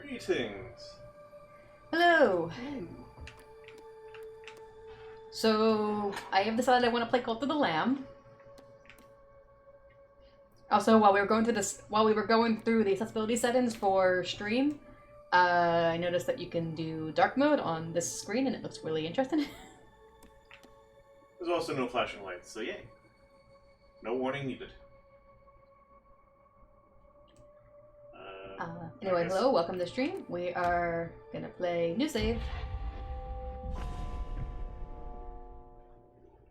Greetings. Hello. So I have decided I want to play Cult of the Lamb. Also, while we were going through the accessibility settings for stream, I noticed that you can do dark mode on this screen, and it looks really interesting. There's also no flashing lights, so yay. No warning needed. Anyway, hello, welcome to the stream. We are gonna play New Save.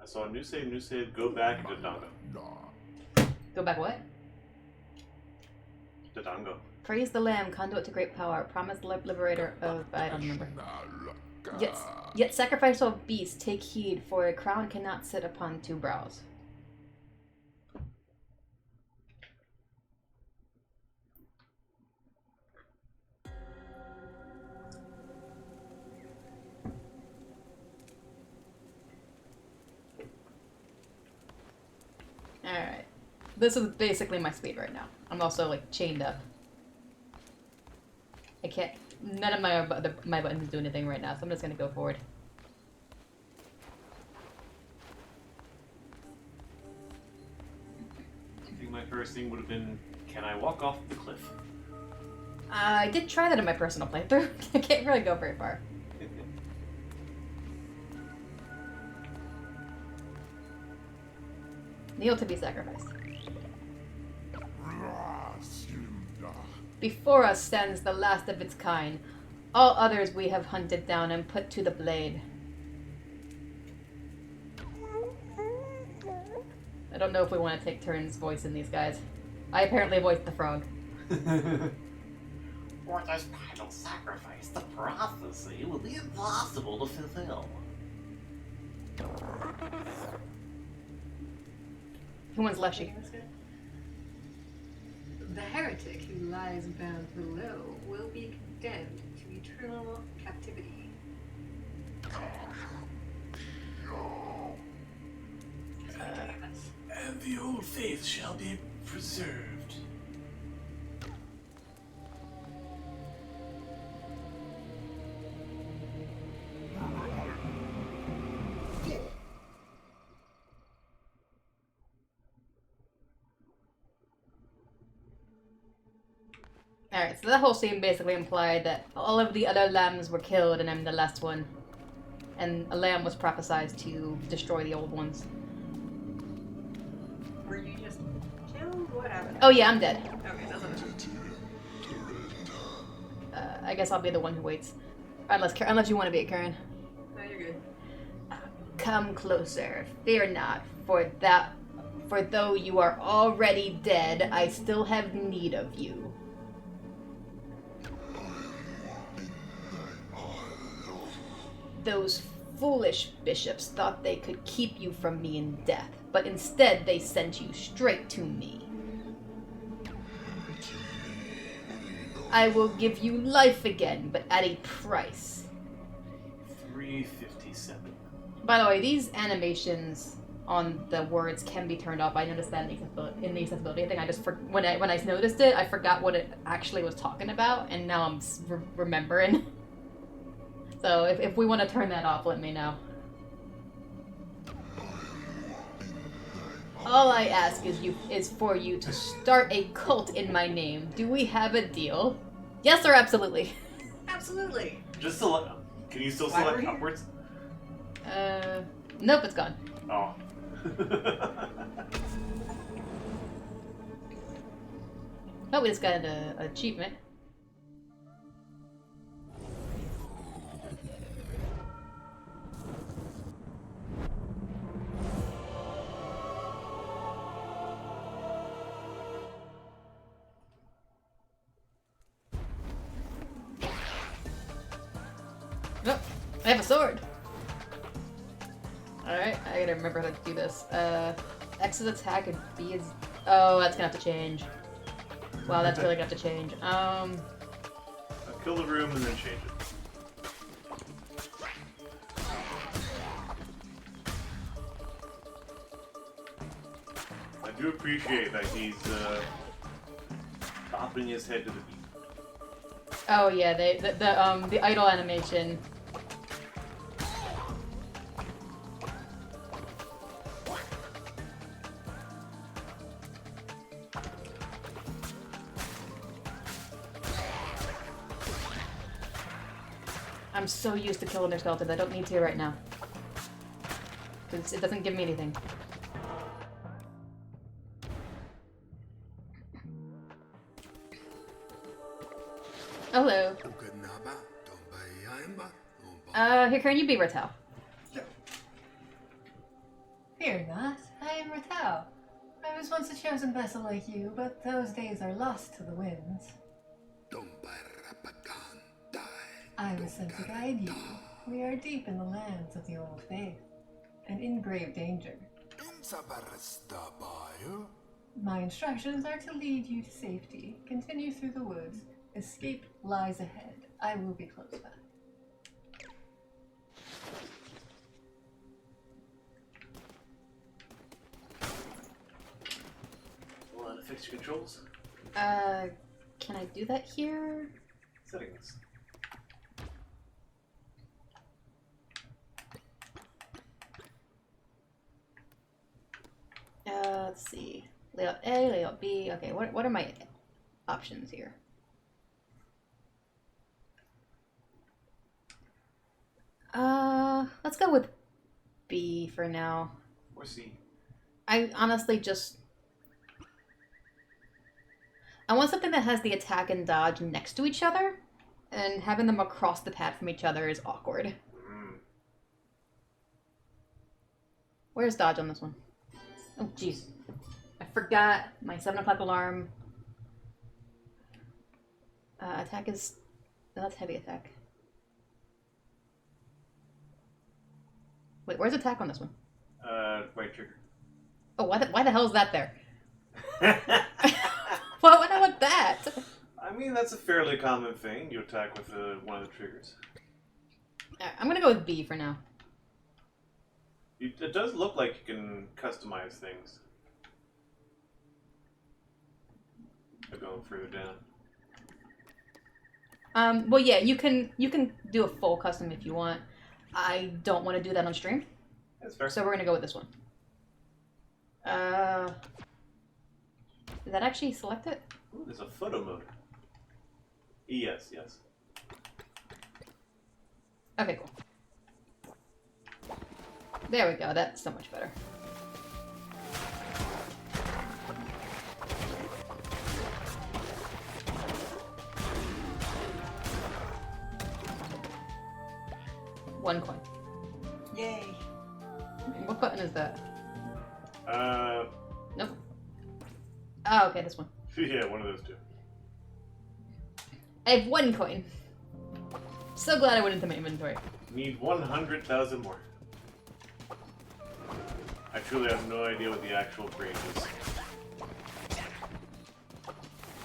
I saw new save, go back to Dodongo. Go back what? Dodongo. Praise the Lamb, conduit to great power, promised liberator of... I don't remember. Yet sacrificial beasts, take heed, for a crown cannot sit upon two brows. Alright. This is basically my speed right now. I'm also, like, chained up. I can't... None of my buttons do anything right now, so I'm just gonna go forward. I think my first thing would have been, can I walk off the cliff? I did try that in my personal playthrough. I can't really go very far. Kneel to be sacrificed. Before us stands the last of its kind. All others we have hunted down and put to the blade. I don't know if we want to take turns voicing these guys. I apparently voiced the frog. For this final sacrifice, the prophecy will be impossible to fulfill. Who wants Leshy? The heretic who lies bound below will be condemned to eternal captivity. And the old faith shall be preserved. Alright, so that whole scene basically implied that all of the other lambs were killed and I'm the last one. And a lamb was prophesied to destroy the old ones. Were you just killed? What happened? Oh yeah, I'm dead. Okay, that's enough. I guess I'll be the one who waits. Unless you want to be it, Karen. No, you're good. Come closer, fear not, for though you are already dead, I still have need of you. Those foolish bishops thought they could keep you from me in death, but instead they sent you straight to me. I will give you life again, but at a price. 357. By the way, these animations on the words can be turned off. I noticed that in the accessibility thing. I just when I noticed it, I forgot what it actually was talking about, and now I'm remembering. So if we want to turn that off, let me know. All I ask is for you to start a cult in my name. Do we have a deal? Yes or absolutely? Absolutely. Just select. Can you still select upwards? Nope, it's gone. Oh. Oh, we just got an achievement. Oh, I have a sword. Alright, I gotta remember how to do this. X is attack and B is... Oh, that's gonna have to change. Wow, that's really gonna have to change. I'll kill the room and then change it. I do appreciate that he's bopping his head to the beat. Oh yeah, the idle animation. I'm so used to killing their skeletons, I don't need to right now. Because it doesn't give me anything. Hello. Here, can you be Ratel? Fear not, I am Ratel. I was once a chosen vessel like you, but those days are lost to the winds. I was sent to guide you. We are deep in the lands of the old faith, and in grave danger. My instructions are to lead you to safety. Continue through the woods. Escape lies ahead. I will be close by. Want to fix your controls? Can I do that here? Settings. Let's see. Layout A, layout B. Okay, what are my options here? Let's go with B for now. Or C. I honestly just... I want something that has the attack and dodge next to each other, and having them across the pad from each other is awkward. Where's dodge on this one? Oh, jeez. I forgot my 7 o'clock alarm. Attack is... No, that's heavy attack. Wait, where's attack on this one? Right trigger. Oh, why the hell is that there? Why would I want that? I mean, that's a fairly common thing. You attack with one of the triggers. I'm gonna go with B for now. It does look like you can customize things. By going further down. Well, yeah, you can do a full custom if you want. I don't want to do that on stream, That's fair. so we're gonna go with this one. Did that actually select it? Ooh, there's a photo mode. Yes. Okay, cool. There we go. That's so much better. One coin. Yay. What button is that? Nope. Oh, okay, this one. Yeah, one of those two. I have 1 coin. So glad I went into my inventory. Need 100,000 more. I truly have no idea what the actual range is.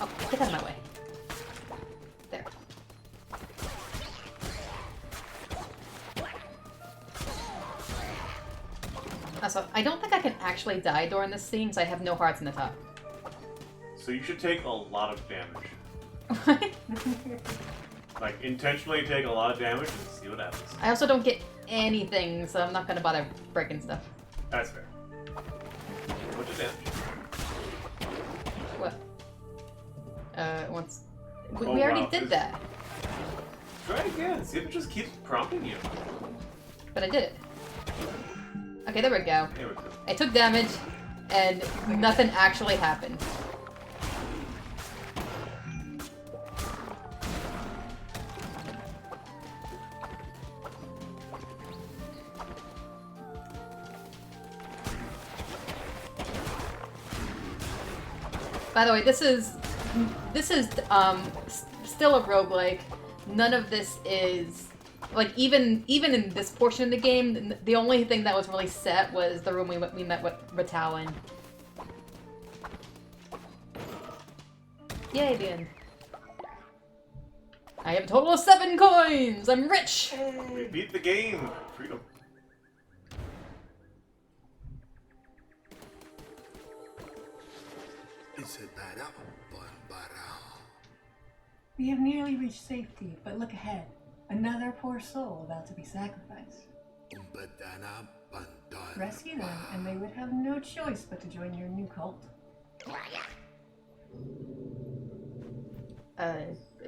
Oh, get out of my way. There. Also, I don't think I can actually die during this scene, so I have no hearts in the top. So you should take a lot of damage. What? Like, intentionally take a lot of damage and see what happens. I also don't get anything, so I'm not gonna bother breaking stuff. That's fair. What's your damage? What? Once... We Oh, already wow. did that. Try again. See if it just keeps prompting you. But I did it. Okay, there we go. There we go. I took damage, and nothing actually happened. By the way, this is still a roguelike. None of this is like even in this portion of the game. The only thing that was really set was the room we met with Ratel in. Yay, the end. I have a total of 7 coins. I'm rich. We beat the game. Freedom. We have nearly reached safety, but look ahead. Another poor soul about to be sacrificed. Rescue them, and they would have no choice but to join your new cult.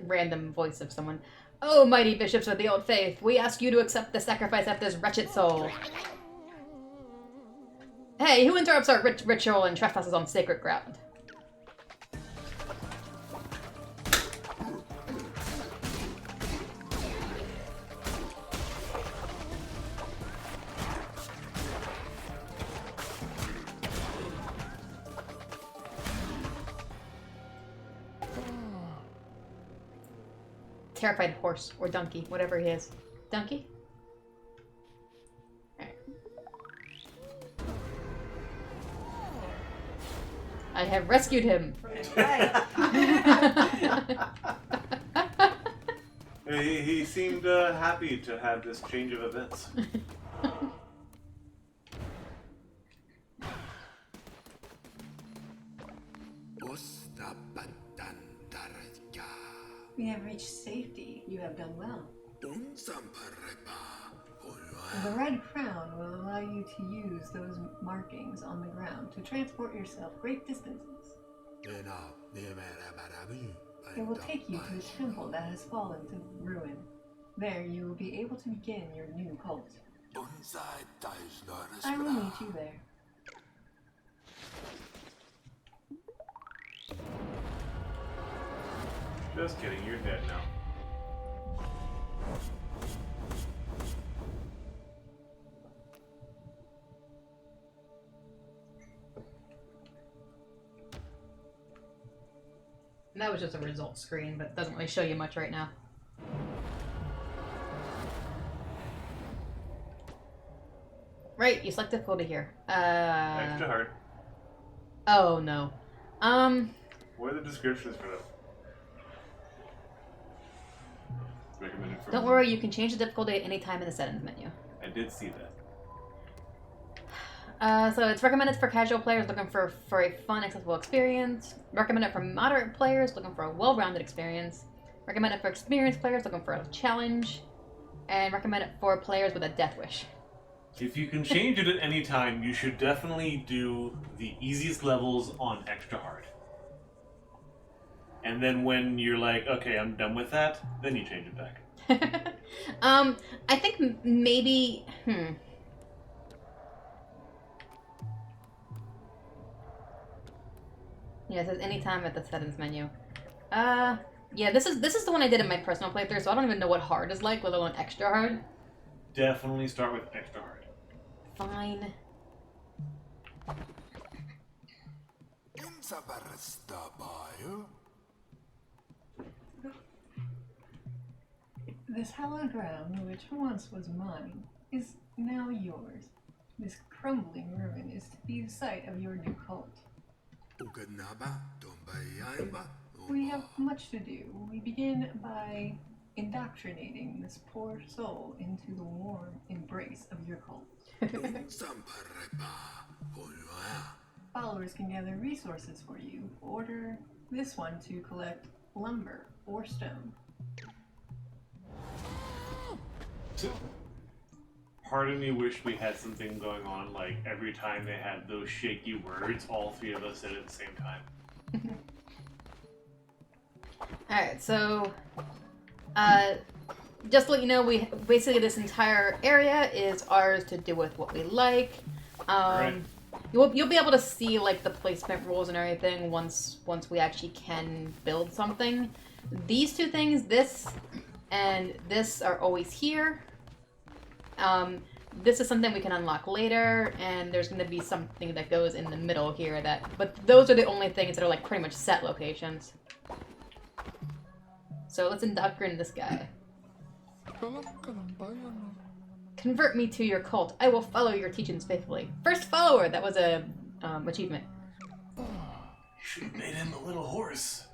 Random voice of someone. Oh, mighty bishops of the old faith, we ask you to accept the sacrifice of this wretched soul. Hey, who interrupts our ritual and trespasses on sacred ground? Terrified horse or donkey, whatever he is. Donkey? Alright. I have rescued him. He seemed happy to have this change of events. We have reached safety. You have done well. The red crown will allow you to use those markings on the ground to transport yourself great distances. It will take you to the temple that has fallen to ruin. There you will be able to begin your new cult. I will meet you there. Just kidding, you're dead now. That was just a results screen, but it doesn't really show you much right now. Right, you select difficulty here. Extra hard. Oh no. What are the descriptions for that? Recommended for Don't worry, you can change the difficulty at any time in the settings menu. I did see that. So it's recommended for casual players looking for a fun, accessible experience. Recommended for moderate players looking for a well-rounded experience. Recommended for experienced players looking for a challenge. And recommended for players with a death wish. If you can change it at any time, you should definitely do the easiest levels on extra hard. And then when you're like, okay, I'm done with that, then you change it back. I think maybe, Yeah, it says anytime at the settings menu. Yeah, this is the one I did in my personal playthrough, so I don't even know what hard is like, let alone extra hard. Definitely start with extra hard. Fine. This hallowed ground, which once was mine, is now yours. This crumbling ruin is to be the site of your new cult. We have much to do. We begin by indoctrinating this poor soul into the warm embrace of your cult. Followers can gather resources for you. Order this one to collect lumber or stone. Part of me wished we had something going on, like every time they had those shaky words, all three of us said it at the same time. Alright, so, just to let you know, we basically this entire area is ours to do with what we like. Right. You'll be able to see like the placement rules and everything once we actually can build something. These two things, this and this, are always here. This is something we can unlock later, and there's going to be something that goes in the middle here but those are the only things that are like pretty much set locations. So let's indoctrinate this guy. Convert me to your cult. I will follow your teachings faithfully. First follower, that was a achievement. You should have made him a little horse.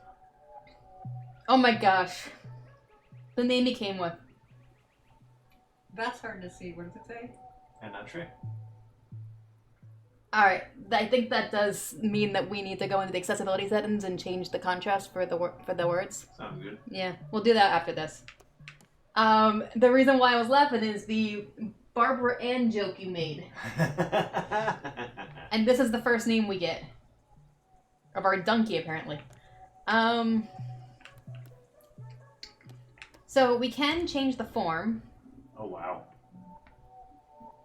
Oh my gosh. The name he came with. That's hard to see. What does it say? And not true. Alright, I think that does mean that we need to go into the accessibility settings and change the contrast for the words. Sounds good. Yeah, we'll do that after this. The reason why I was laughing is the Barbara Ann joke you made. And this is the first name we get. Of our donkey, apparently. So we can change the form. Oh wow.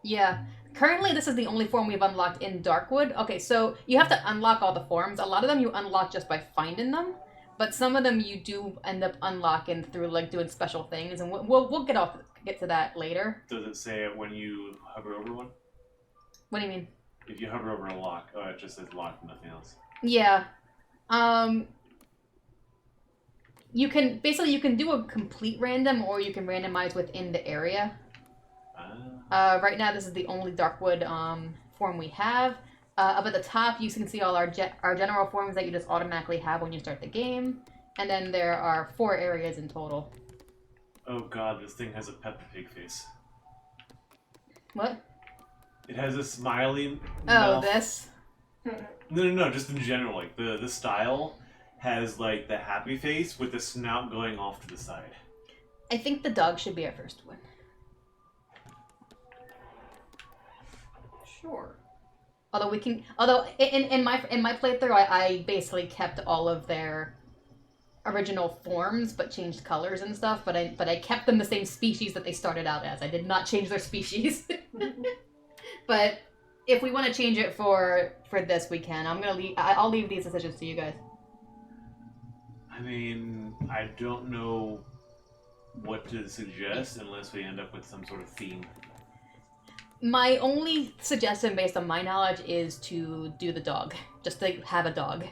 Yeah. Currently, this is the only form we've unlocked in Darkwood. Okay, so you have to unlock all the forms. A lot of them you unlock just by finding them, but some of them you do end up unlocking through like doing special things, and we'll get to that later. Does it say it when you hover over one? What do you mean? If you hover over a lock, oh, it just says lock, nothing else. Yeah. You can do a complete random, or you can randomize within the area. Right now, this is the only Darkwood form we have. Up at the top, you can see all our general forms that you just automatically have when you start the game. And then there are 4 areas in total. Oh god, this thing has a Peppa Pig face. What? It has a smiley Oh, mouth. this? No, just in general. Like, the style has, like, the happy face with the snout going off to the side. I think the dog should be our first one. Sure. Although in my playthrough, I basically kept all of their original forms, but changed colors and stuff. But I kept them the same species that they started out as. I did not change their species. But if we want to change it for this, we can. I'll leave these decisions to you guys. I mean, I don't know what to suggest unless we end up with some sort of theme. My only suggestion, based on my knowledge, is to do the dog. Just to have a dog.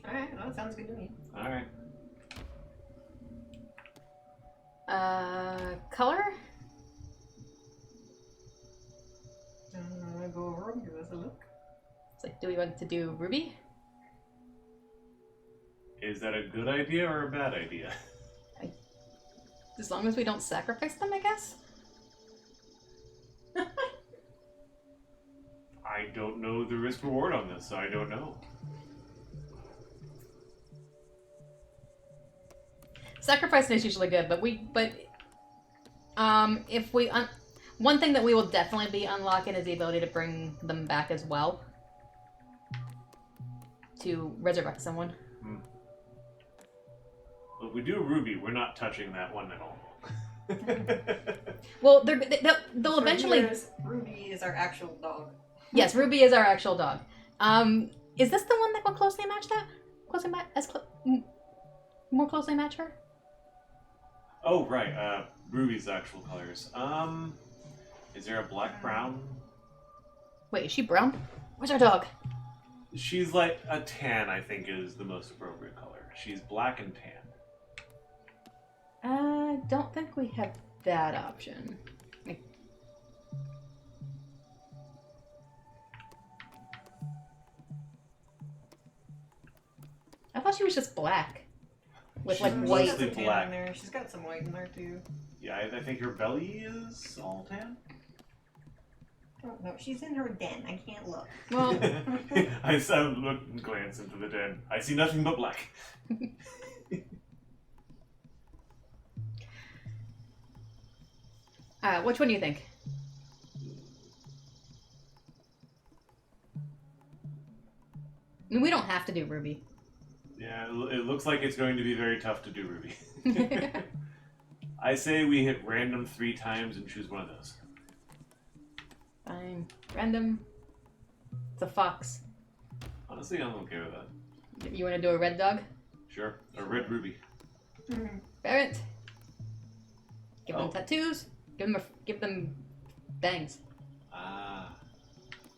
Alright, well, that sounds good to me. Alright. Color? Go over and give us a look. It's like, do we want to do ruby? Is that a good idea or a bad idea? As long as we don't sacrifice them, I guess? I don't know the risk reward on this, so I don't know. Sacrificing is usually good, but if we one thing that we will definitely be unlocking is the ability to bring them back as well. To resurrect someone. Well, if we do Ruby, we're not touching that one at all. Well, they'll eventually... Years, Ruby is our actual dog. Yes, Ruby is our actual dog. Is this the one that will closely match that? More closely match her? Oh, right. Ruby's actual colors. Is there a black brown? Wait, is she brown? Where's our dog? She's like a tan, I think, is the most appropriate color. She's black and tan. I don't think we have that option. I thought she was just black. With She's like She's white. got some mostly tan black. in there. She's got some white in there too. Yeah, I think her belly is all tan. Oh, no, she's in her den. I can't look. Well, I look and glance into the den. I see nothing but black. which one do you think? I mean, we don't have to do Ruby. Yeah, it looks like it's going to be very tough to do Ruby. I say we hit random 3 times and choose one of those. Fine. Random. It's a fox. Honestly, I'm okay with that. You want to do a red dog? Sure. A red ruby. Barrett. Give them Oh. tattoos. Give them bangs. Ah.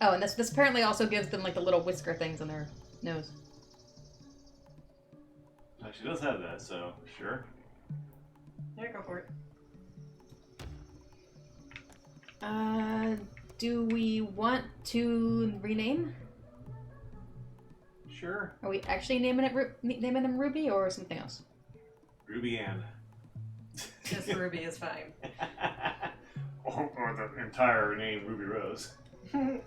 Oh, and this apparently also gives them like the little whisker things on their nose. She does have that, so sure. Yeah, go for it. Do we want to rename? Sure. Are we actually naming them Ruby or something else? Ruby Ann. Just Ruby is fine. Or the entire name Ruby Rose. Alright,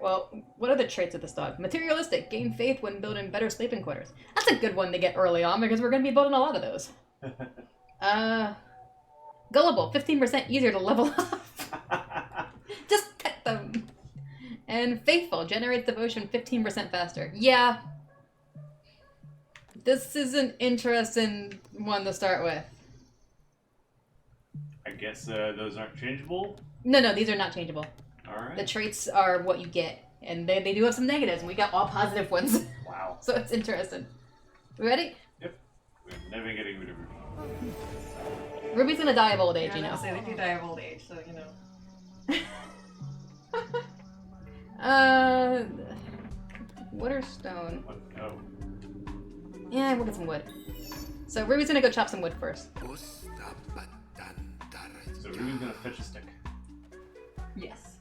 well, what are the traits of this dog? Materialistic, gain faith when building better sleeping quarters. That's a good one to get early on because we're going to be building a lot of those. Gullible, 15% easier to level up. Just pet them. And faithful, generates devotion 15% faster. Yeah. This is an interesting one to start with. I guess those aren't changeable. No, these are not changeable. Alright. The traits are what you get. And they do have some negatives, and we got all positive ones. Wow. So it's interesting. We ready? Yep. We're never getting rid of Ruby. Ruby's gonna die of old age, Yeah, you know. I'll say they do die of old age, so you know. Wood or stone? What? Oh. Yeah, we'll get some wood. So Ruby's gonna go chop some wood first. So Ruby's gonna fetch a stick. Yes.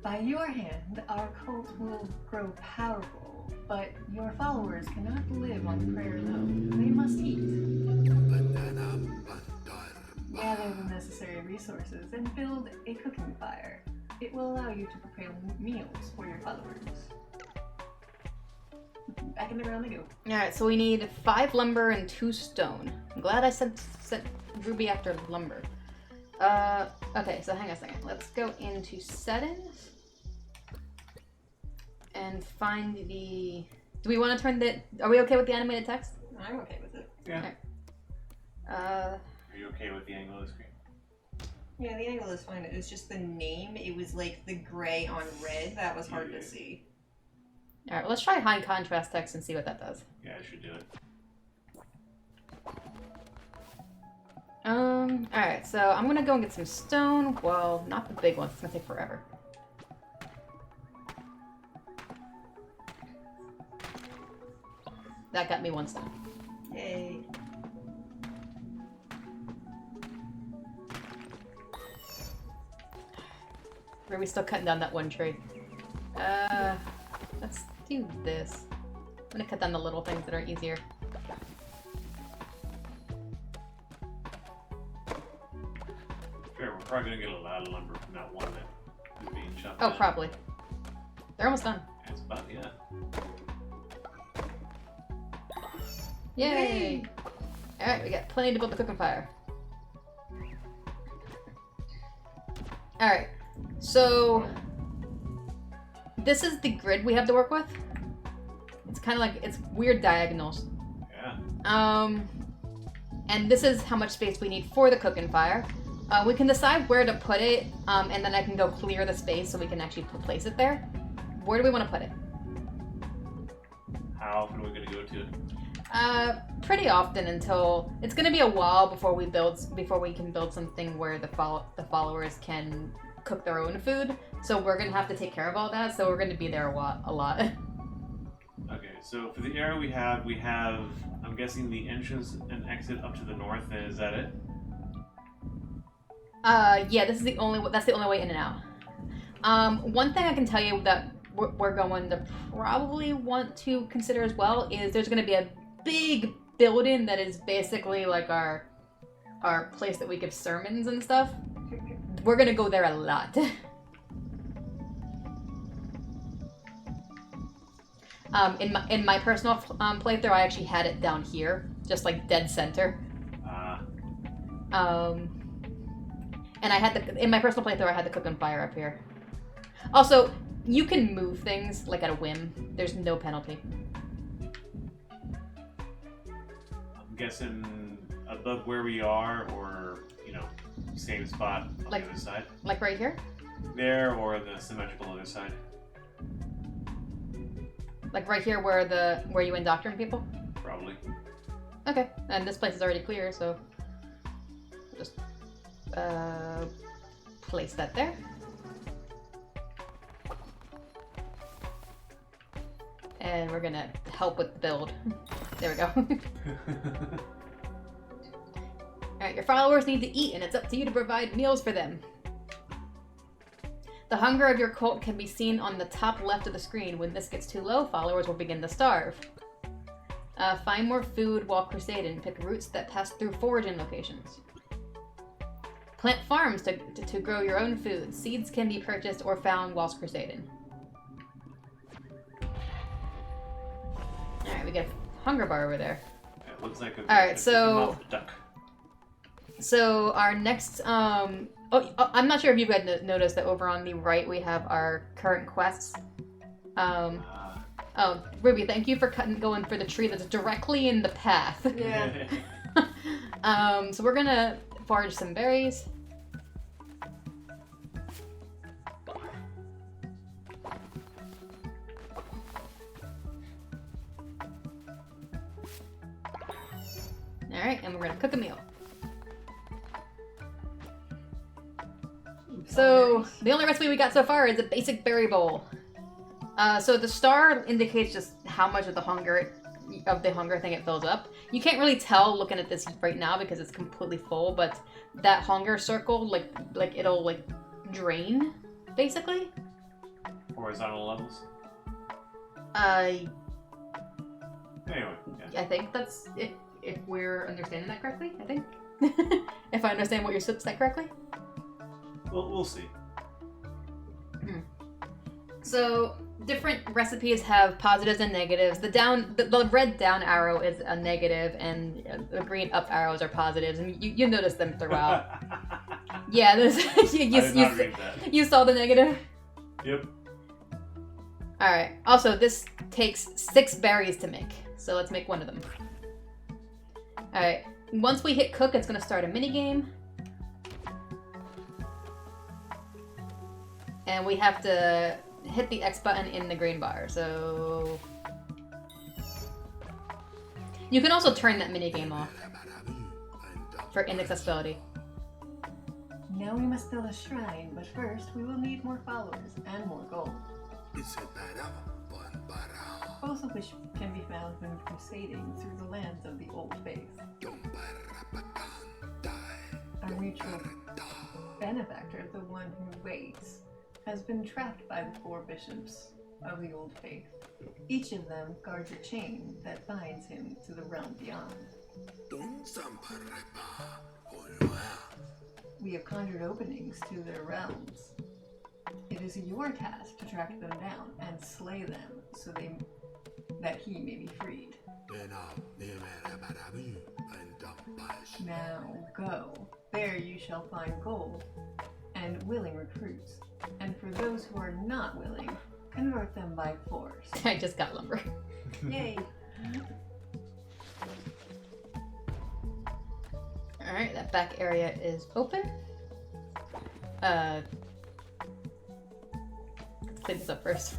By your hand, our cult will grow powerful, but your followers cannot live on prayer alone. They must eat. Gather the necessary resources and build a cooking fire. It will allow you to prepare meals for your followers. Back in the ground they go. Alright, so we need 5 lumber and 2 stone. I'm glad I sent Ruby after lumber. Okay, so hang on a second. Let's go into settings. And find the... Do we want to turn the... Are we okay with the animated text? I'm okay with it. Yeah. Are Are you okay with the angle of the screen? Yeah, the angle is fine. It was just the name. It was like the gray on red. That was hard to see. Alright, well, let's try high contrast text and see what that does. Yeah, I should do it. Alright, so I'm gonna go and get some stone. Well, not the big ones. It's gonna take forever. That got me 1 stone. Yay. Are we still cutting down that one tree? Let's do this. I'm gonna cut down the little things that are easier. Sure, we're probably gonna get a lot of lumber from that one that is being chopped Oh, down. probably. They're almost done. It's about, yeah. Yay! Alright, we got plenty to build the cooking fire. Alright, so this is the grid we have to work with. It's kind of like, it's weird diagonals. Yeah. And this is how much space we need for the cooking fire. We can decide where to put it, and then I can go clear the space so we can actually place it there. Where do we want to put it? How often are we gonna go to it? Pretty often until it's gonna be a while before we can build something where the followers can cook their own food. So we're gonna have to take care of all that. So we're gonna be there a lot. Okay, so for the area we have, I'm guessing the entrance and exit up to the north, and is that it? Yeah, that's the only way in and out. One thing I can tell you that we're going to probably want to consider as well is there's going to be a big building that is basically like our place that we give sermons and stuff. We're going to go there a lot. In my personal playthrough, I actually had it down here, just like dead center. And I had in my personal playthrough, I had the cooking fire up here. Also, you can move things like at a whim. There's no penalty. I'm guessing above where we are, or same spot on Like- the other side. Like right here? There, or the symmetrical other side. Like right here where you indoctrinate people? Probably. Okay, and this place is already clear, so just place that there. And we're gonna help with the build. There we go. Alright, your followers need to eat, and it's up to you to provide meals for them. The hunger of your cult can be seen on the top left of the screen. When this gets too low, followers will begin to starve. Find more food while crusading. Pick routes that pass through foraging locations. Plant farms to grow your own food. Seeds can be purchased or found whilst crusading. Alright, we got a hunger bar over there. It looks like a Alright, so duck. So our next I'm not sure if you guys noticed that over on the right we have our current quests. Oh, Ruby, thank you for going for the tree that's directly in the path. Yeah. So we're gonna forage some berries. Alright, and we're gonna cook a meal. So, the only recipe we got so far is a basic berry bowl. So the star indicates just how much of the hunger thing it fills up. You can't really tell looking at this right now because it's completely full, but that hunger circle, like it'll like drain, basically. Horizontal levels. Anyway, yeah. I think that's if we're understanding that correctly. I think if I understand what you said correctly. We'll see. So different recipes have positives and negatives. The red down arrow is a negative, and the green up arrows are positives, and you notice them throughout. Yeah, there's I did not read that. you saw the negative. Yep. All right. Also, this takes 6 berries to make, so let's make one of them. All right. Once we hit cook, it's gonna start a mini game. And we have to hit the X button in the green bar, so... You can also turn that minigame off for inaccessibility. Now we must build a shrine, but first we will need more followers and more gold. Both of which can be found when crusading through the lands of the Old Faith. Our mutual benefactor, the one who waits, has been trapped by the 4 bishops of the Old Faith. Each of them guards a chain that binds him to the realm beyond. We have conjured openings to their realms. It is your task to track them down and slay them so that he may be freed. Now go. There you shall find gold and willing recruits. And for those who are not willing, convert them by force. I just got lumber. Yay! Alright, that back area is open. Let's clean this up first.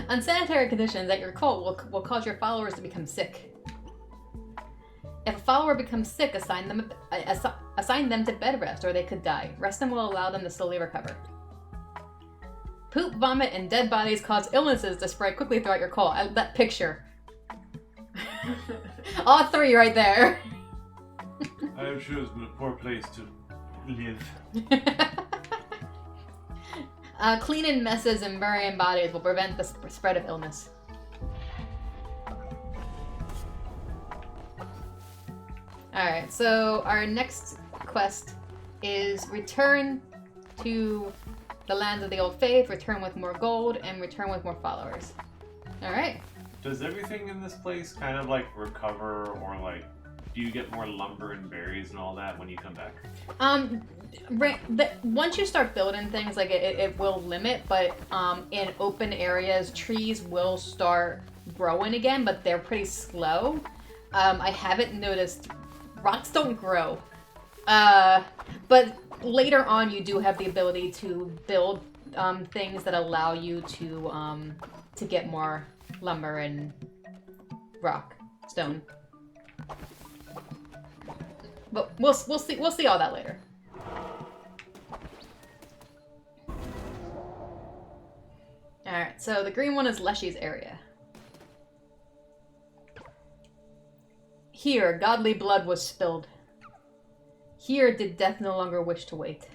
Unsanitary conditions at your cult will cause your followers to become sick. If a follower becomes sick, assign them to bed rest, or they could die. Resting will allow them to slowly recover. Poop, vomit, and dead bodies cause illnesses to spread quickly throughout your cult. That picture. All 3 right there. I have chosen a poor place to live. Cleaning messes and burying bodies will prevent the spread of illness. Alright, so our next quest is return to the lands of the Old Faith, return with more gold, and return with more followers. Alright. Does everything in this place kind of like recover, or like do you get more lumber and berries and all that when you come back? Once you start building things, like it will limit, but in open areas, trees will start growing again, but they're pretty slow. I haven't noticed. Rocks don't grow. But later on, you do have the ability to build things that allow you to get more lumber and rock, stone. But we'll see all that later. Alright, so the green one is Leshy's area. Here, godly blood was spilled. Here did death no longer wish to wait.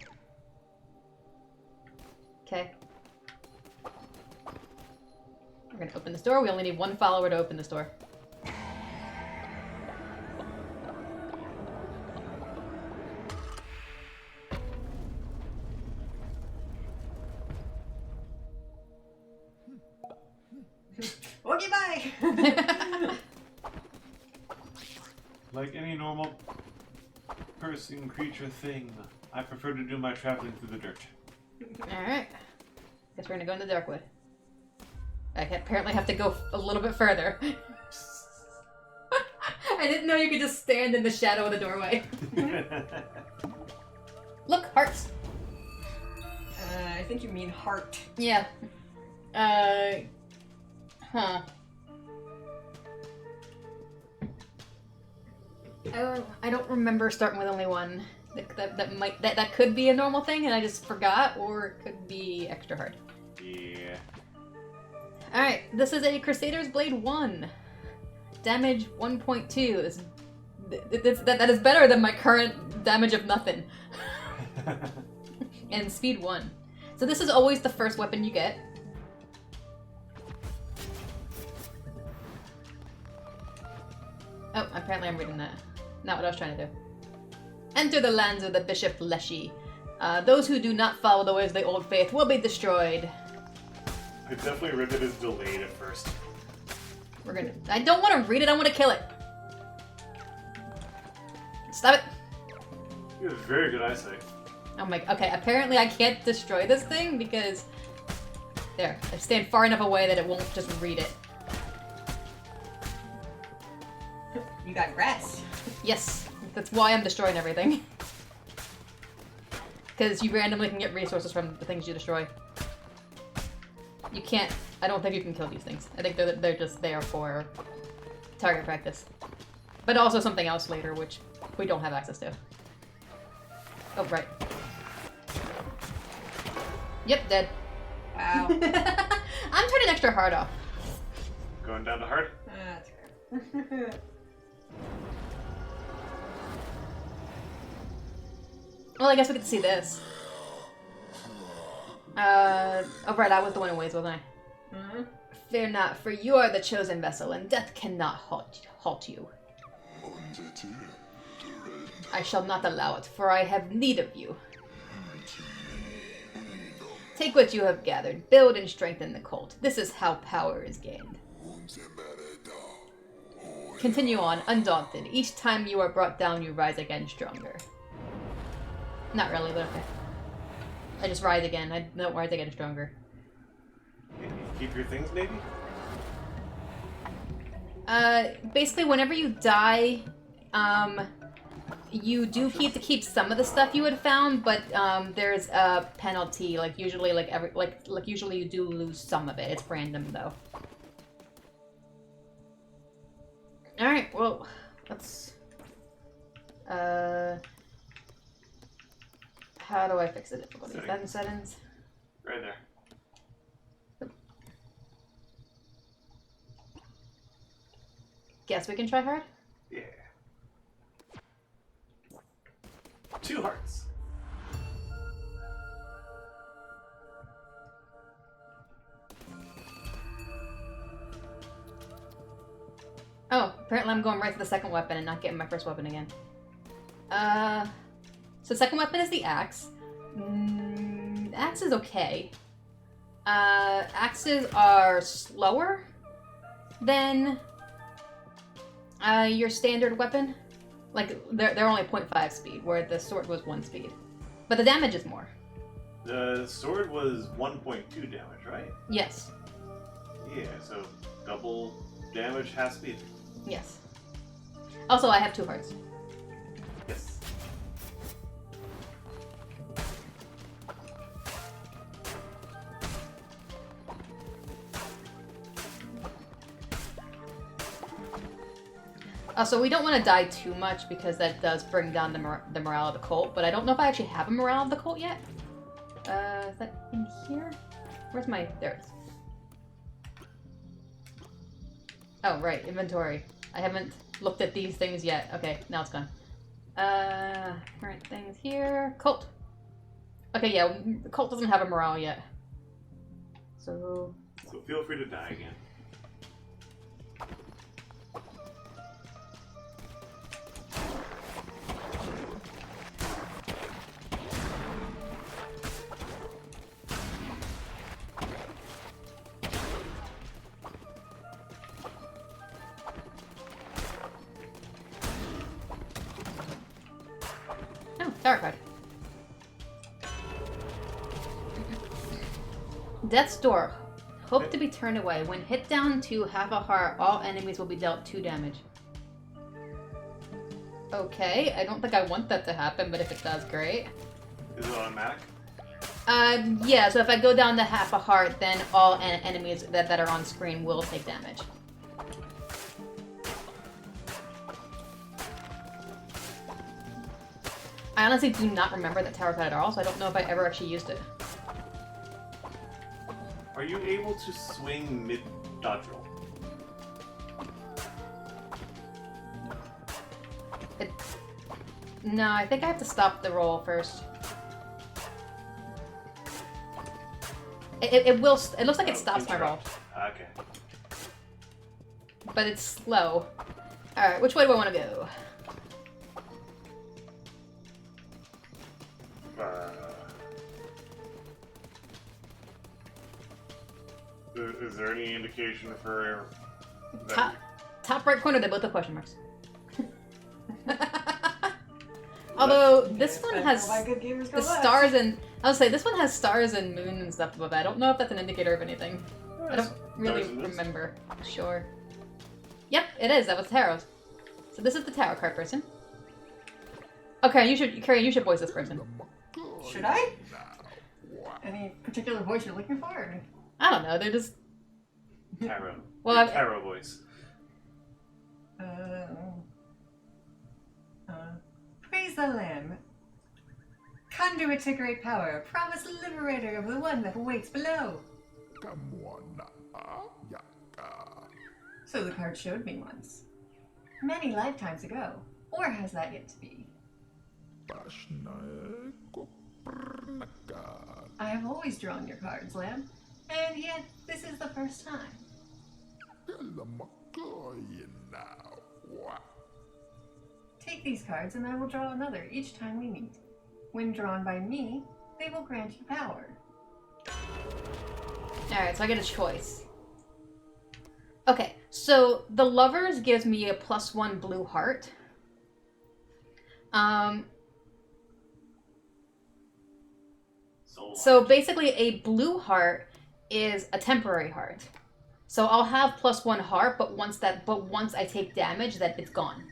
Okay. We're gonna open this door. We only need one follower to open this door. Okay, bye! Like any normal person, creature, thing, I prefer to do my traveling through the dirt. Alright. Guess we're gonna go in the Darkwood. I apparently have to go a little bit further. I didn't know you could just stand in the shadow of the doorway. Look, hearts. I think you mean heart. Yeah. Huh. Oh, I don't remember starting with only one. That could be a normal thing and I just forgot, or it could be extra hard. Yeah. Alright, this is a Crusader's Blade 1. Damage 1.2. That is better than my current damage of nothing. And speed 1. So this is always the first weapon you get. Oh, apparently I'm reading that. Not what I was trying to do. Enter the lands of the Bishop Leshy. Those who do not follow the ways of the old faith will be destroyed. I definitely read it as delayed at first. I don't want to read it, I want to kill it. Stop it. You have very good eyesight. I'm like, okay, apparently I can't destroy this thing because... There, I stand far enough away that it won't just read it. You got grass. Yes, that's why I'm destroying everything. Because you randomly can get resources from the things you destroy. You can't... I don't think you can kill these things. I think they're just there for target practice. But also something else later, which we don't have access to. Oh, right. Yep, dead. Wow. I'm turning extra hard off. Going down to hard? That's fair. Well, I guess we get to see this. Oh right, I was the one who waits, wasn't I? Mm-hmm. Fear not, for you are the chosen vessel, and death cannot halt you. I shall not allow it, for I have need of you. Take what you have gathered, build and strengthen the cult. This is how power is gained. Continue on, undaunted. Each time you are brought down, you rise again stronger. Not really, but okay. I just rise again. I don't rise again stronger. You keep your things, maybe? Basically, whenever you die, you do get to keep some of the stuff you had found, but there's a penalty. Like usually, usually you do lose some of it. It's random though. All right. Well, let's. How do I fix the difficulty? Settings. Right there. Guess we can try hard. Yeah. 2 hearts. Oh, apparently I'm going right to the second weapon and not getting my first weapon again. So the second weapon is the axe. Axe is okay. Axes are slower than your standard weapon. Like, they're only 0.5 speed, where the sword was 1 speed. But the damage is more. The sword was 1.2 damage, right? Yes. Yeah, so double damage, half speed. Yes. Also, I have 2 hearts. Yes. So we don't want to die too much because that does bring down the morale of the cult, but I don't know if I actually have a morale of the cult yet. Is that in here? Where's my... There it is. Oh, right, inventory. I haven't looked at these things yet. Okay, now it's gone. Current things here. Cult. Okay, yeah, the cult doesn't have a morale yet. So So feel free to die again. oh, tower card. Death's Door. Hope to be turned away. When hit down to half a heart, all enemies will be dealt 2 damage. Okay, I don't think I want that to happen, but if it does, great. Is it automatic? Yeah, so if I go down to half a heart, then all enemies that are on screen will take damage. I honestly do not remember that tower card at all, so I don't know if I ever actually used it. Are you able to swing mid dodge roll? No, I think I have to stop the roll first. It will. It looks like it stops my roll, Interrupt. Okay. but it's slow. All right, which way do I want to go? Is there any indication for Top right corner. They both have question marks. Although this one has All my good gamers go the left. stars and I'll say this one has stars and moon and stuff above it. I don't know if that's an indicator of anything. I don't really Stars and moons? remember. Sure. Yep, it is. That was tarots. So this is the tarot card person. Okay, you should voice this person. Should I? Any particular voice you're looking for? Or? I don't know. They're just tarot? Well, Your I've- tarot voice. Praise the Lamb. Conduit to great power, promised liberator of the one that awaits below. So the card showed me once. Many lifetimes ago. Or has that yet to be? I have always drawn your cards, Lamb. And yet, this is the first time. Take these cards and I will draw another each time we meet. When drawn by me, they will grant you power. Alright, so I get a choice. Okay, so the Lovers gives me a +1 blue heart. So basically a blue heart is a temporary heart. So I'll have +1 heart, but once I take damage, that it's gone.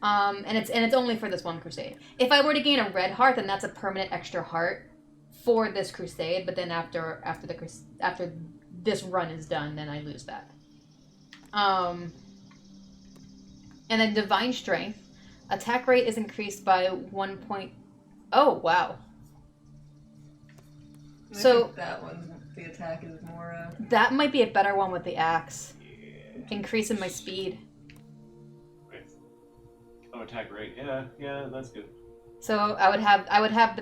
And it's only for this one crusade. If I were to gain a red heart, then that's a permanent extra heart for this crusade. But then after this run is done, then I lose that. And then divine strength, attack rate is increased by 1 point. Oh wow! I So- think that one, the attack is more. That might be a better one with the axe, Yeah. increasing my speed. Wait. Oh, attack rate. Yeah, that's good. So I would have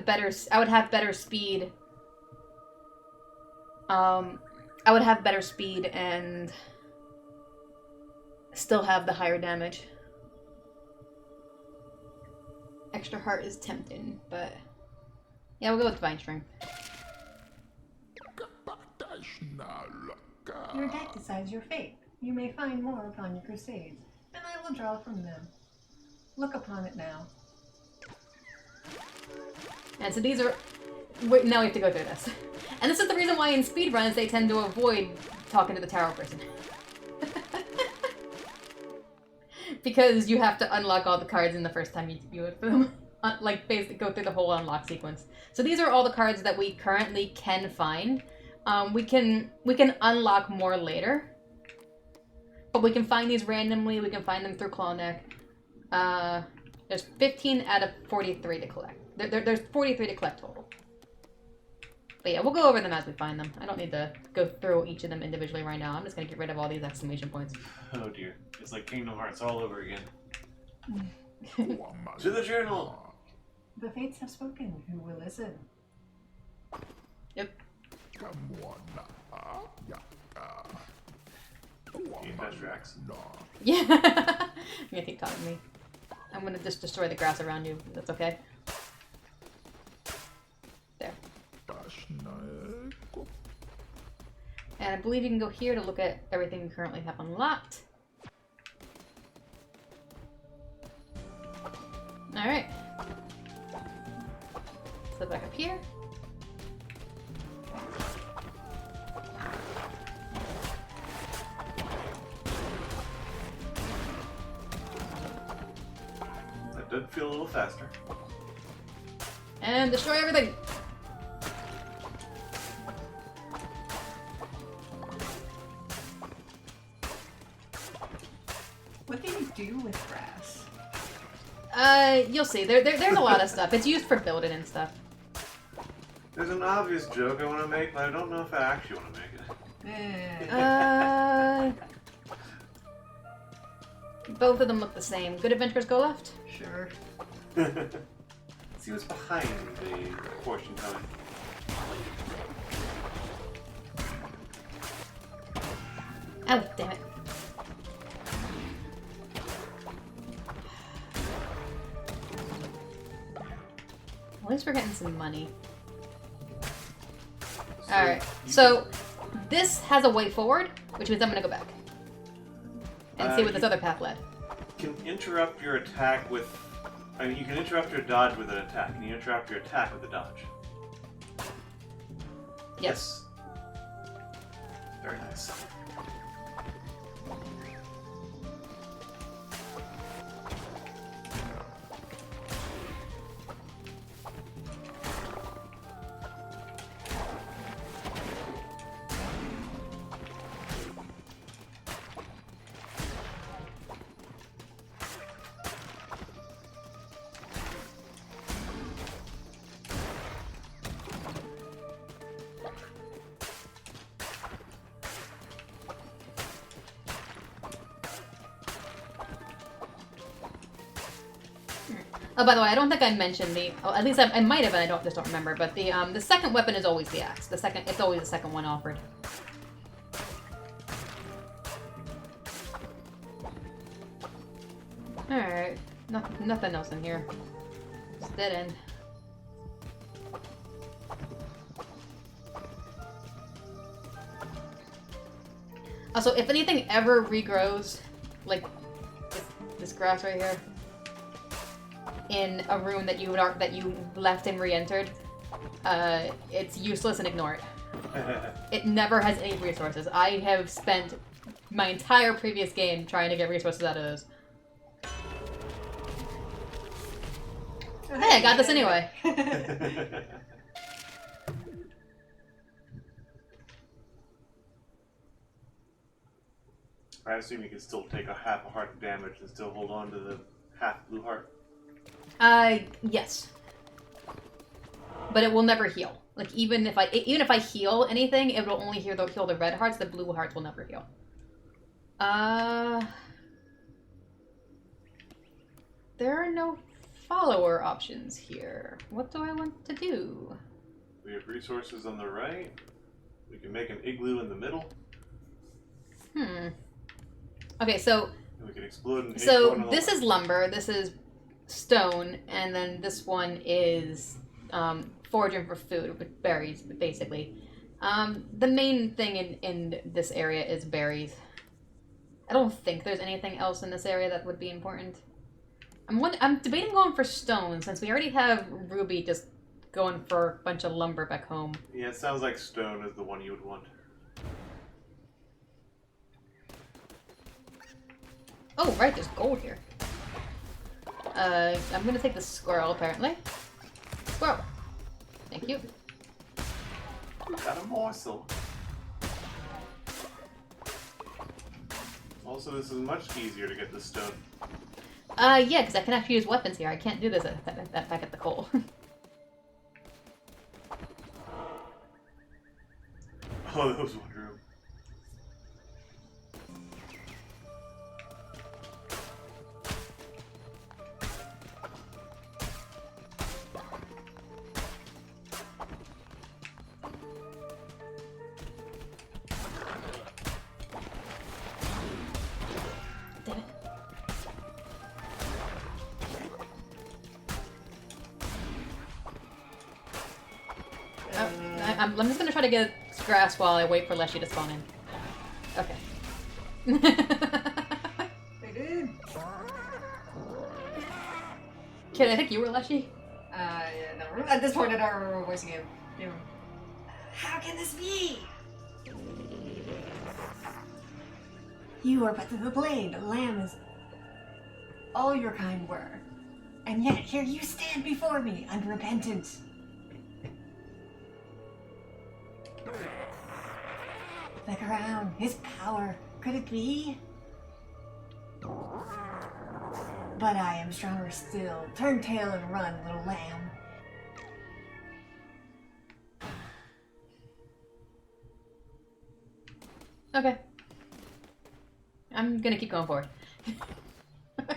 better speed. I would have better speed and still have the higher damage. Extra heart is tempting, but yeah, we'll go with divine strength. Your deck decides your fate. You may find more upon your crusades, and I will draw from them. Look upon it now. And so these are. Wait, now we have to go through this. And this is the reason why in speedruns they tend to avoid talking to the tarot person. Because you have to unlock all the cards in the first time you open them. Like, basically go through the whole unlock sequence. So these are all the cards that we currently can find. We can unlock more later. But we can find these randomly. We can find them through Claw Neck. There's 15 out of 43 to collect. There's 43 to collect total. But yeah, we'll go over them as we find them. I don't need to go through each of them individually right now. I'm just going to get rid of all these exclamation points. Oh dear. It's like Kingdom Hearts all over again. To the journal. The fates have spoken. Who will listen? Yep. Can you touch Drax? Yeah. You're gonna keep talking to me. I'm gonna just destroy the grass around you. That's okay. There. And I believe you can go here to look at everything we currently have unlocked. Alright. So back up here. That did feel a little faster. And destroy everything! What do you do with grass? You'll see. There's a lot of stuff. It's used for building and stuff. There's an obvious joke I want to make, but I don't know if I actually want to make it. Both of them look the same. Good adventurers go left? Sure. See what's behind the fortune telling. Oh, damn it. At least we're getting some money. Alright, so this has a way forward, which means I'm gonna go back. And see what this other path led. You can interrupt your attack with... I mean, you can interrupt your dodge with an attack. Can you interrupt your attack with a dodge? Yes. Very nice. Oh, by the way, I don't think I mentioned the. Oh, at least I might have, and I just don't remember. But the second weapon is always the axe. It's always the second one offered. All right, nothing else in here. It's dead end. Also, if anything ever regrows, like this grass right here, in a room that you left and re-entered, it's useless and ignore it. It never has any resources. I have spent my entire previous game trying to get resources out of those. Hey, I got this anyway. I assume you can still take a half a heart of damage and still hold on to the half blue heart. Yes. But it will never heal. Like, even if I heal anything, it will only heal the red hearts. The blue hearts will never heal. There are no follower options here. What do I want to do? We have resources on the right. We can make an igloo in the middle. Okay, so... And we can explode an So, this is lumber, this is stone, and then this one is foraging for food, with berries, basically. The main thing in this area is berries. I don't think there's anything else in this area that would be important. I'm debating going for stone, since we already have Ruby just going for a bunch of lumber back home. Yeah, it sounds like stone is the one you would want. Oh, right, there's gold here. I'm gonna take the squirrel, apparently. Squirrel. Thank you. Got a morsel. Also, this is much easier to get the stone. Yeah, because I can actually use weapons here. I can't do this back at the coal. Oh, that was one room. I'm just gonna try to get grass while I wait for Leshy to spawn in. Okay. They did. Kid, I think you were Leshy? Yeah, no. At this point, I don't remember what voice again. Yeah. How can this be? You are but the blade, the lamb is all your kind were. And yet here you stand before me, unrepentant. The crown, his power, could it be? But I am stronger still. Turn tail and run, little lamb. Okay. I'm gonna keep going forward. Come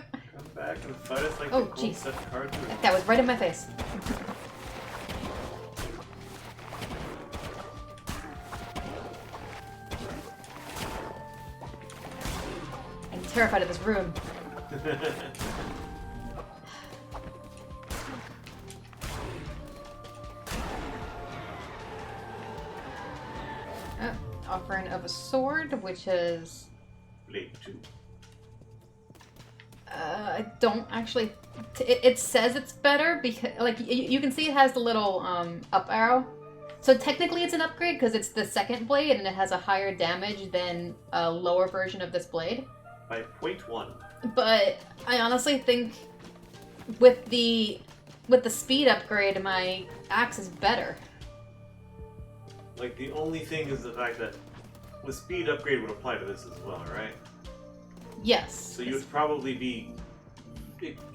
back and fight us like Oh, the cool jeez. set cards. That was right in my face. I'm terrified of this room. Offering of a sword, which is... Blade 2. I don't actually... It says it's better, because like you can see it has the little up arrow. So technically it's an upgrade, because it's the second blade, and it has a higher damage than a lower version of this blade. By 0.1. But I honestly think with the speed upgrade, my axe is better. Like, the only thing is the fact that the speed upgrade would apply to this as well, right? Yes. So you would probably be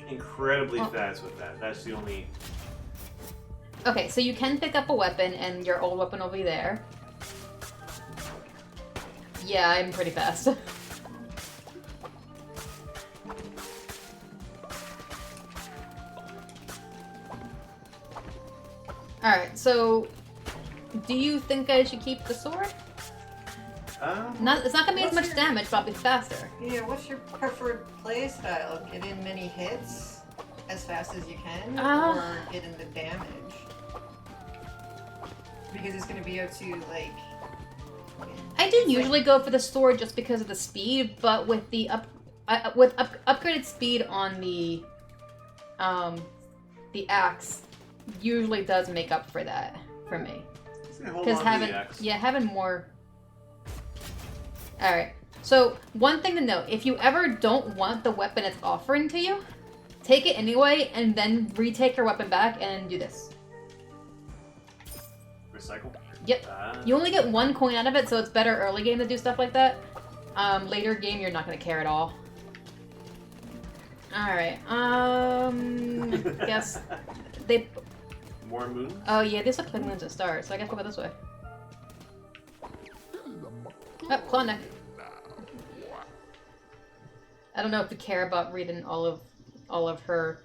incredibly fast with that. That's the only... Okay, so you can pick up a weapon, and your old weapon will be there. Yeah, I'm pretty fast. Alright, so... Do you think I should keep the sword? It's not gonna be as What's much your- damage, but I'll be faster. Yeah, what's your preferred play style? Get in many hits as fast as you can, or get in the damage? Because it's gonna be up to like. I do usually go for the sword just because of the speed, but with the upgraded speed on the axe usually does make up for that for me. Because having more. All right. So one thing to note: if you ever don't want the weapon it's offering to you, take it anyway, and then retake your weapon back and do this. Recycle? Yep. You only get 1 coin out of it, so it's better early game to do stuff like that. Later game, you're not gonna care at all. All right. Guess they. More moons? Oh yeah, these look like moons and stars, so I guess we'll go this way. Oh, Klondike. I don't know if we care about reading all of her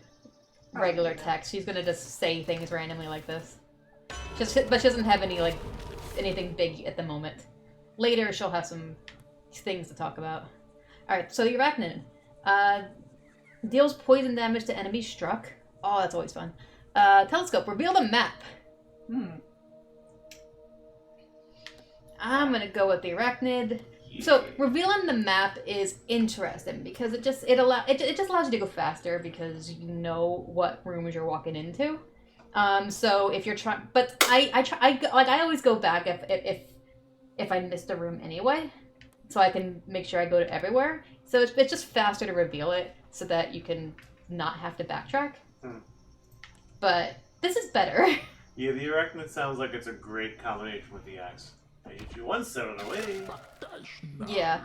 regular text. She's gonna just say things randomly like this. But she doesn't have anything big at the moment. Later, she'll have some things to talk about. All right, so the Arachnid deals poison damage to enemies struck. Oh, that's always fun. Telescope, reveal the map. I'm gonna go with the Arachnid. Yeah. So revealing the map is interesting because it just allows you to go faster because you know what rooms you're walking into. So if you're trying, but I always go back if I missed a room anyway, so I can make sure I go to everywhere. So it's just faster to reveal it so that you can not have to backtrack. But this is better. Yeah, the Arachnid sounds like it's a great combination with the axe. I hit you one step on the way. Yeah.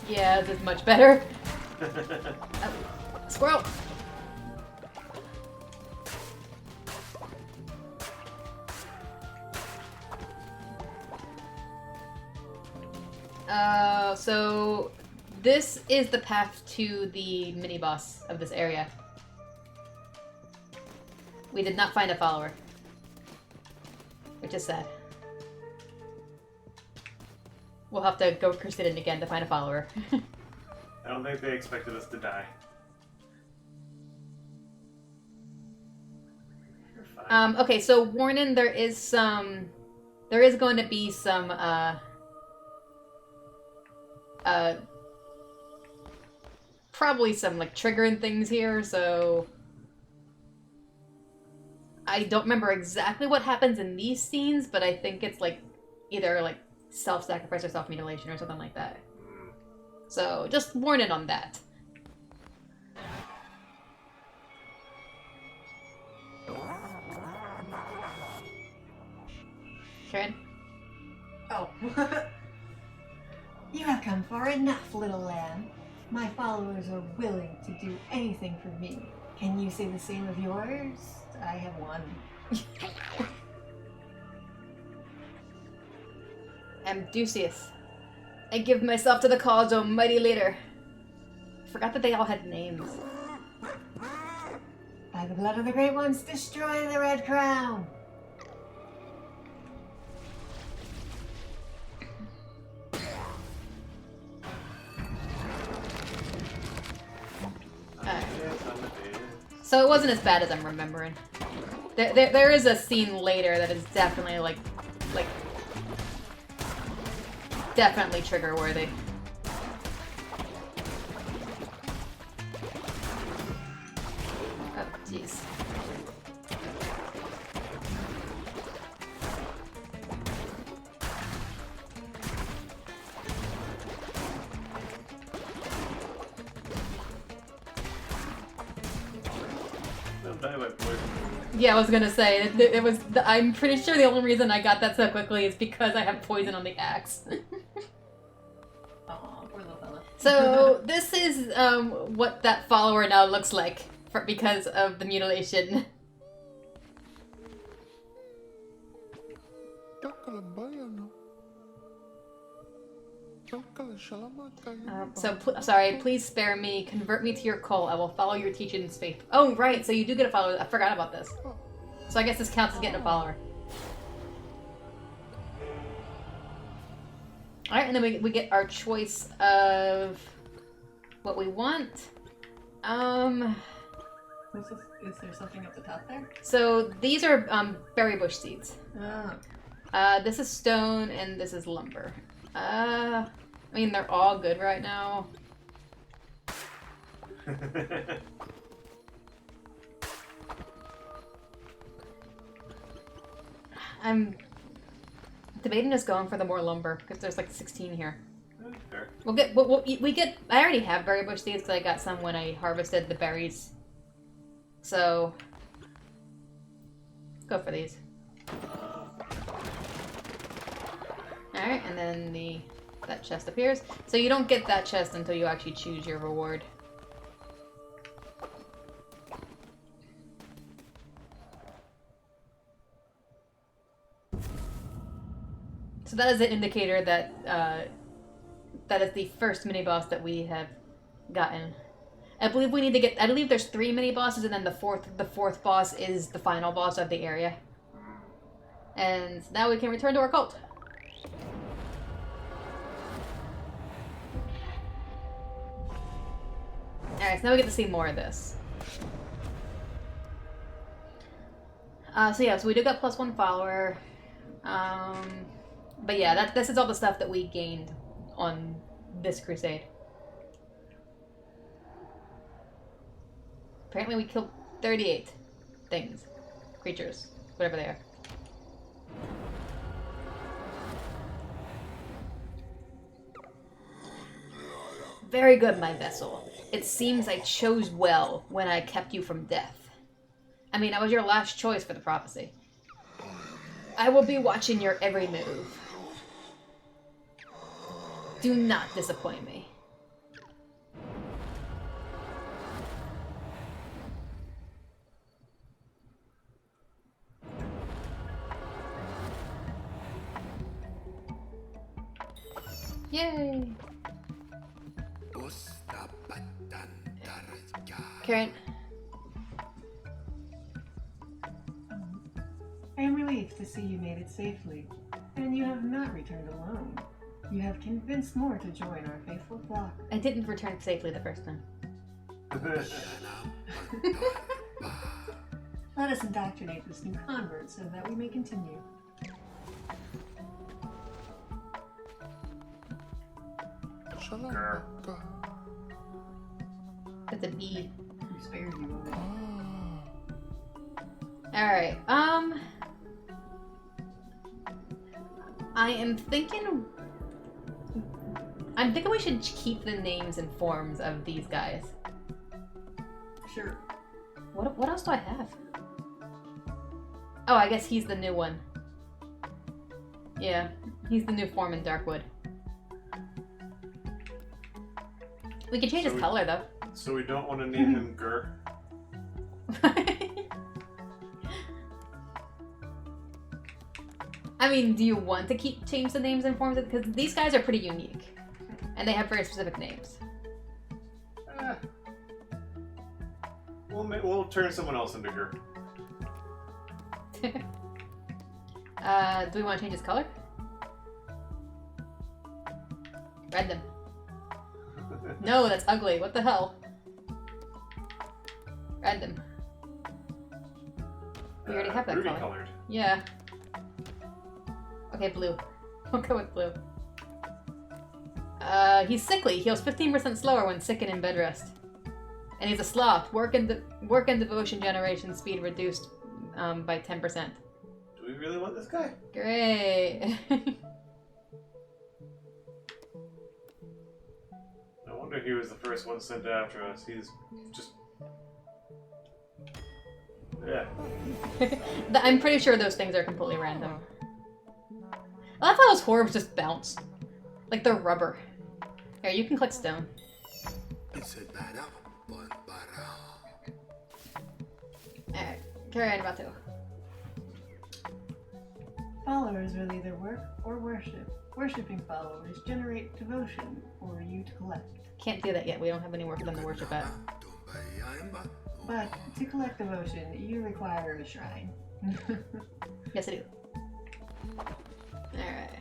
Yeah, this is much better. Oh, squirrel! So this is the path to the mini boss of this area. We did not find a follower, which is sad. We'll have to go Crusading again to find a follower. I don't think they expected us to die. You're fine. Okay, so warning, there is going to be some, probably some, like, triggering things here, so... I don't remember exactly what happens in these scenes, but I think it's, like, either, like, self-sacrifice or self-mutilation or something like that. So, just warning on that. Karen? Oh. You have come far enough, little lamb. My followers are willing to do anything for me. Can you say the same of yours? I have one. Amdusius. I give myself to the cause, O mighty leader. Forgot that they all had names. By the blood of the Great Ones, destroy the Red Crown! So it wasn't as bad as I'm remembering. There is a scene later that is definitely like definitely trigger worthy. Oh jeez. Die by poison. Yeah, I was gonna say it was. I'm pretty sure the only reason I got that so quickly is because I have poison on the axe. Aw, poor little fella. So this is what that follower now looks like because of the mutilation. Sorry, please spare me. Convert me to your cult. I will follow your teachings faith. Oh, right, so you do get a follower. I forgot about this. So I guess this counts as getting a follower. Alright, and then we get our choice of what we want. Is there something at the top there? So these are berry bush seeds. Oh. This is stone and this is lumber. I mean, they're all good right now. I'm debating just going for the more lumber because there's like 16 here. Fair. We get. I already have berry bush seeds because I got some when I harvested the berries. So go for these. All right, and then that chest appears. So you don't get that chest until you actually choose your reward. So that is an indicator that that is the first mini boss that we have gotten. I believe we need to get. I believe there's 3 mini bosses, and then the fourth boss is the final boss of the area. And now we can return to our cult. Alright, so now we get to see more of this. So yeah, so we do got +1 follower. But yeah, this is all the stuff that we gained on this crusade. Apparently we killed 38 things. Creatures. Whatever they are. Very good, my vessel. It seems I chose well when I kept you from death. I mean, I was your last choice for the prophecy. I will be watching your every move. Do not disappoint me. Yay! Karen. I am relieved to see you made it safely, and you have not returned alone. You have convinced more to join our faithful flock. I didn't return safely the first time. Let us indoctrinate this new convert so that we may continue. Grr. It's an E. We spared you already. Alright, I'm thinking we should keep the names and forms of these guys. Sure. What else do I have? Oh, I guess he's the new one. Yeah, he's the new form in Darkwood. We can change So his we- color though. So we don't want to name him Gur. I mean, do you want to change the names and forms? Because these guys are pretty unique, and they have very specific names. We'll turn someone else into Gur. Do we want to change his color? Random. No, that's ugly. What the hell? Random. We already have that ruby color. colored. Yeah. Okay, blue. We'll go with blue. He's sickly. Heals 15% slower when sick and in bed rest. And he's a sloth. Work and devotion generation speed reduced by 10%. Do we really want this guy? Great. No wonder he was the first one sent after us. He's just... Yeah. I'm pretty sure those things are completely random. I love how those orbs just bounce. Like they're rubber. Here, you can click stone. Alright, carry on, Batu. Followers will either work or worship. Worshipping followers generate devotion for you to collect. Can't do that yet. We don't have any work for them to worship at. But to collect devotion, you require a shrine. Yes, I do. Alright.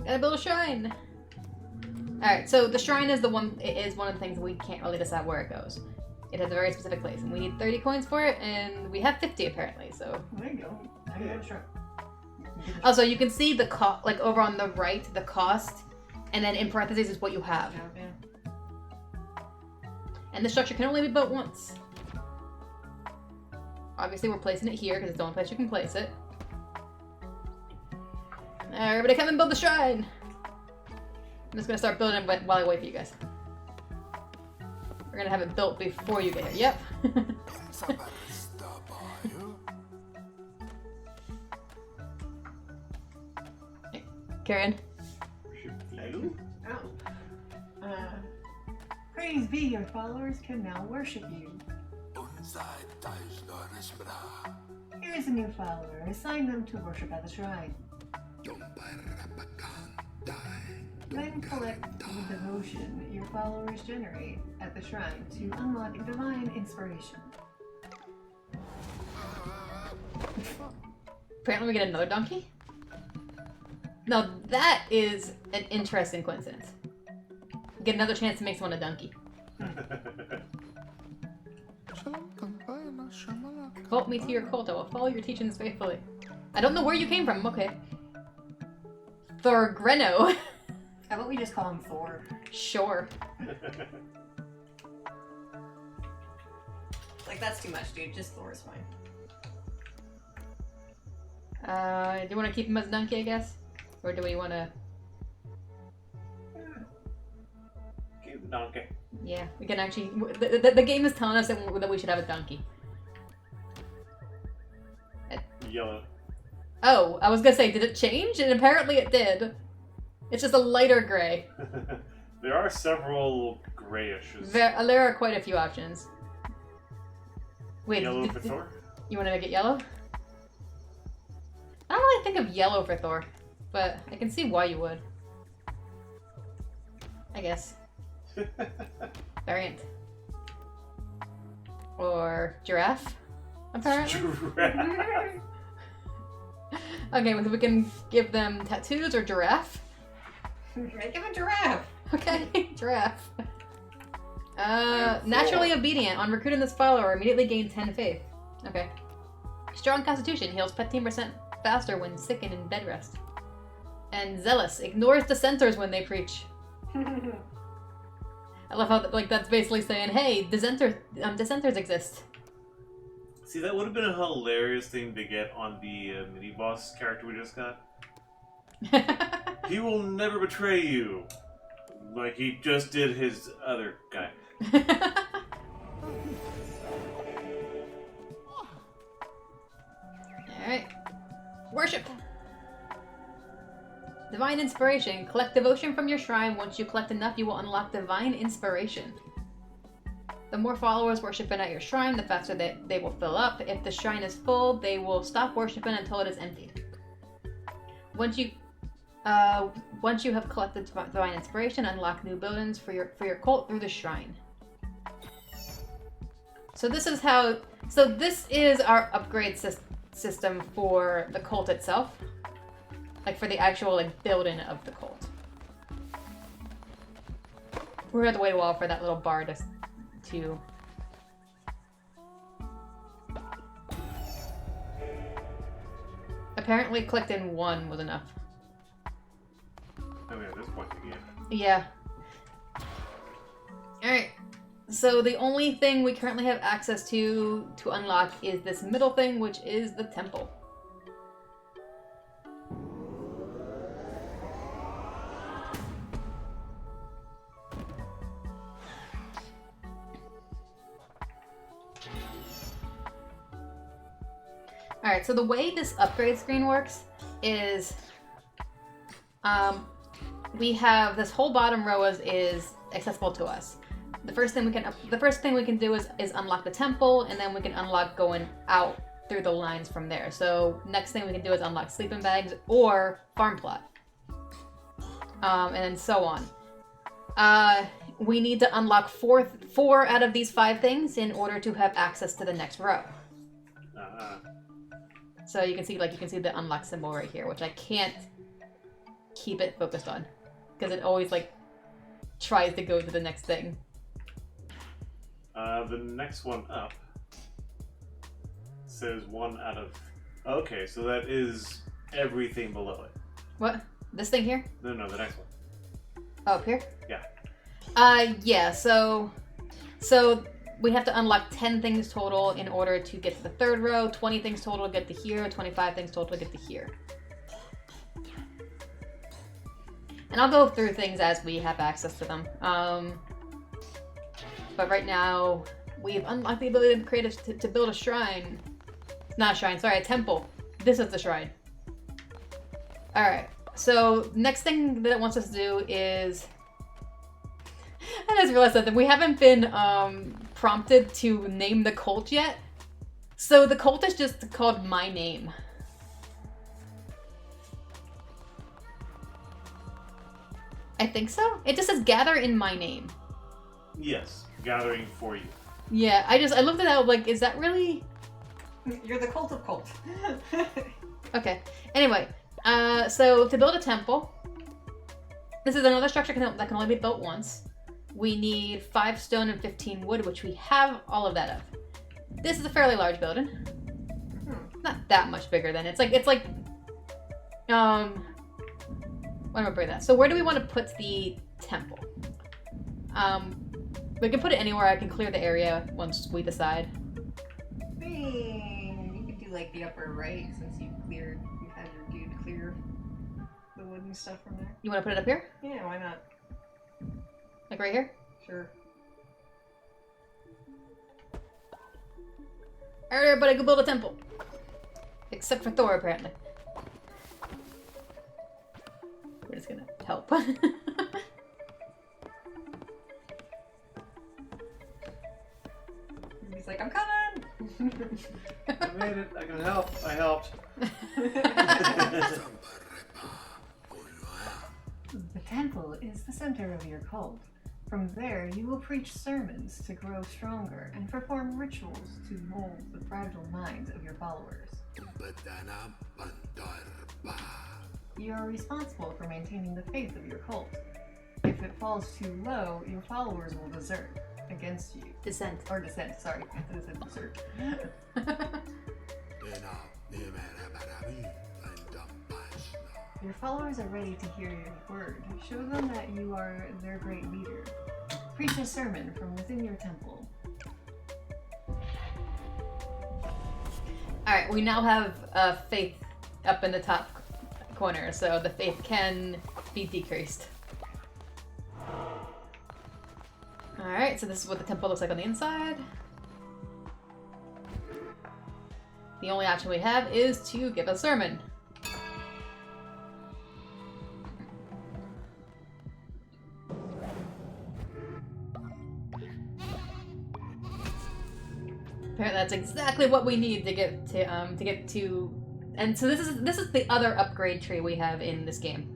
Gotta build a shrine! Alright, so the shrine is one of the things we can't really decide where it goes. It has a very specific place, and we need 30 coins for it, and we have 50 apparently, so... There you go. I got a shrine. Also, you can see the cost, like over on the right, the cost, and then in parentheses is what you have. Yeah. And the structure can only be built once. Obviously, we're placing it here because it's the only place you can place it. Everybody come and build the shrine! I'm just gonna start building it while I wait for you guys. We're gonna have it built before you get here. Yep. Karen? Hello? Oh. Praise be, your followers can now worship you. Here is a new follower. Assign them to worship at the shrine. Then collect the devotion your followers generate at the shrine to unlock divine inspiration. Apparently we get another donkey? Now that is an interesting coincidence. Get another chance to make someone a donkey. Cult me to your cult. I will follow your teachings faithfully. I don't know where you came from. Okay. Thorgreno. How about we just call him Thor? Sure. Like, that's too much, dude. Just Thor is fine. Do you want to keep him as a donkey, I guess? Or do we want to... Cute donkey. Yeah, we can actually... The game is telling us that we should have a donkey. Yellow. Oh, I was gonna say, did it change? And apparently it did. It's just a lighter gray. There are several grayishes. There are quite a few options. Wait, Yellow for Thor? You want to make it yellow? I don't really think of yellow for Thor, but I can see why you would. I guess. Variant. Or giraffe, apparently. Giraffe. Okay, well, we can give them tattoos or giraffe. Make him a giraffe. Okay, giraffe. Naturally obedient. On recruiting this follower, immediately gain 10 faith. Okay. Strong constitution. Heals 15% faster when sick and in bed rest. And zealous. Ignores dissenters when they preach. I love how like that's basically saying, hey, dissenters exist. See, that would have been a hilarious thing to get on the mini boss character we just got. He will never betray you, like he just did his other guy. Alright. Worship! Divine Inspiration. Collect devotion from your shrine. Once you collect enough, you will unlock Divine Inspiration. The more followers worshiping at your shrine, the faster they will fill up. If the shrine is full, they will stop worshiping until it is emptied. Once you have collected Divine Inspiration, unlock new buildings for your cult through the shrine. So this is how. So this is our upgrade system for the cult itself, like for the actual like building of the cult. We're gonna have to wait a while for that little bar to. Apparently, collecting 1 was enough. I mean, at this point in the game. Yeah. Alright. So the only thing we currently have access to unlock is this middle thing, which is the temple. Alright, so the way this upgrade screen works is we have this whole bottom row is accessible to us. The first thing we can do is unlock the temple, and then we can unlock going out through the lines from there. So next thing we can do is unlock sleeping bags or farm plot. And then so on. We need to unlock 4 out of these 5 things in order to have access to the next row. So you can see the unlock symbol right here, which I can't keep it focused on because it always like tries to go to the next thing. The next one up says 1 out of. Okay, so that is everything below it. What? This thing here? No, the next one. Oh, up here? Yeah. Yeah. So we have to unlock 10 things total in order to get to the 3rd row, 20 things total to get to here, 25 things total to get to here. And I'll go through things as we have access to them. But right now, we've unlocked the ability to build a shrine. Not a shrine, sorry, a temple. This is the shrine. Alright, so next thing that it wants us to do is... I just realized something. We haven't been prompted to name the cult yet. So the cult is just called My Name. I think so. It just says gather in my name. Yes, gathering for you. Yeah, I looked at that like, is that really? You're the cult of cult. Okay. Anyway, so to build a temple, this is another structure that can only be built once. We need 5 stone and 15 wood, which we have all of that of. This is a fairly large building. Not that much bigger than it's like what am I bring that? So where do we want to put the temple? We can put it anywhere. I can clear the area once we decide. You could do like the upper right since you've had your dude clear the wood and stuff from there. You want to put it up here? Yeah, why not? Like right here? Sure. Alright, everybody, go build a temple. Except for Thor, apparently. We're just gonna help. He's like, I'm coming! I made it. I can help. I helped. The temple is the center of your cult. From there, you will preach sermons to grow stronger and perform rituals to mold the fragile minds of your followers. You are responsible for maintaining the faith of your cult. If it falls too low, your followers will desert against you. Dissent. Or dissent, sorry. I thought it said desert. Your followers are ready to hear your word. Show them that you are their great leader. Preach a sermon from within your temple. Alright, we now have faith up in the top corner, so the faith can be decreased. Alright, so this is what the temple looks like on the inside. The only option we have is to give a sermon. Apparently that's exactly what we need to get to and so this is the other upgrade tree we have in this game.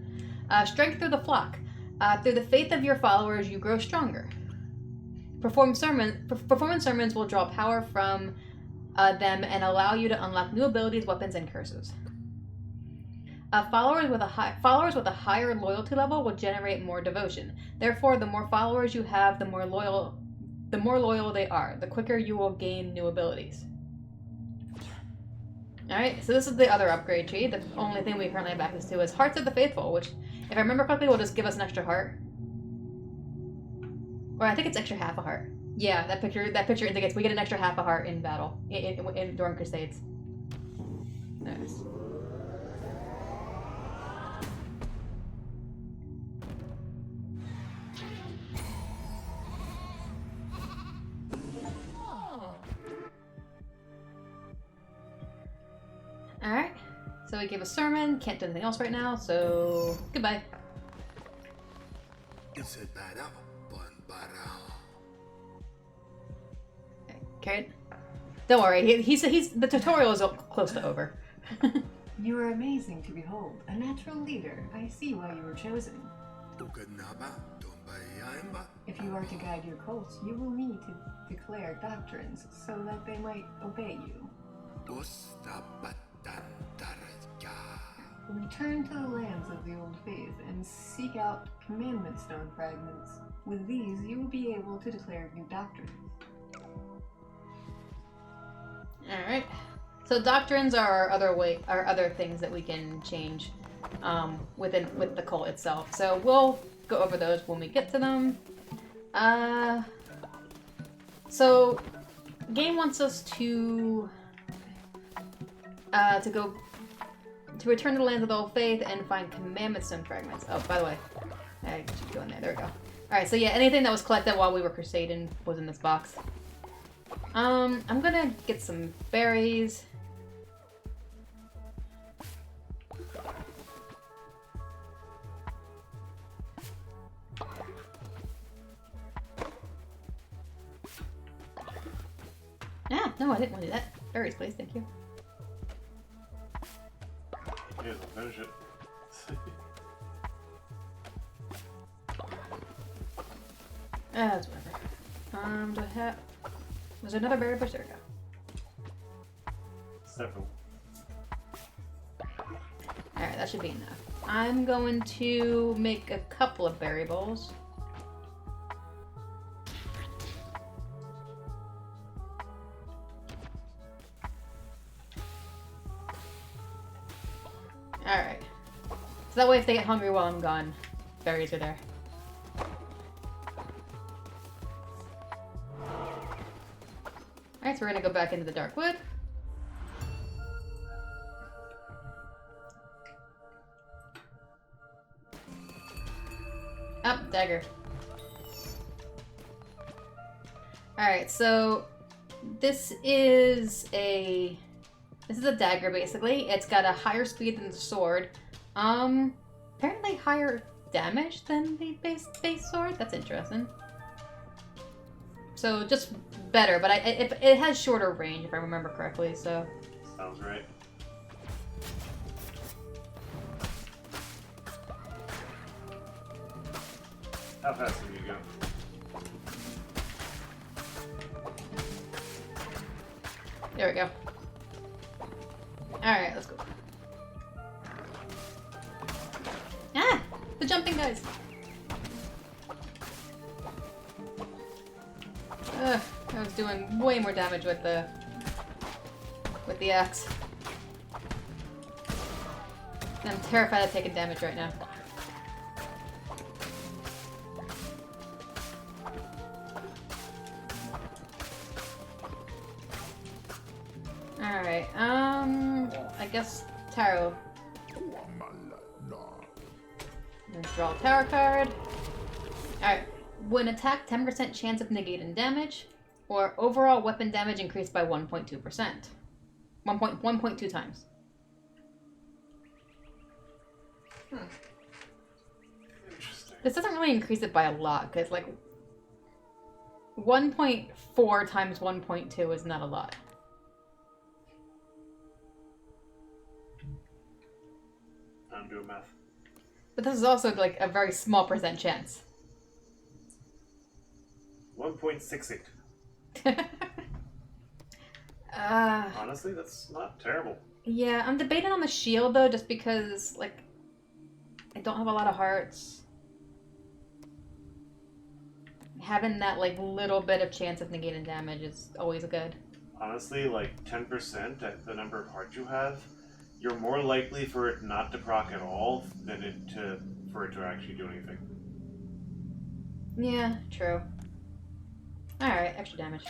Strength through the flock. Through the faith of your followers, you grow stronger. Performing sermons will draw power from them and allow you to unlock new abilities, weapons, and curses. Followers with a higher loyalty level will generate more devotion. Therefore, the more followers you have, the more loyal they are. The quicker you will gain new abilities. Alright, so this is the other upgrade tree. The only thing we currently have access to is Hearts of the Faithful, which, if I remember correctly, will just give us an extra heart. Or I think it's extra half a heart. Yeah, that picture indicates we get an extra half a heart in battle, during Crusades. Nice. Alright, so we gave a sermon, can't do anything else right now, so goodbye. Okay, don't worry, he's the tutorial is close to over. You are amazing to behold, a natural leader. I see why you were chosen. If you are to guide your cult, you will need to declare doctrines so that they might obey you. Return to the lands of the old faith and seek out commandment stone fragments. With these, you will be able to declare new doctrines. Alright. So doctrines are our other things that we can change with the cult itself. So we'll go over those when we get to them. So game wants us to return to the lands of the old faith and find commandment stone fragments. Oh, by the way, I should go in there. There we go. Alright, so yeah, anything that was collected while we were crusading was in this box. I'm gonna get some berries. Ah, no, I didn't want to do that. Berries, please, thank you. Yes, I'll finish it. That's whatever. Do I have... There's another berry bush. There we go. Several. Alright, that should be enough. I'm going to make a couple of berry bowls. Alright. So that way if they get hungry while I'm gone, berries are there. Alright, so we're gonna go back into the dark wood. Up, dagger. Alright, so this is a dagger basically. It's got a higher speed than the sword. Apparently higher damage than the base sword. That's interesting. So just better, but it has shorter range if I remember correctly. So Sounds right. How fast can you go? There we go. Alright, let's go. Ah! The jumping guys! Ugh, I was doing way more damage with the axe. I'm terrified of taking damage right now. Alright, I guess tarot. Draw a tarot card. Alright, when attacked, 10% chance of negating damage, or overall weapon damage increased by 1.2%. 1.2 times. Interesting. This doesn't really increase it by a lot, because like 1.4 times 1.2 is not a lot. I'm doing math. But this is also like a very small percent chance. 1.68. Honestly, that's not terrible. Yeah, I'm debating on the shield though, just because like I don't have a lot of hearts. Having that like little bit of chance of negating damage is always good. Honestly, like 10% at the number of hearts you have, you're more likely for it not to proc at all than for it to actually do anything. Yeah, true. Alright, extra damage.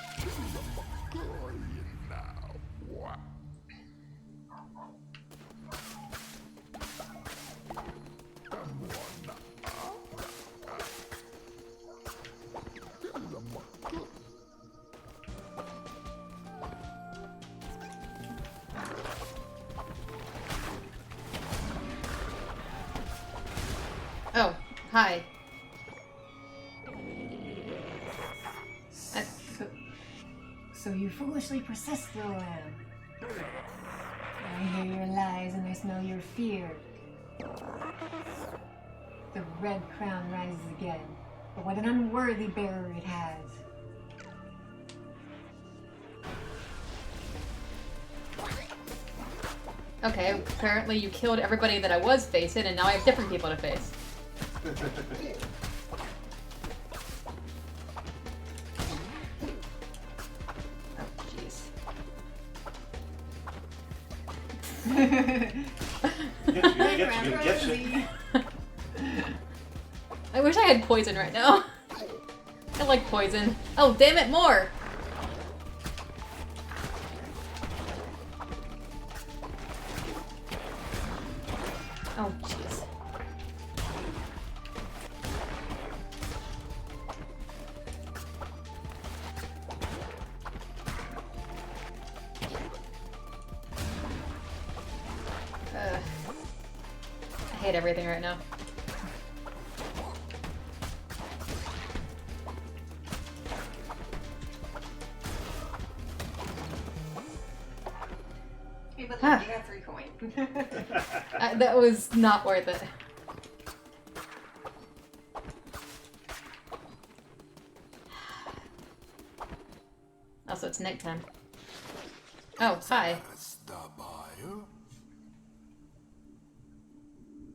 Oh, hi. So you foolishly persist, Rowan. I hear your lies and I smell your fear. The red crown rises again, but what an unworthy bearer it has. Okay, apparently you killed everybody that I was facing, and now I have different people to face. Oh, jeez. Get you. I wish I had poison right now. I like poison. Oh, damn it, more! Oh, jeez. I hate everything right now. Hey, but Ah. you got 3 coins. That was not worth it. Also, it's nighttime. Oh, hi.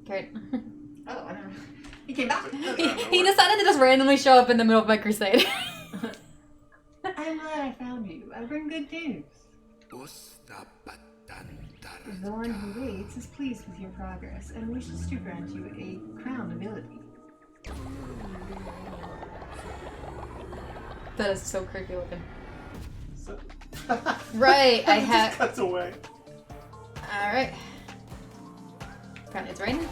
Great. Oh, I don't know. He came back. He decided to just randomly show up in the middle of my crusade. I'm glad I found you. I bring good news. The one who waits is pleased with your progress and wishes to grant you a crown ability. That is so creepy looking. So- Right, I It just have. cuts away. Alright. Apparently it's raining.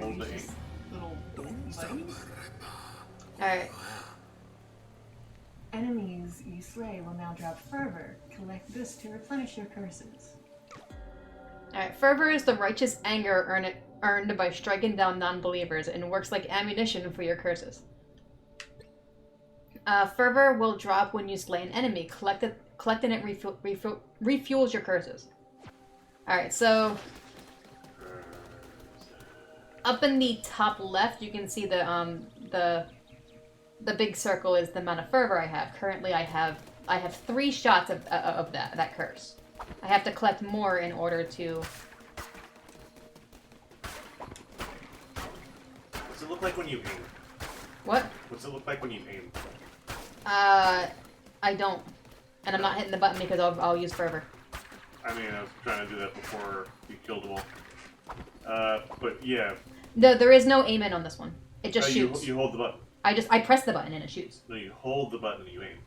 Old day. Just little buddies. Alright. Enemies you slay will now drop fervor. Collect this to replenish your curses. Alright, fervor is the righteous anger earned by striking down non-believers and works like ammunition for your curses. Fervor will drop when you slay an enemy. Collecting it refuels your curses. Alright, so up in the top left, you can see the big circle is the amount of fervor I have. Currently, I have 3 shots of that curse. I have to collect more in order to. What's it look like when you aim? What? What's it look like when you aim? I don't, and I'm not hitting the button because I'll use fervor. I mean, I was trying to do that before you killed them all. But yeah. No, there is no aim in on this one. It just shoots. You hold the button. I press the button and it shoots. No, you hold the button and you aim.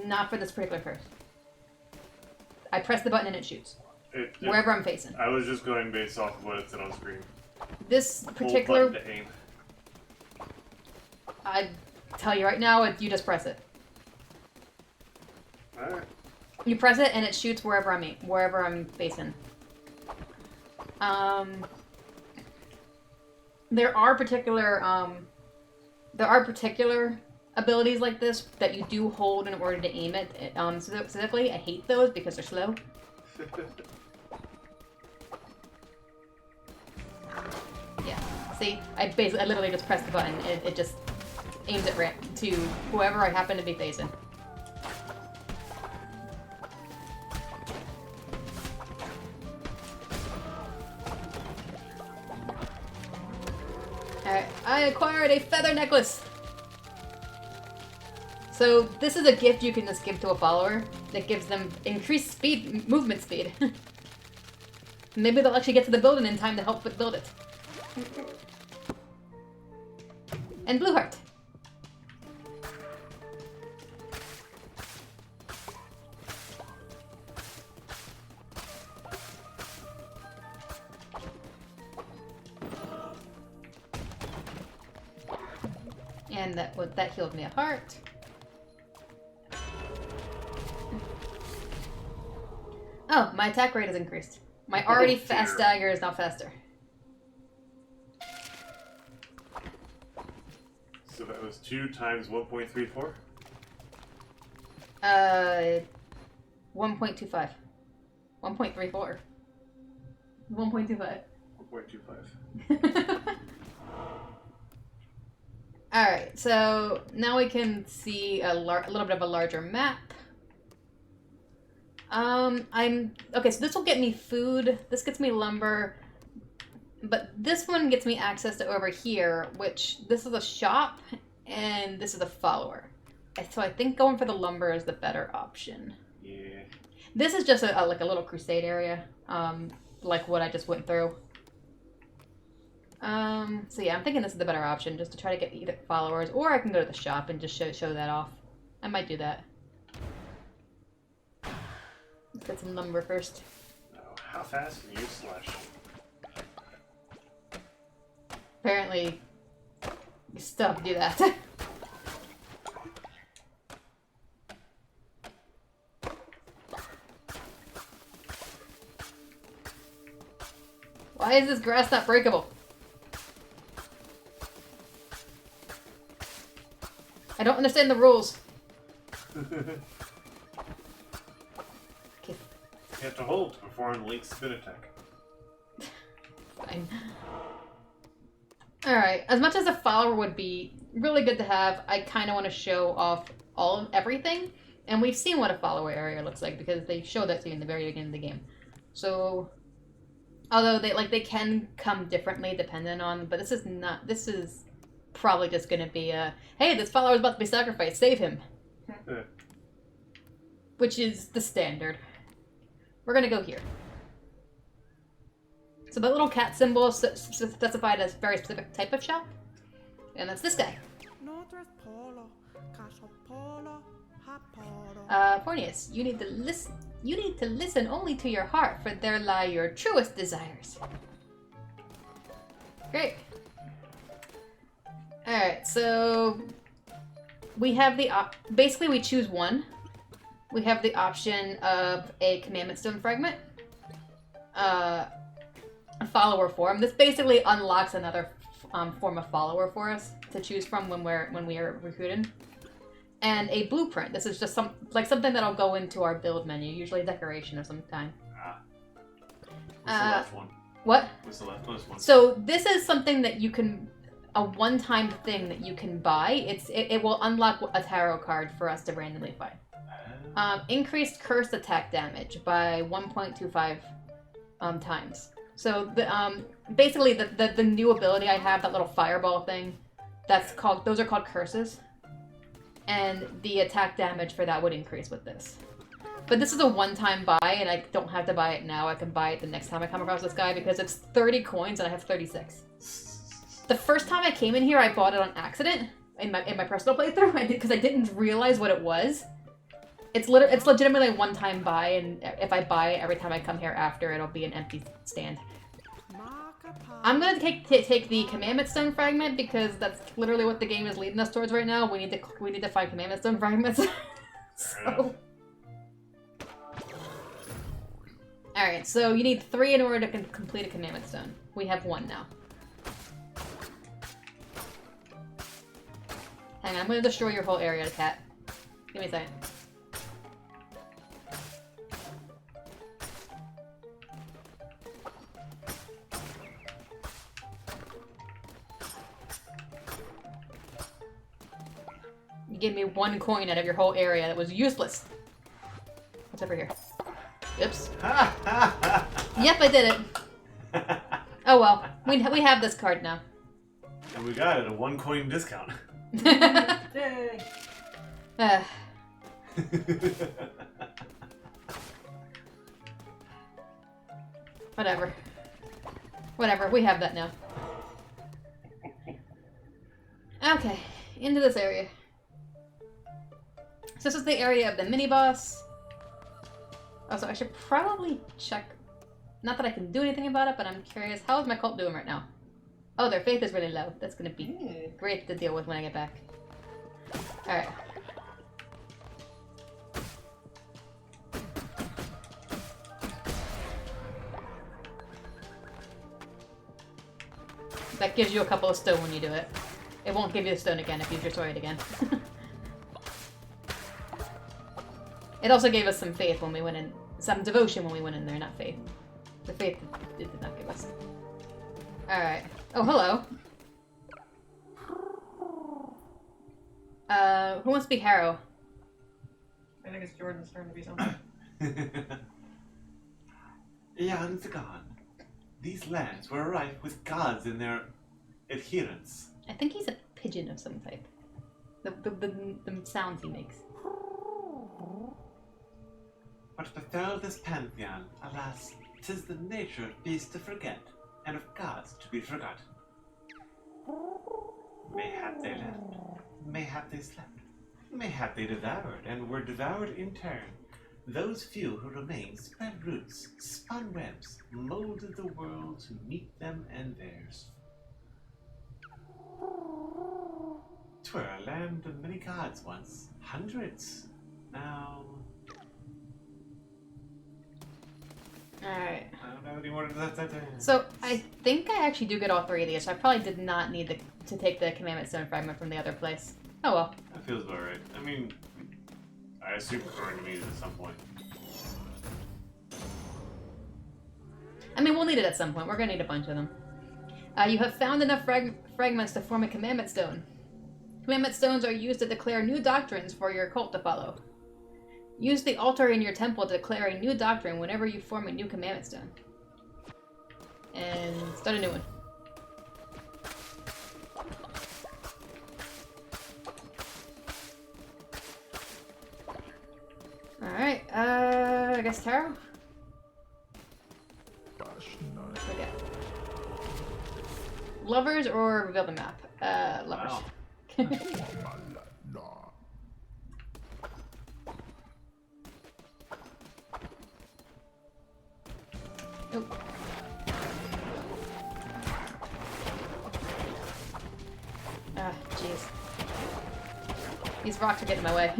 Not for this particular curse. I press the button and it shoots. Wherever I'm facing. I was just going based off of what it said on screen. This particular... Hold button to aim. I tell you right now, you just press it. Alright. You press it and it shoots wherever I'm facing. There are particular abilities like this that you do hold in order to aim it. Specifically, I hate those because they're slow. Yeah. See, I literally just press the button. It just aims it right to whoever I happen to be facing. Alright, I acquired a feather necklace! So, this is a gift you can just give to a follower that gives them increased movement speed. Maybe they'll actually get to the building in time to help build it. And blue heart. And that healed me a heart. Oh, my attack rate has increased. My already fast dagger is now faster. So that was 2 times 1.34? 1.25. 1.34. 1.25. 1.25. Alright, so now we can see a little bit of a larger map. Okay, so this will get me food, this gets me lumber, but this one gets me access to over here, which this is a shop, and this is a follower. So I think going for the lumber is the better option. Yeah. This is just like a little crusade area, like what I just went through. So yeah, I'm thinking this is the better option, just to try to get either followers, or I can go to the shop and just show that off. I might do that. Let's get some lumber first. Oh, how fast can you slash? Apparently, you still have to do that. Why is this grass not breakable? I don't understand the rules. Okay. You have to hold to perform Link's spin attack. Fine. Alright, as much as a follower would be really good to have, I kind of want to show off everything. And we've seen what a follower area looks like because they showed that to you in the very beginning of the game. So, although they can come differently depending on, but this is probably just going to be a, hey, this follower is about to be sacrificed, save him. Which is the standard. We're going to go here. So the little cat symbol is specified as a very specific type of shop. And that's this guy. Fornius, you need to listen. You need to listen only to your heart, for there lie your truest desires. Great. Alright, so we have the basically we choose one. We have the option of a Commandment Stone Fragment, a follower form. This basically unlocks another form of follower for us to choose from when we are recruiting. And a blueprint. This is just something that'll go into our build menu, usually a decoration of some kind. What's the last one? What? What's the leftmost one? So this is something that you can, a one-time thing that you can buy. It will unlock a tarot card for us to randomly find. Increased cursed attack damage by 1.25 times. So the basically the new ability I have, that little fireball thing, those are called curses, and the attack damage for that would increase with this. But this is a one-time buy, and I don't have to buy it now. I can buy it the next time I come across this guy because it's 30 coins and I have 36. The first time I came in here, I bought it on accident in my personal playthrough because I didn't realize what it was. It's legitimately a one-time buy, and if I buy it every time I come here after, it'll be an empty stand. I'm gonna take the Commandment Stone fragment because that's literally what the game is leading us towards right now. We need to find Commandment Stone fragments. So. Alright, so you need 3 in order to complete a Commandment Stone. We have 1 now. Hang on, I'm gonna destroy your whole area, cat. Give me a second. You gave me 1 coin out of your whole area that was useless. What's over here? Oops. Yep, I did it. Oh well, we have this card now. And we got it, a 1 coin discount. Yay! Whatever. Whatever, we have that now. Okay, into this area. So this is the area of the mini-boss. Also, I should probably check... Not that I can do anything about it, but I'm curious. How is my cult doing right now? Oh, their faith is really low. That's gonna be great to deal with when I get back. Alright. That gives you a couple of stone when you do it. It won't give you the stone again if you destroy it again. It also gave us some faith when we went in. Some devotion when we went in there, not faith. The faith it did not give us. Alright. Oh, hello. Who wants to be Harrow? I think it's Jordan's turn to be something. Eons gone, these lands were rife with gods and their adherents. I think he's a pigeon of some type. The sounds he makes. What befell this pantheon, alas, 'tis the nature of beasts to forget, and of gods to be forgotten. Mayhap they left, mayhap they slept, mayhap they devoured, and were devoured in turn. Those few who remained spread roots, spun webs, molded the world to meet them and theirs. 'Twere a land of many gods once, hundreds. Now, Alright. I don't have any more to that. So, I think I actually do get all 3 of these, so I probably did not need to take the Commandment Stone fragment from the other place. Oh well. That feels about right. I mean, I assume we're going to need it at some point. I mean, we'll need it at some point. We're gonna need a bunch of them. You have found enough fragments to form a Commandment Stone. Commandment Stones are used to declare new doctrines for your cult to follow. Use the altar in your temple to declare a new doctrine whenever you form a new Commandment Stone. And start a new one. Alright, I guess tarot? Okay. Lovers or reveal the map? Lovers. Wow. Oh. Ah, jeez. These rocks are getting in my way.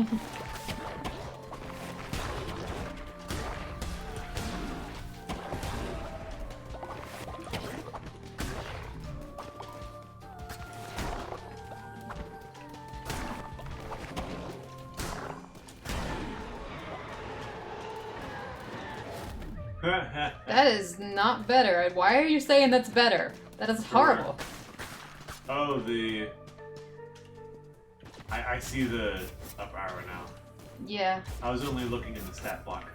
That is not better. Why are you saying that's better? That is horrible. Oh, the... I see the up arrow now. Yeah. I was only looking in the stat block.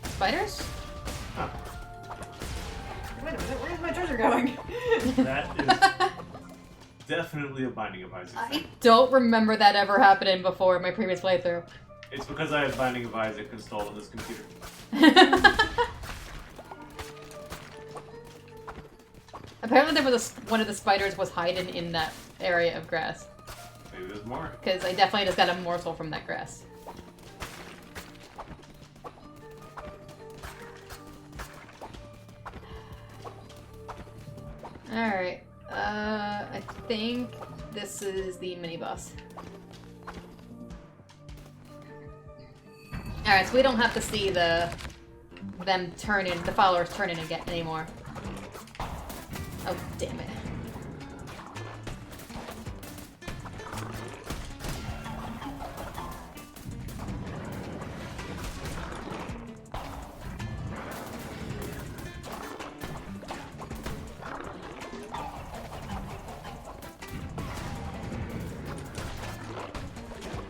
Spiders? Huh. Wait a minute, where's my treasure going? That is definitely a Binding of Isaac I thing. don't remember that ever happening before in my previous playthrough. It's because I have Binding of Isaac installed on this computer. Apparently there was one of the spiders was hiding in that area of grass. Maybe there's more. Because I definitely just got a morsel from that grass. Alright. I think this is the mini boss. Alright, so we don't have to see the followers turning again anymore. Oh, damn it.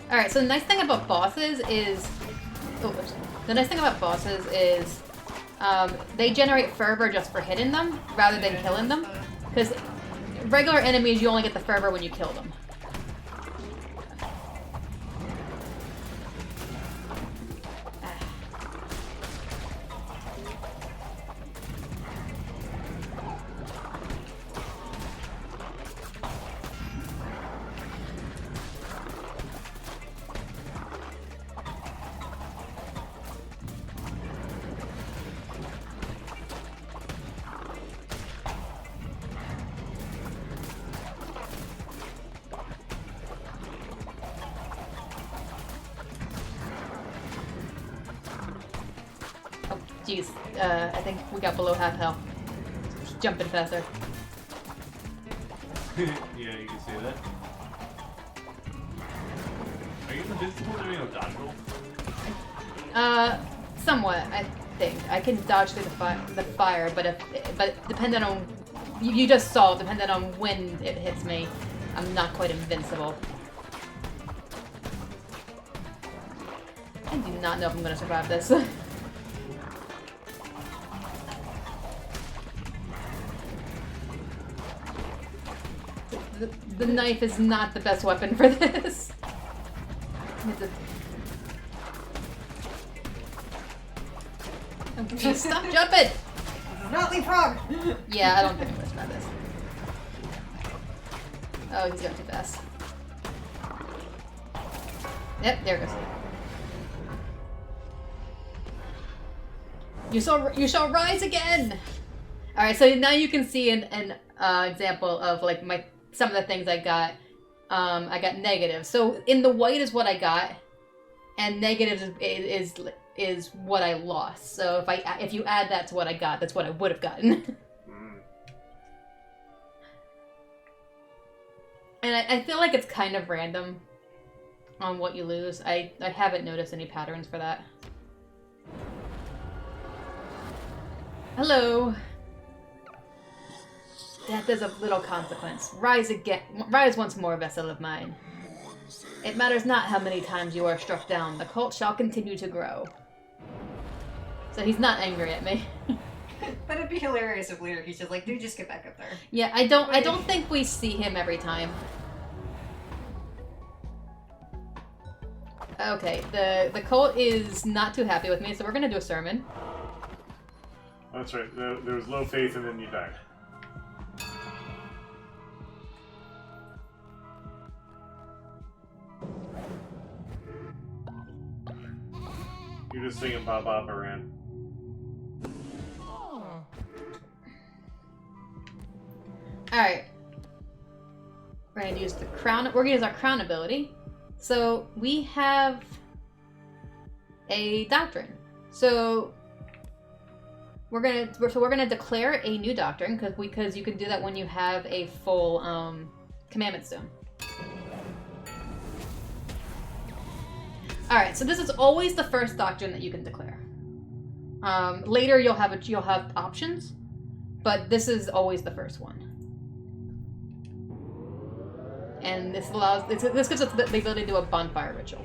Alright, so the nice thing about bosses is... Oh, oops. The nice thing about bosses is they generate fervor just for hitting them, rather than killing them. Because regular enemies, you only get the fervor when you kill them. Jeez, I think we got below half health. Just jumping faster. Yeah, you can say that. Are you invincible doing a dodge roll? Somewhat, I think. I can dodge through the fire, but depending on... You just saw, depending on when it hits me, I'm not quite invincible. I do not know if I'm gonna survive this. The knife is not the best weapon for this. Oh, geez, stop jumping! Not leapfrog! Yeah, I don't think I'm gonna survive this. Oh, he's going too fast. Yep, there it goes. You shall rise again! Alright, so now you can see an example of like some of the things I got. I got negative. So in the white is what I got, and negative is what I lost. So if you add that to what I got, that's what I would have gotten. And I feel like it's kind of random on what you lose. I haven't noticed any patterns for that. Hello. Death is of little consequence. Rise again. Rise once more, vessel of mine. It matters not how many times you are struck down. The cult shall continue to grow. So he's not angry at me. But it'd be hilarious if later he's just like, dude, just get back up there. Yeah, I don't think we see him every time. Okay, the cult is not too happy with me, so we're gonna do a sermon. That's right. There was low faith and then you died. You're just singing Bob Baran. Alright. We're gonna use the crown. We're gonna use our crown ability. So we have a doctrine. So we're gonna declare a new doctrine because you can do that when you have a full commandment stone. All right, so this is always the first doctrine that you can declare. Later you'll have options, but this is always the first one. And this gives us the ability to do a bonfire ritual.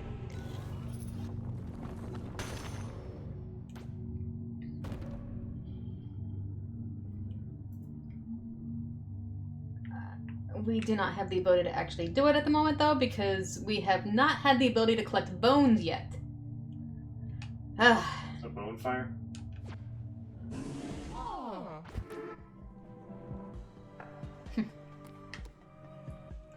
We do not have the ability to actually do it at the moment, though, because we have not had the ability to collect bones yet. A bone fire?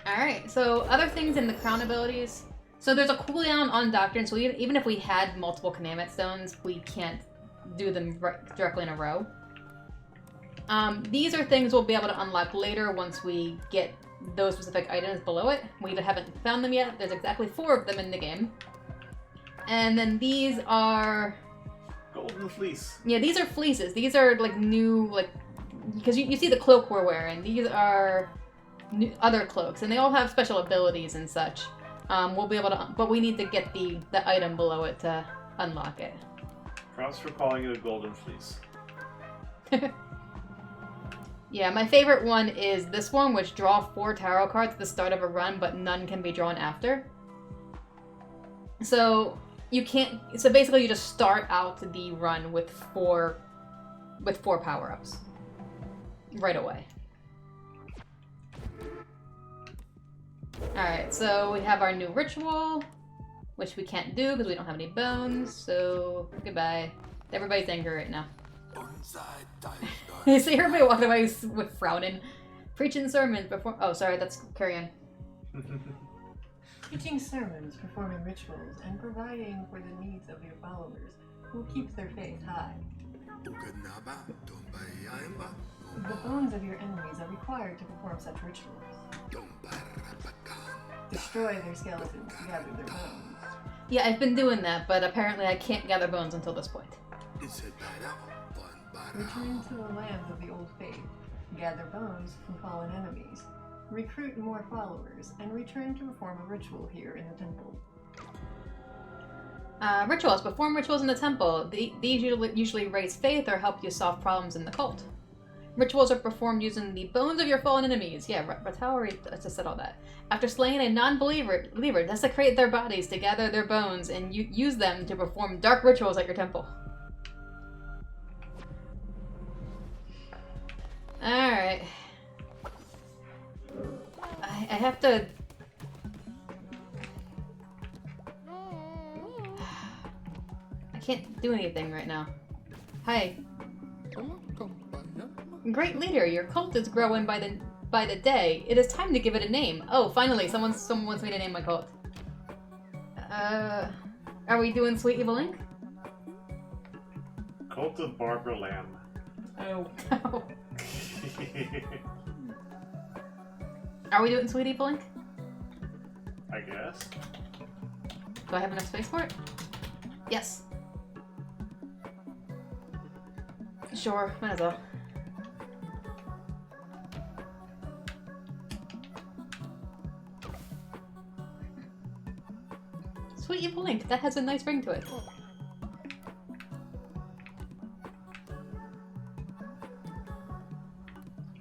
Alright, so other things in the crown abilities. So there's a cooldown on Doctrine, so even if we had multiple commandment stones, we can't do them directly in a row. These are things we'll be able to unlock later once we get those specific items below it. We haven't found them yet. There's exactly 4 of them in the game. And then these are... Golden fleece. Yeah, these are fleeces. These are like new, like... Because you see the cloak we're wearing. These are new, other cloaks, and they all have special abilities and such. We'll be able to... But we need to get the item below it to unlock it. Props for calling it a golden fleece. Yeah, my favorite one is this one, which draw 4 tarot cards at the start of a run, but none can be drawn after. So you can't. So basically, you just start out the run with 4 power-ups right away. All right, so we have our new ritual, which we can't do because we don't have any bones. So goodbye. Everybody's angry right now. You see everybody walking away with frowning. Preaching sermons before... Oh, sorry, that's... Carry on. Teaching sermons, performing rituals, and providing for the needs of your followers will keep their faith high. The bones of your enemies are required to perform such rituals. Destroy their skeletons to gather their bones. Yeah, I've been doing that, but apparently I can't gather bones until this point. Return to the lands of the old faith, gather bones from fallen enemies, recruit more followers, and return to perform a ritual here in the temple. Rituals. Perform rituals in the temple. These usually raise faith or help you solve problems in the cult. Rituals are performed using the bones of your fallen enemies. Yeah, Ratau just said all that. After slaying a non-believer, desecrate their bodies to gather their bones and use them to perform dark rituals at your temple. Alright. I have to... I can't do anything right now. Hi. Great leader, your cult is growing by the day. It is time to give it a name. Oh, finally, someone wants me to name my cult. Are we doing Sweet Evil Link? Cult of Barbara Lamb. Oh. Are we doing Sweet Evil Link? I guess. Do I have enough space for it? Yes. Sure, might as well. Sweet Evil Link, that has a nice ring to it.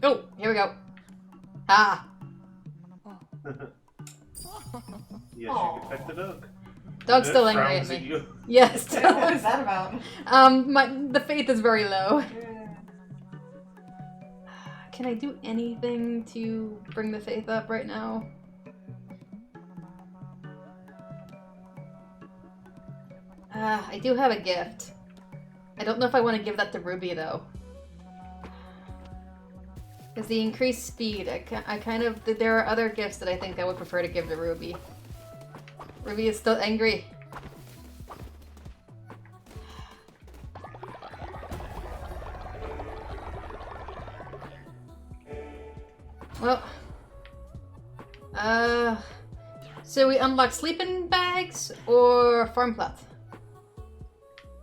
Oh, here we go. Ah! Yes, you can pet the dog. Dog's still And it angry at frowns me. you. Yes. What is that about? The faith is very low. Can I do anything to bring the faith up right now? I do have a gift. I don't know if I want to give that to Ruby, though. Because the increased speed, I kind of... There are other gifts that I think I would prefer to give to Ruby. Ruby is still angry. Well... So we unlock sleeping bags or farm plot?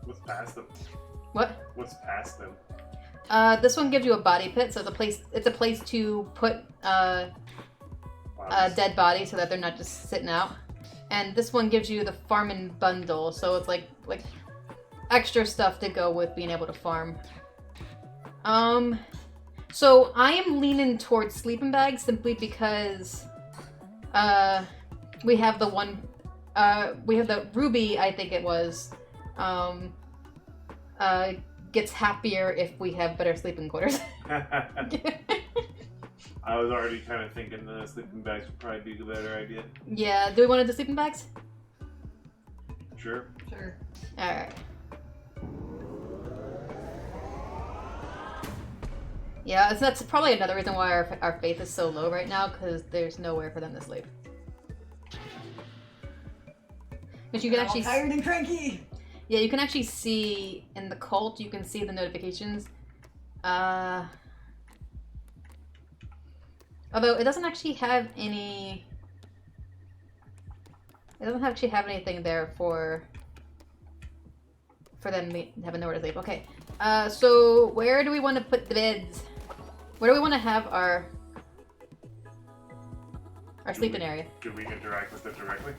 What's past them? What? What's past them? This one gives you a body pit, so it's a place to put a dead body so that they're not just sitting out. And this one gives you the farming bundle, so it's like extra stuff to go with being able to farm. So I am leaning towards sleeping bags simply because we have the one we have the Ruby, I think it was, gets happier if we have better sleeping quarters. I was already kind of thinking the sleeping bags would probably be the better idea. Yeah, do we want to do sleeping bags? Sure. Sure. Alright. Yeah, so that's probably another reason why our faith is so low right now, because there's nowhere for them to sleep. But you can actually... tired and cranky! Yeah, you can actually see in the cult, you can see the notifications. Although it doesn't actually have any... It doesn't actually have anything there for them having nowhere to sleep. Okay, so where do we want to put the beds? Where do we want to have our sleeping area? Do we interact with it directly?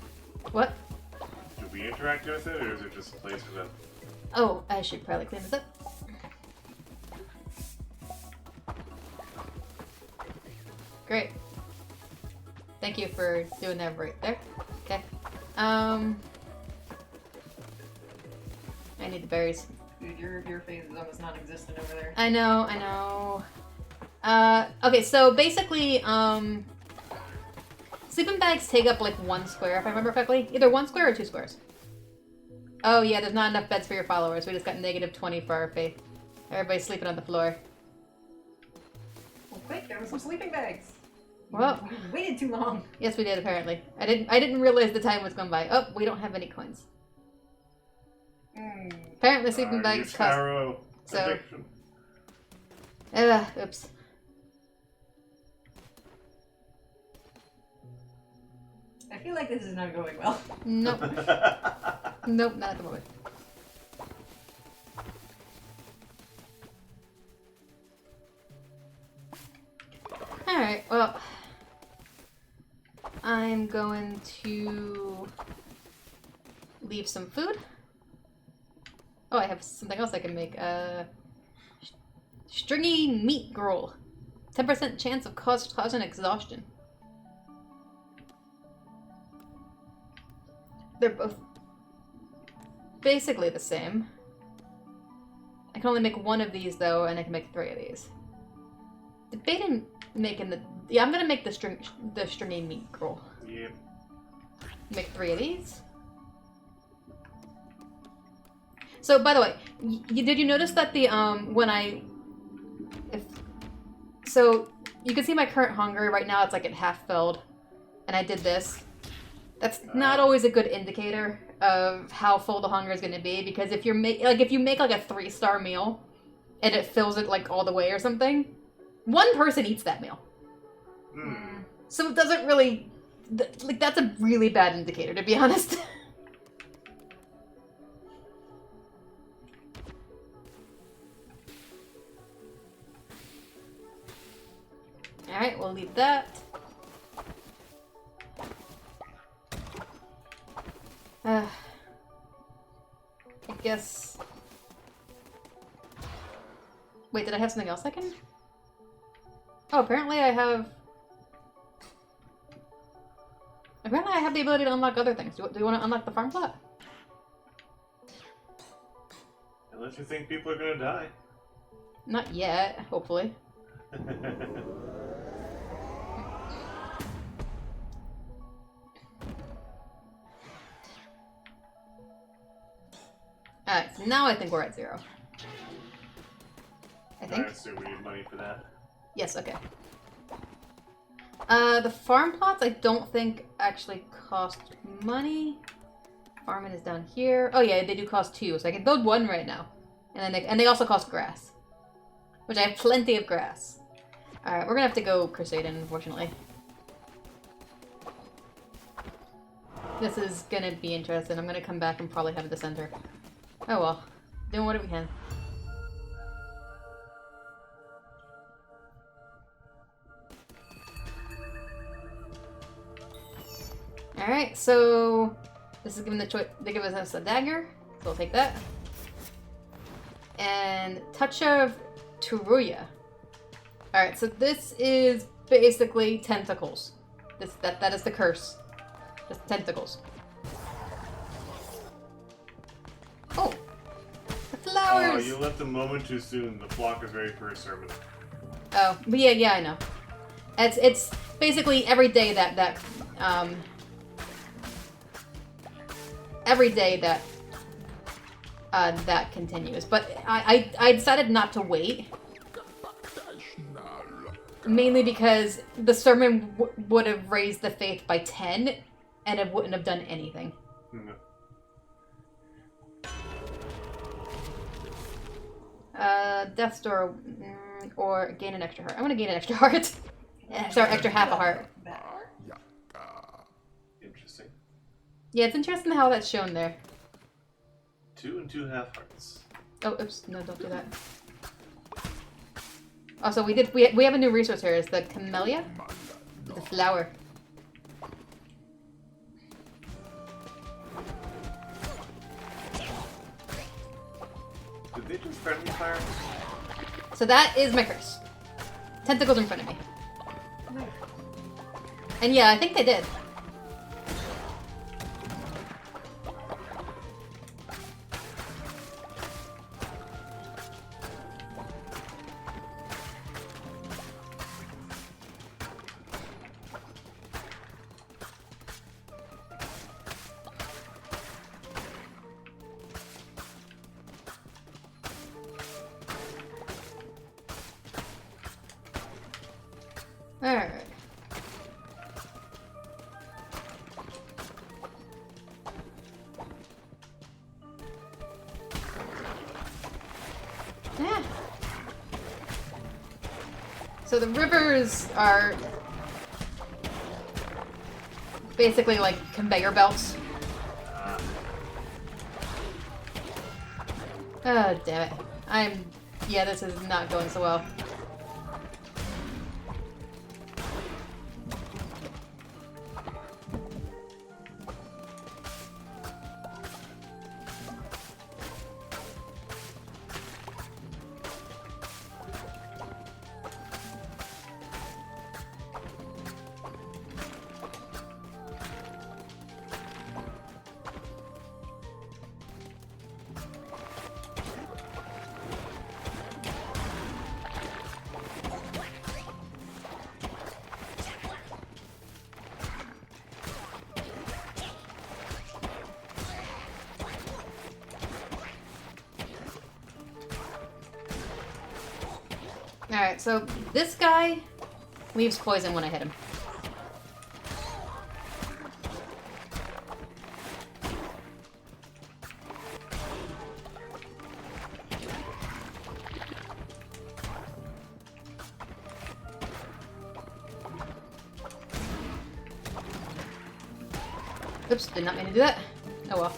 What? Do we interact with it, or is it just a place for them? Oh, I should probably clean this up. Great. Thank you for doing that right there. Okay. I need the berries. Dude, your face is almost non-existent over there. I know. Okay, so basically, sleeping bags take up like 1 square, if I remember correctly. Either 1 square or 2 squares. Oh yeah, there's not enough beds for your followers. We just got -20 for our faith. Everybody's sleeping on the floor. Well, quick, there were some sleeping bags. Well, We waited too long. yes we did apparently. I didn't realize the time was going by. Oh, we don't have any coins. Apparently sleeping bags cost... Arrow so- addiction. Oops. I feel like this is not going well. Nope. Nope, not at the moment. Alright, well... I'm going to... leave some food. Oh, I have something else I can make. Stringy meat gruel. 10% chance of causing exhaustion. They're both basically the same. I can only make 1 of these though, and I can make 3 of these. Debating making the... Yeah, I'm gonna make the stringy meat gruel. Yep. Make 3 of these. So, by the way, did you notice that the, so, you can see my current hunger right now, it's like at half filled, and I did this. That's not always a good indicator of how full the hunger is going to be, because if you make like a 3-star meal, and it fills it like all the way or something, 1 person eats that meal. So it doesn't really, like that's a really bad indicator, to be honest. Alright, we'll leave that. I guess... Wait, did I have something else I can... Oh, apparently I have... Apparently I have the ability to unlock other things. Do you want to unlock the farm plot? Unless you think people are gonna die. Not yet, hopefully. Alright, so now I think we're at 0. I think. I assume we need money for that. Yes, okay. The farm plots I don't think actually cost money. Farming is down here. Oh yeah, they do cost 2, so I can build 1 right now. And then they also cost grass. Which I have plenty of grass. Alright, we're gonna have to go Crusading, unfortunately. This is gonna be interesting. I'm gonna come back and probably have the center. Oh well. Doing what we can. Alright, so this is given the choice. They give us a dagger, so we'll take that. And Touch of Turuya. Alright, so this is basically tentacles. That is the curse. Just tentacles. Oh! The flowers! Oh, you left a moment too soon. The flock is ready for a sermon. Oh, but yeah, I know. It's basically every day that that continues. But I decided not to wait. Mainly because the sermon would have raised the faith by 10, and it wouldn't have done anything. No. Death's Door, or gain an extra heart. I'm gonna gain an extra heart. Sorry, extra half a heart. Interesting. Yeah, it's interesting how that's shown there. 2 and 2 half hearts. Oh, oops, no, don't do that. Also, we have a new resource here. It's the camellia, the flower. Did they just friendly fire? So that is my curse. Tentacles in front of me. And yeah, I think they did. Alright. Yeah. So the rivers are basically like conveyor belts. Oh, damn it. Yeah, this is not going so well. Alright, so this guy leaves poison when I hit him. Oops, did not mean to do that. Oh well.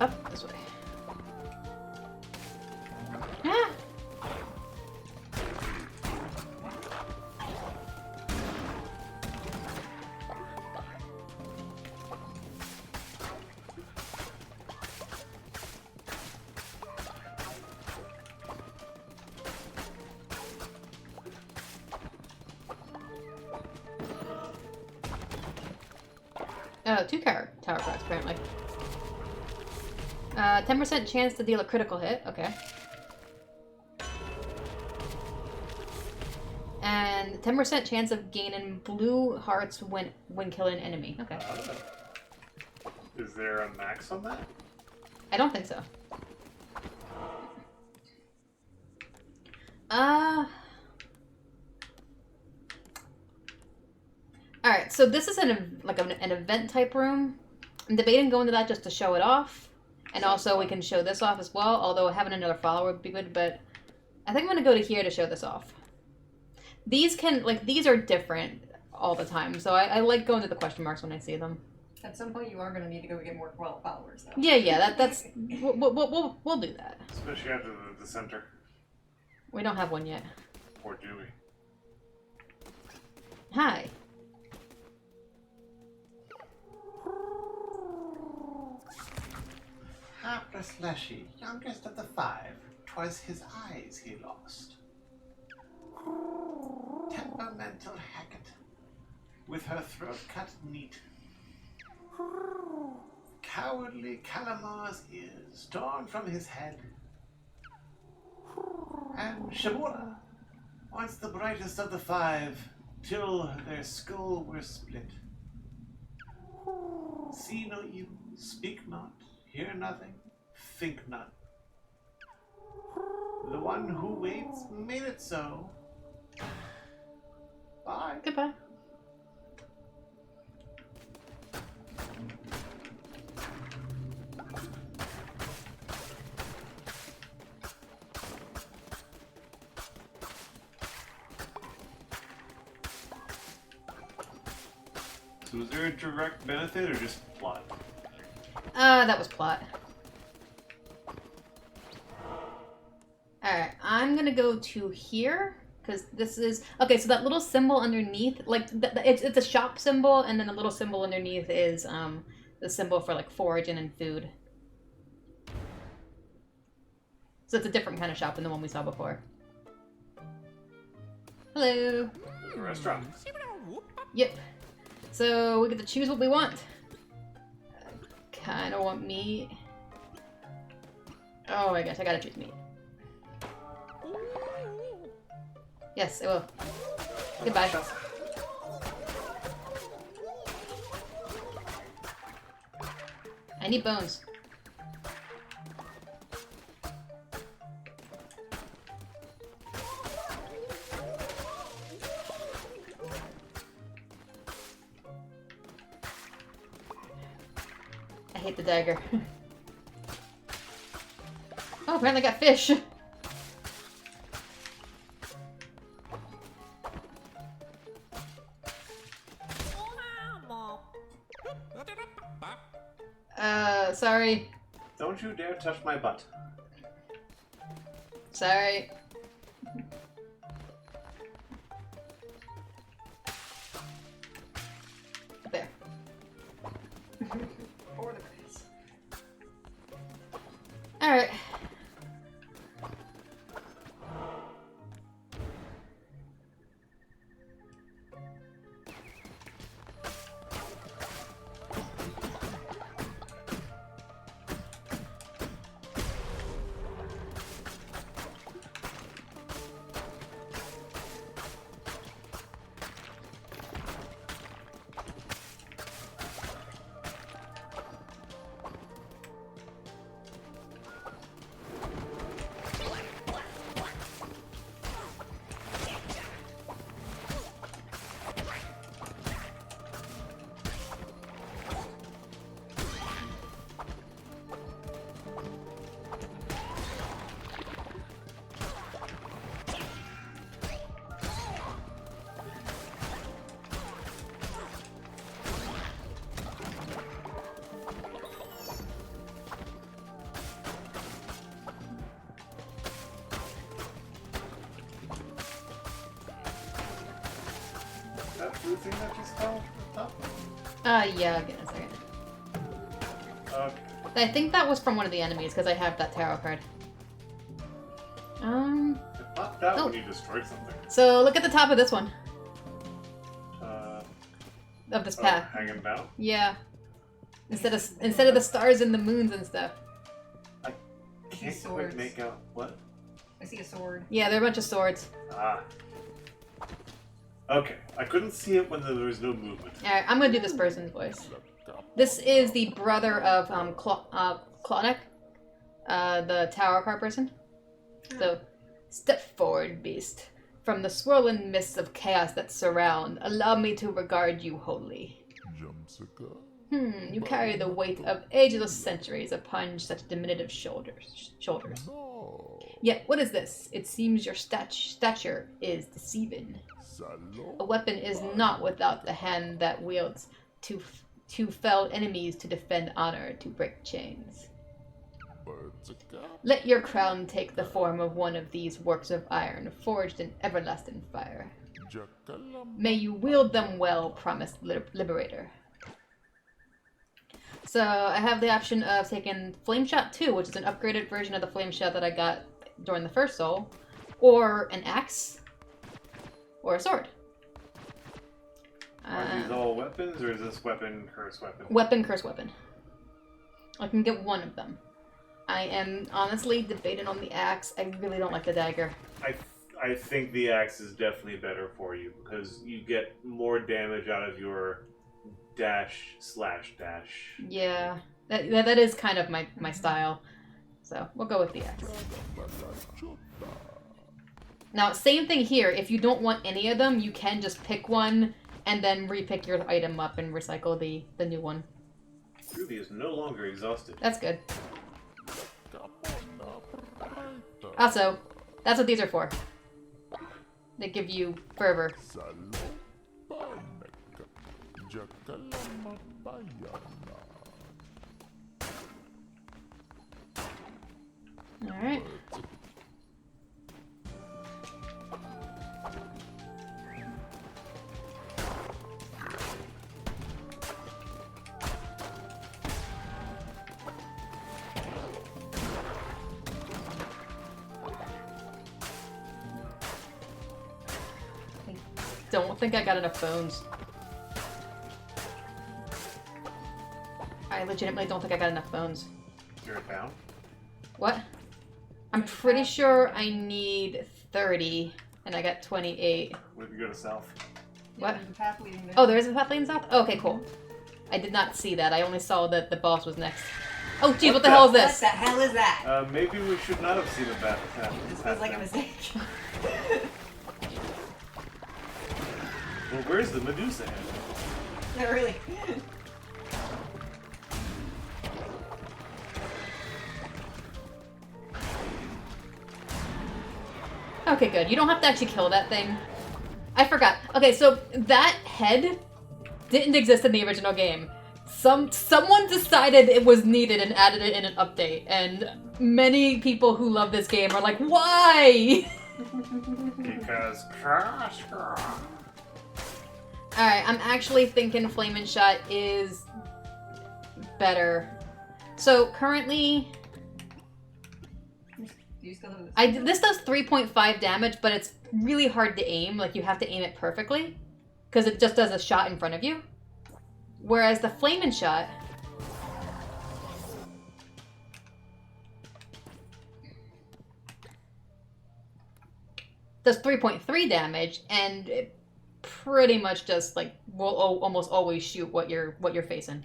Up this way. Ah! Oh, 2 tower cracks, apparently. 10% chance to deal a critical hit. Okay. And 10% chance of gaining blue hearts when killing an enemy. Okay. Is there a max on that? I don't think so. Alright, so this is an event type room. I'm debating going to that just to show it off. And also we can show this off as well, although having another follower would be good, but I think I'm gonna go to here to show this off. These are different all the time, so I like going to the question marks when I see them. At some point, you are going to need to go get more followers, though. Yeah, that's we'll do that. Especially after the center. We don't have one yet. Or do we? Hi. Hapless Leshy, youngest of the 5, 'twas his eyes he lost. Temperamental Hackett, with her throat cut neat. Cowardly Calamar's ears torn from his head. And Shamura, once the brightest of the 5, till their skull were split. See no evil, speak not, hear nothing, think none. The one who waits made it so. Bye. Goodbye. So is there a direct benefit or just plot? That was plot. Alright, I'm gonna go to here, because this is... Okay, so that little symbol underneath, like, it's a shop symbol, and then the little symbol underneath is, the symbol for, like, foraging and food. So it's a different kind of shop than the one we saw before. Hello! There's a restaurant. Yep. So we get to choose what we want. Kinda want meat. Oh my gosh, I gotta choose meat. Yes, I will. Goodbye. I need bones. I hate the dagger. Oh, apparently I got fish. Sorry. Don't you dare touch my butt. Sorry. There. For the race. Alright. That blue thing that just fell up? Yeah, I'll get it in a second. Okay. I think that was from one of the enemies, because I have that tarot card. It popped out Oh. when you destroyed something. So look at the top of this one. Uh, Of this oh, path. hanging down? Yeah. Instead of the stars and the moons and stuff. Can't quite swords. make out what? I see a sword. Yeah, they're a bunch of swords. Ah. Okay, I couldn't see it when there was no movement. Alright, I'm gonna do this person's voice. This is the brother of Klonic, the tower car person. So, step forward, beast. From the swirling mists of chaos that surround, allow me to regard you wholly. You carry the weight of ageless centuries upon such diminutive shoulders. Yet, what is this? It seems your stature is deceiving. A weapon is not without the hand that wields to fell enemies, to defend honor, to break chains. Let your crown take the form of one of these works of iron, forged in everlasting fire. May you wield them well, promised liberator. So I have the option of taking Flame Shot 2, which is an upgraded version of the Flame Shot that I got during the first soul, or an axe, or a sword. Are these all weapons, or is this weapon curse weapon? Weapon, curse weapon. I can get one of them. I am honestly debating on the axe. I really don't like the dagger. I think the axe is definitely better for you because you get more damage out of your dash/dash. Yeah, that is kind of my style. So we'll go with the axe. Now, same thing here. If you don't want any of them, you can just pick one and then repick your item up and recycle the new one. Ruby is no longer exhausted. That's good. Also, that's what these are for. They give you fervor. Alright. Don't think I got enough bones. I legitimately don't think I got enough bones. You're down? What? I'm pretty sure I need 30, and I got 28. What if you go to south? What? There's a path leading there. Oh, there is a path leading south? Okay, cool. I did not see that. I only saw that the boss was next. Oh, geez, what the hell is What this? the hell is that? Maybe we should not have seen a bat. This feels like a mistake. Well, where's the Medusa head? Not really. Okay, good. You don't have to actually kill that thing. I forgot. Okay, so that head didn't exist in the original game. Someone decided it was needed and added it in an update, and many people who love this game are like, why? Because Alright, I'm actually thinking Flamin' Shot is better. So currently, You still have this does 3.5 damage, but it's really hard to aim. Like, you have to aim it perfectly, because it just does a shot in front of you. Whereas the Flamin' Shot does 3.3 damage, and it pretty much just like will almost always shoot what you're facing.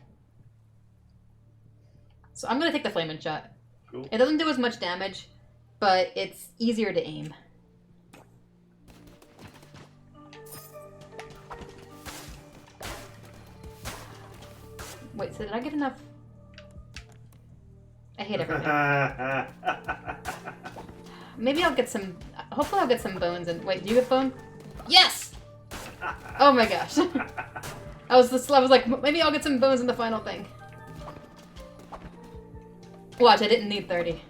So I'm gonna take the Flamin' Shot. Cool. It doesn't do as much damage, but it's easier to aim. Wait, so did I get enough? I hate everything. Maybe I'll get some. Hopefully, I'll get some bones. And wait, do you get bone? Yes! Oh my gosh! I was like, maybe I'll get some bones in the final thing. Watch, I didn't need 30,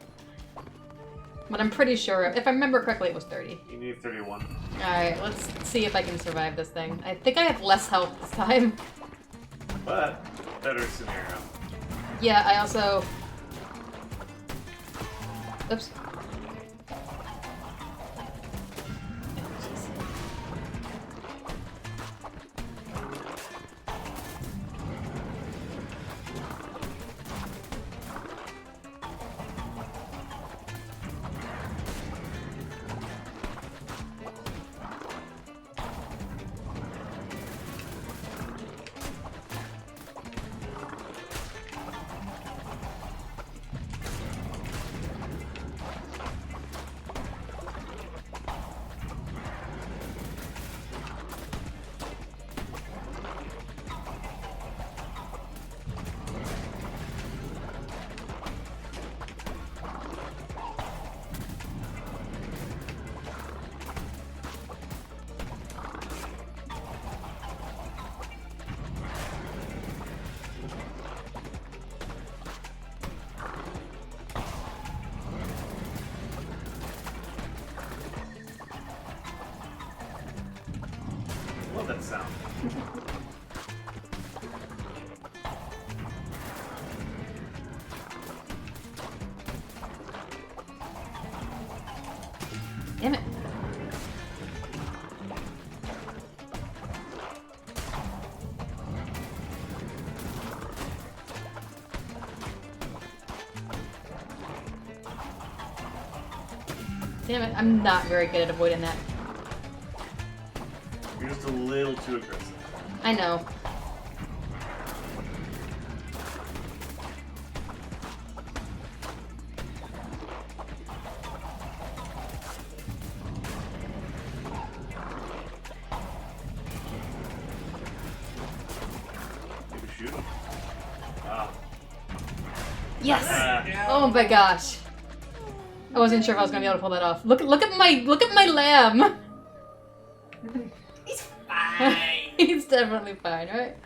but I'm pretty sure, if I remember correctly, it was 30. You need 31. All right, let's see if I can survive this thing. I think I have less health this time. But, better scenario. Yeah, I also. Oops. sound. Damn it. Damn it, I'm not very good at avoiding that. You're just a little too aggressive. I know. Maybe shoot him. Ah. Yes! Ah. Oh my gosh. I wasn't sure if I was gonna be able to pull that off. Look at my lamb! He's fine. He's definitely fine, right?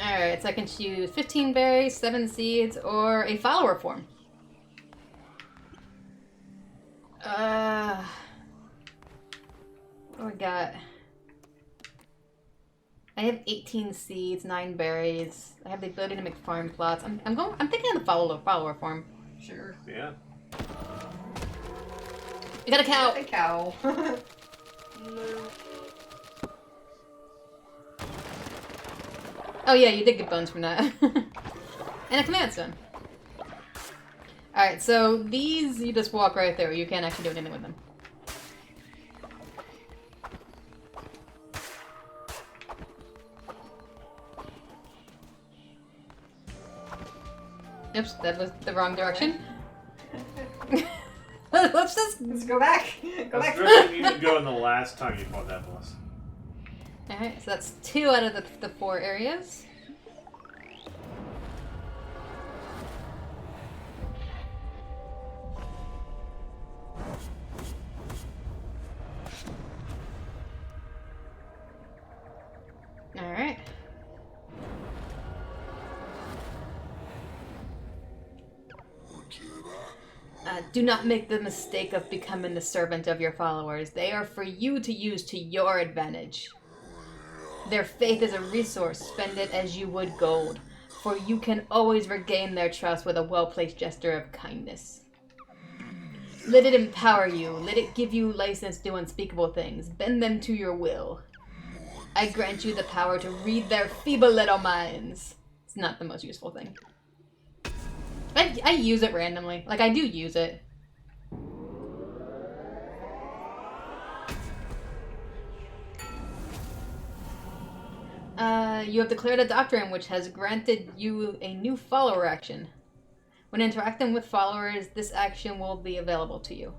Alright, so I can choose 15 berries, 7 seeds, or a follower form. What do I got? I have 18 seeds, 9 berries. I have the ability to make farm plots. I'm thinking of the follower form. Sure. Yeah. I got a cow! A cow. Oh yeah, you did get bones from that. And a command stone. Alright, so these you just walk right through. You can't actually do anything with them. Oops, that was the wrong direction. Let's just... Let's go back. Go That's back. direction you didn't go in the last time you fought that boss. Alright, so that's 2 out of the 4 areas. Alright. Do not make the mistake of becoming the servant of your followers. They are for you to use to your advantage. Their faith is a resource. Spend it as you would gold, for you can always regain their trust with a well-placed gesture of kindness. Let it empower you. Let it give you license to do unspeakable things. Bend them to your will. I grant you the power to read their feeble little minds. It's not the most useful thing. I use it randomly. Like, I do use it. You have declared a doctrine which has granted you a new follower action. When interacting with followers, this action will be available to you.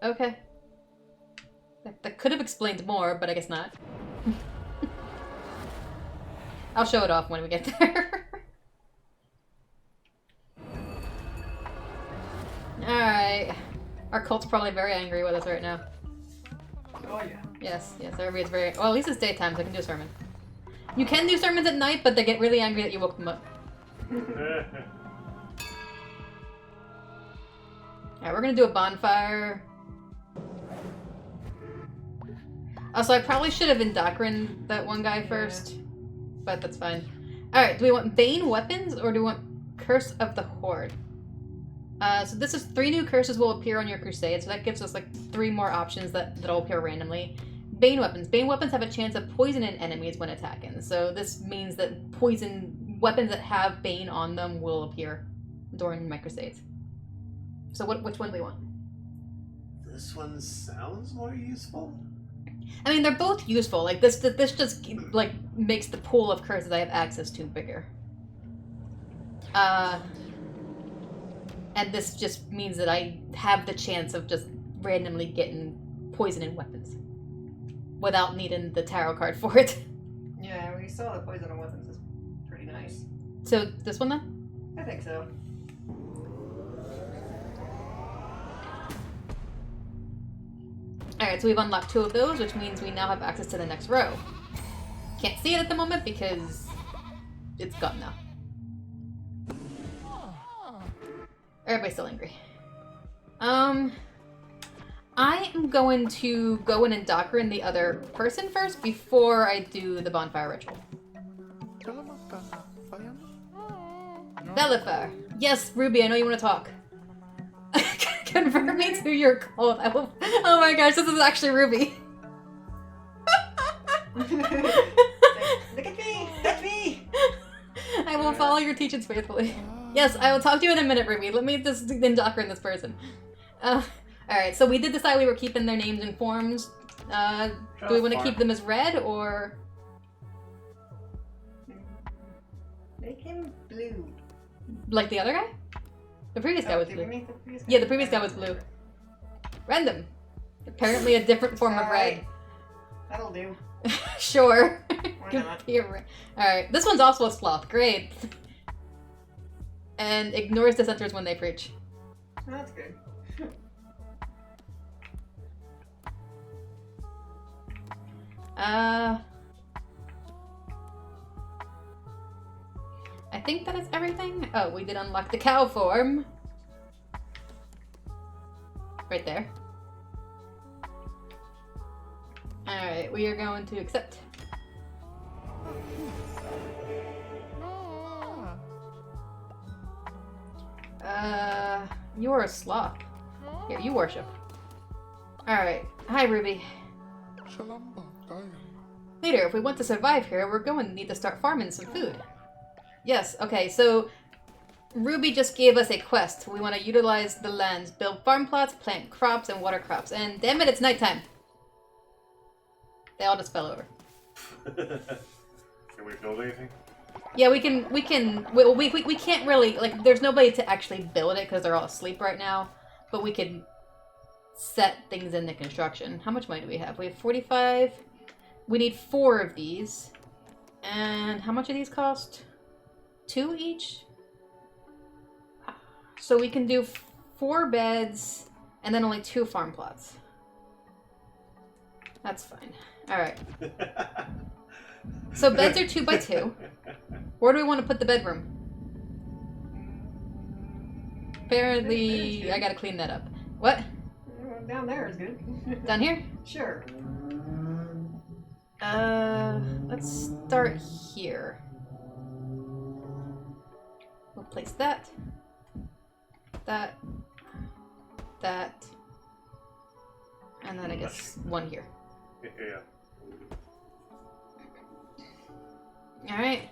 Okay. That could have explained more, but I guess not. I'll show it off when we get there. Alright. Our cult's probably very angry with us right now. Oh yeah. Yes, everybody's very... Well, at least it's daytime, so I can do a sermon. You can do sermons at night, but they get really angry that you woke them up. Alright, we're gonna do a bonfire. Also, I probably should have endocrined that one guy first. But that's fine. Alright, do we want Bane weapons or do we want Curse of the Horde? So this is 3 new curses will appear on your crusade, so that gives us like 3 more options that'll appear randomly. Bane weapons. Bane weapons have a chance of poisoning enemies when attacking. So this means that weapons that have Bane on them will appear during my crusades. So which one do we want? This one sounds more useful. I mean, they're both useful. Like this just like makes the pool of curses I have access to bigger. And this just means that I have the chance of just randomly getting poison in weapons without needing the tarot card for it. Yeah, we saw the poison on weapons is pretty nice. So this one then? I think so. Alright, so we've unlocked 2 of those, which means we now have access to the next row. Can't see it at the moment because it's gone now. Everybody's still angry. I am going to go in and doctrine the other person first before I do the bonfire ritual. Bellifer. Yes, Ruby, I know you want to talk. Confirm me to your cult. I will... Oh my gosh, this is actually Ruby. Look at me! That's me! I will follow your teachings faithfully. Yes, I will talk to you in a minute, Ruby. Let me just indoctrinate this person. Alright, so we did decide we were keeping their names and forms. Do we want to keep them as red, or...? Make him blue. Like the other guy? The previous guy was did we blue. make the previous guy? Yeah, the previous guy was blue. Random. Apparently a different form of red. That'll do. Sure. Why not? Alright, this one's also a sloth. Great. And ignores dissenters when they preach. That's good. I think that is everything. Oh, we did unlock the cow form. Right there. Alright, we are going to accept. You are a sloth. Here, you worship. Alright. Hi, Ruby. Later, if we want to survive here, we're going to need to start farming some food. Yes, okay, so Ruby just gave us a quest. We want to utilize the lands, build farm plots, plant crops, and water crops. And damn it, it's nighttime. They all just fell over. Can we build anything? Yeah, we can't really, like, there's nobody to actually build it because they're all asleep right now. But we can set things into construction. How much money do we have? We have 45. We need 4 of these. And how much do these cost? 2 each? So we can do 4 beds and then only 2 farm plots. That's fine. Alright. So beds are 2 by 2. Where do we want to put the bedroom? Apparently, I gotta clean that up. What? Down there is good. Down here? Sure. Let's start here. We'll place that. That. That. And then I guess 1 here. Yeah. Alright.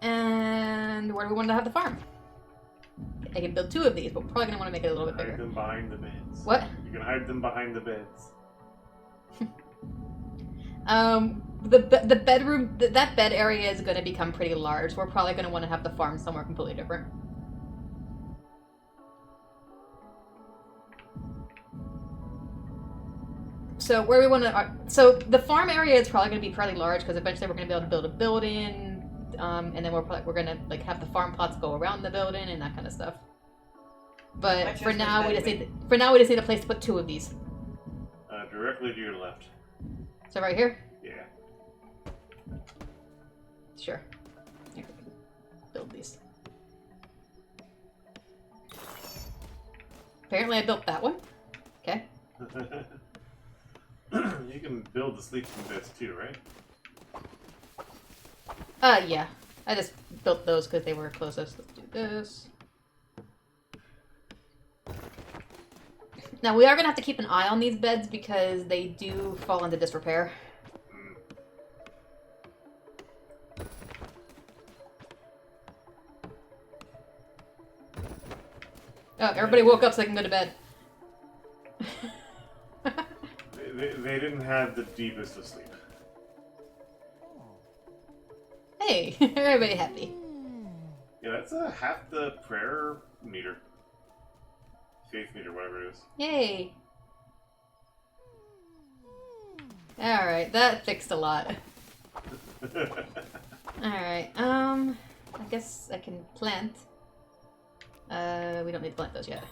And where do we want to have the farm? I can build 2 of these, but we're probably going to want to make it a little bit Hide bigger. them behind the beds. What? You can hide them behind the beds. The bedroom, that bed area is going to become pretty large. We're probably going to want to have the farm somewhere completely different. So where we want to, so the farm area is probably going to be fairly large because eventually we're going to be able to build a building, and then we're going to like have the farm plots go around the building and that kind of stuff. But for now, we just need a place to put 2 of these. Directly to your left. So right here. Yeah. Sure. Here, build these. Apparently I built that one. Okay. You can build the sleeping beds too, right? Yeah. I just built those because they were closest. Let's do this. Now we are going to have to keep an eye on these beds because they do fall into disrepair. Oh, everybody woke up so they can go to bed. They didn't have the deepest of sleep. Hey, everybody happy. Yeah, that's half the prayer meter. Faith meter, whatever it is. Yay. Alright, that fixed a lot. Alright, I guess I can plant. We don't need to plant those yet.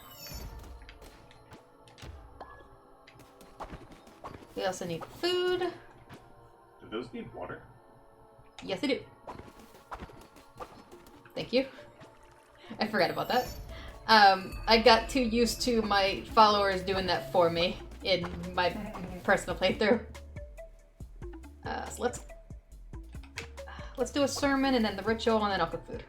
We also need food. Do those need water? Yes, they do. Thank you. I forgot about that. I got too used to my followers doing that for me in my personal playthrough. So let's do a sermon and then the ritual and then I'll cook food.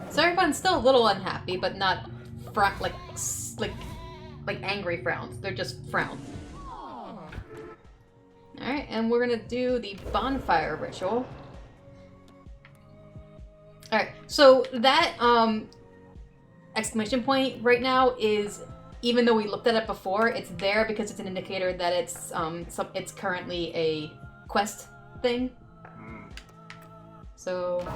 So everyone's still a little unhappy, but not like angry frowns. They're just frowns. Alright, and we're gonna do the bonfire ritual. Alright, so that exclamation point right now is, even though we looked at it before, it's there because it's an indicator that it's currently a quest thing. So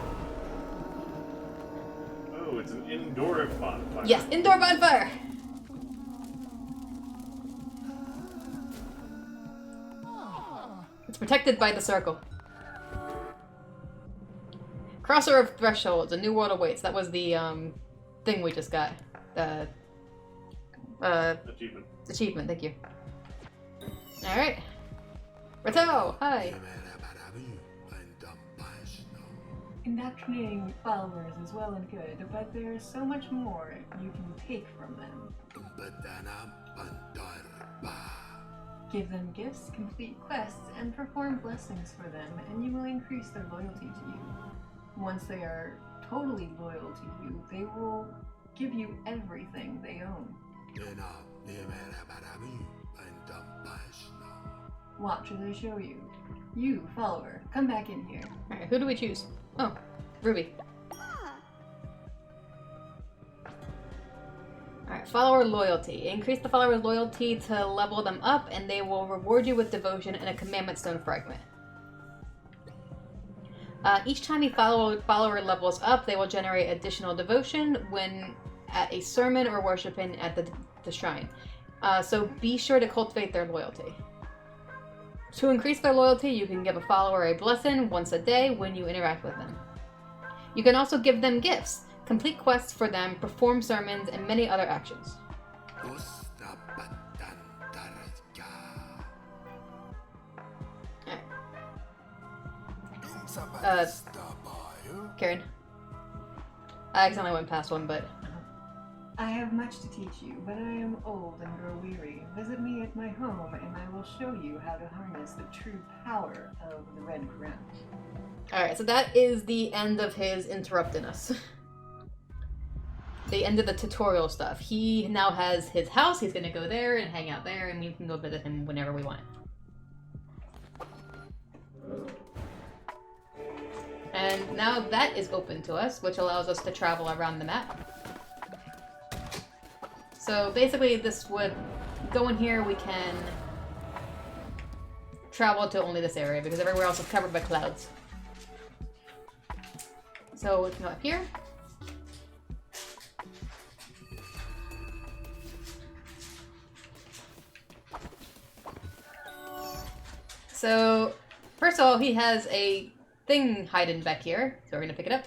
Oh, it's an indoor bonfire. yes, indoor bonfire. It's protected by the circle. Crosser of thresholds, a new world awaits. That was the thing we just got. The Achievement. achievement. Thank you. All right. Rato, hi. Indoctrinating followers is well and good, but there's so much more you can take from them. Give them gifts, complete quests, and perform blessings for them, and you will increase their loyalty to you. Once they are totally loyal to you, they will give you everything they own. Watch as I show you. You, follower, come back in here. Alright, who do we choose? Oh, Ruby. Alright, follower loyalty. Increase the follower's loyalty to level them up, and they will reward you with devotion and a commandment stone fragment. Each time a follower levels up, they will generate additional devotion when at a sermon or worshiping at the shrine. So be sure to cultivate their loyalty. To increase their loyalty, you can give a follower a blessing once a day when you interact with them. You can also give them gifts, complete quests for them, perform sermons, and many other actions. Karen. I accidentally went past one, but... I have much to teach you, but I am old and grow weary. Visit me at my home, and I will show you how to harness the true power of the Red Crown. Alright, so that is the end of his interrupting us. The end of the tutorial stuff. He now has his house, he's gonna go there and hang out there, and we can go visit him whenever we want. And now that is open to us, which allows us to travel around the map. So basically this would go in here, we can travel to only this area because everywhere else is covered by clouds. So we can go up here. So first of all, he has a thing hiding back here, so we're gonna pick it up.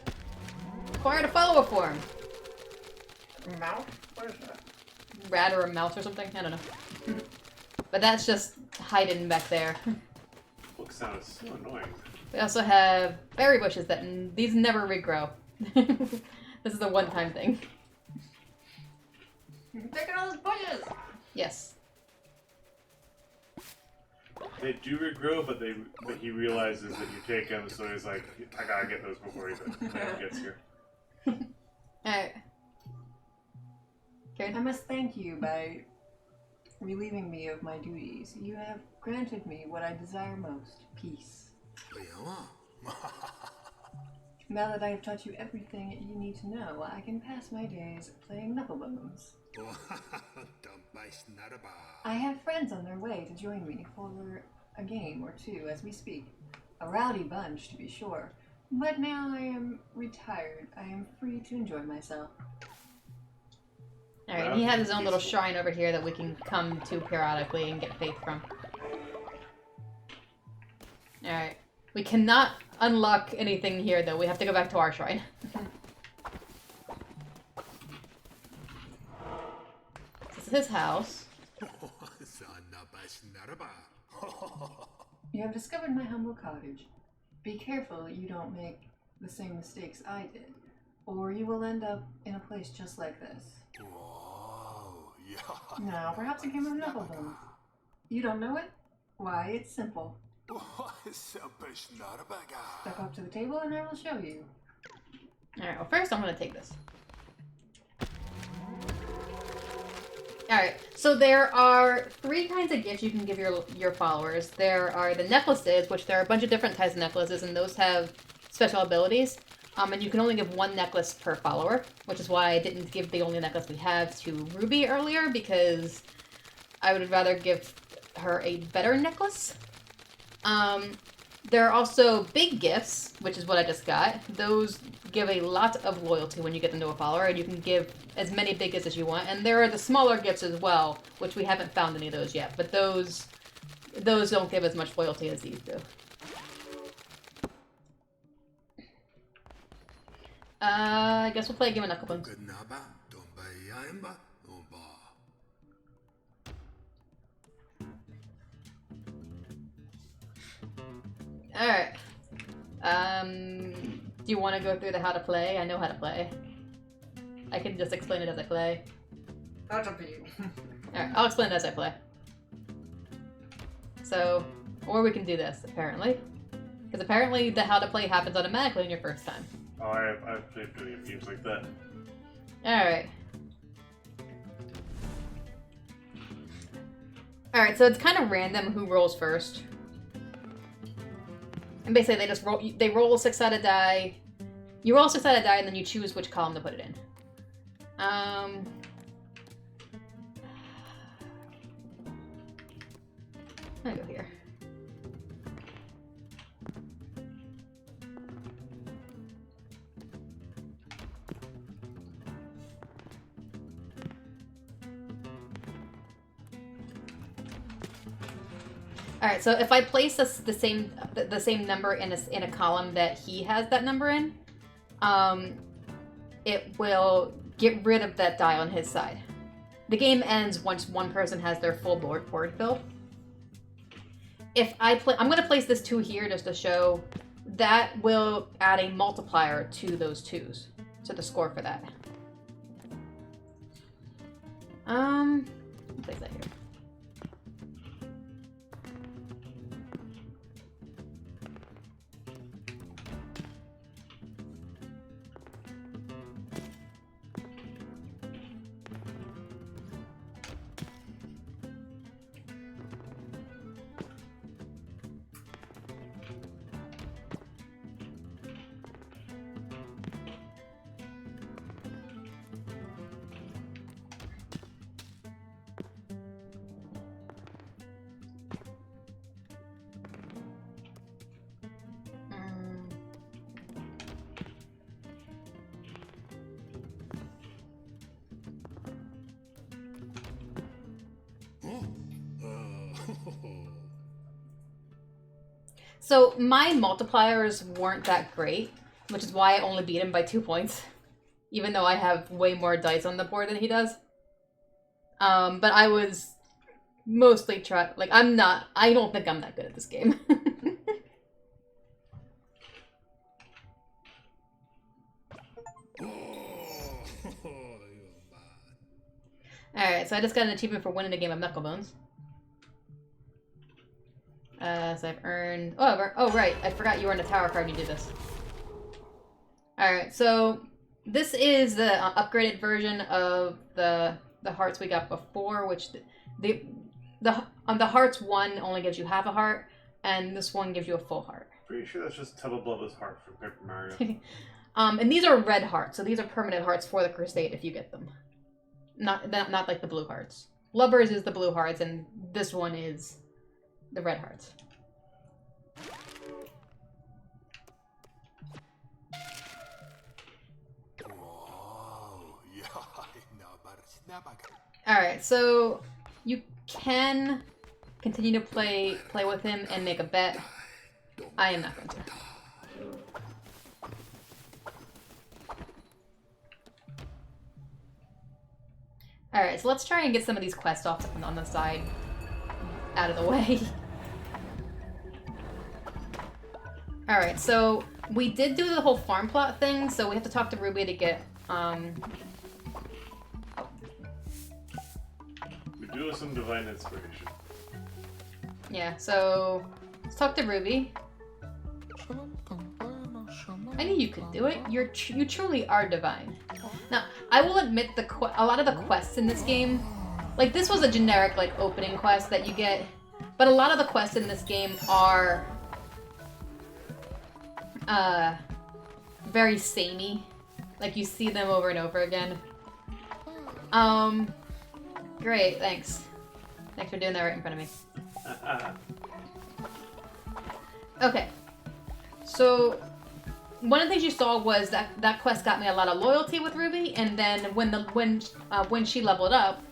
Acquired a follower form. Mouse? What is that? Rat or a mouse or something? I don't know. But that's just hiding back there. Book sounds so annoying. We also have berry bushes that these never regrow. This is a one-time thing. Taking all those bushes! Yes. They do regrow, but he realizes that you take them, so he's like, I gotta get those before he gets here. Alright. Karen? I must thank you by relieving me of my duties. You have granted me what I desire most, peace. Now that I have taught you everything you need to know, I can pass my days playing knucklebones. I have friends on their way to join me for a game or two as we speak. A rowdy bunch, to be sure. But now I am retired. I am free to enjoy myself. Alright, he has his own little shrine over here that we can come to periodically and get faith from. Alright. We cannot unlock anything here, though. We have to go back to our shrine. This is his house. You have discovered my humble cottage. Be careful you don't make the same mistakes I did, or you will end up in a place just like this. Now, perhaps it came from Knucklebones. You don't know it? Why, it's simple. Step up to the table and I will show you. Alright, well first I'm gonna take this. Alright, so there are 3 kinds of gifts you can give your followers. There are the necklaces, which there are a bunch of different types of necklaces, and those have special abilities. And you can only give 1 necklace per follower, which is why I didn't give the only necklace we have to Ruby earlier, because I would rather give her a better necklace. There are also big gifts, which is what I just got. Those give a lot of loyalty when you get them to a follower, and you can give as many big gifts as you want. And there are the smaller gifts as well, which we haven't found any of those yet, but those don't give as much loyalty as these do. I guess we'll play a game of Knucklebones. Alright. Do you want to go through the how to play? I know how to play. I can just explain it as I play. That's up to you. Alright, I'll explain it as I play. So, or we can do this, apparently. Because apparently the how to play happens automatically on your first time. Oh, I've played plenty of games like that. Alright. Alright, so it's kind of random who rolls first. And basically they just roll, they roll a 6-sided die. You roll a 6-sided die and then you choose which column to put it in. I'm gonna go here. All right, so if I place the same number in a column that he has that number in, it will get rid of that die on his side. The game ends once one person has their full board filled. If I'm going to place this 2 here just to show that will add a multiplier to those 2s, to the score for that. I'll place that here. So my multipliers weren't that great, which is why I only beat him by 2 points, even though I have way more dice on the board than he does. But I was mostly I don't think I'm that good at this game. Alright, so I just got an achievement for winning a game of Knucklebones. So I've earned... Oh, right. I forgot you earned a tower card when you did this. Alright, so this is the upgraded version of the hearts we got before, which the hearts one only gives you half a heart, and this one gives you a full heart. Pretty sure that's just Tubba heart from Paper Mario. And these are red hearts, so these are permanent hearts for the Crusade if you get them. Not like the blue hearts. Lovers is the blue hearts, and this one is the red hearts. Alright, so you can continue to play with him and make a bet. I am not going to. Alright, so let's try and get some of these quests off on the side out of the way. Alright, so we did do the whole farm plot thing, so we have to talk to Ruby to get, We do have some divine inspiration. yeah, so let's talk to Ruby. I knew you could do it. You truly are divine. Now, I will admit a lot of the quests in this game, like this was a generic like opening quest that you get, but a lot of the quests in this game are very samey. Like you see them over and over again. Great, thanks. Thanks for doing that right in front of me. Okay. So one of the things you saw was that quest got me a lot of loyalty with Ruby, and then when she leveled up,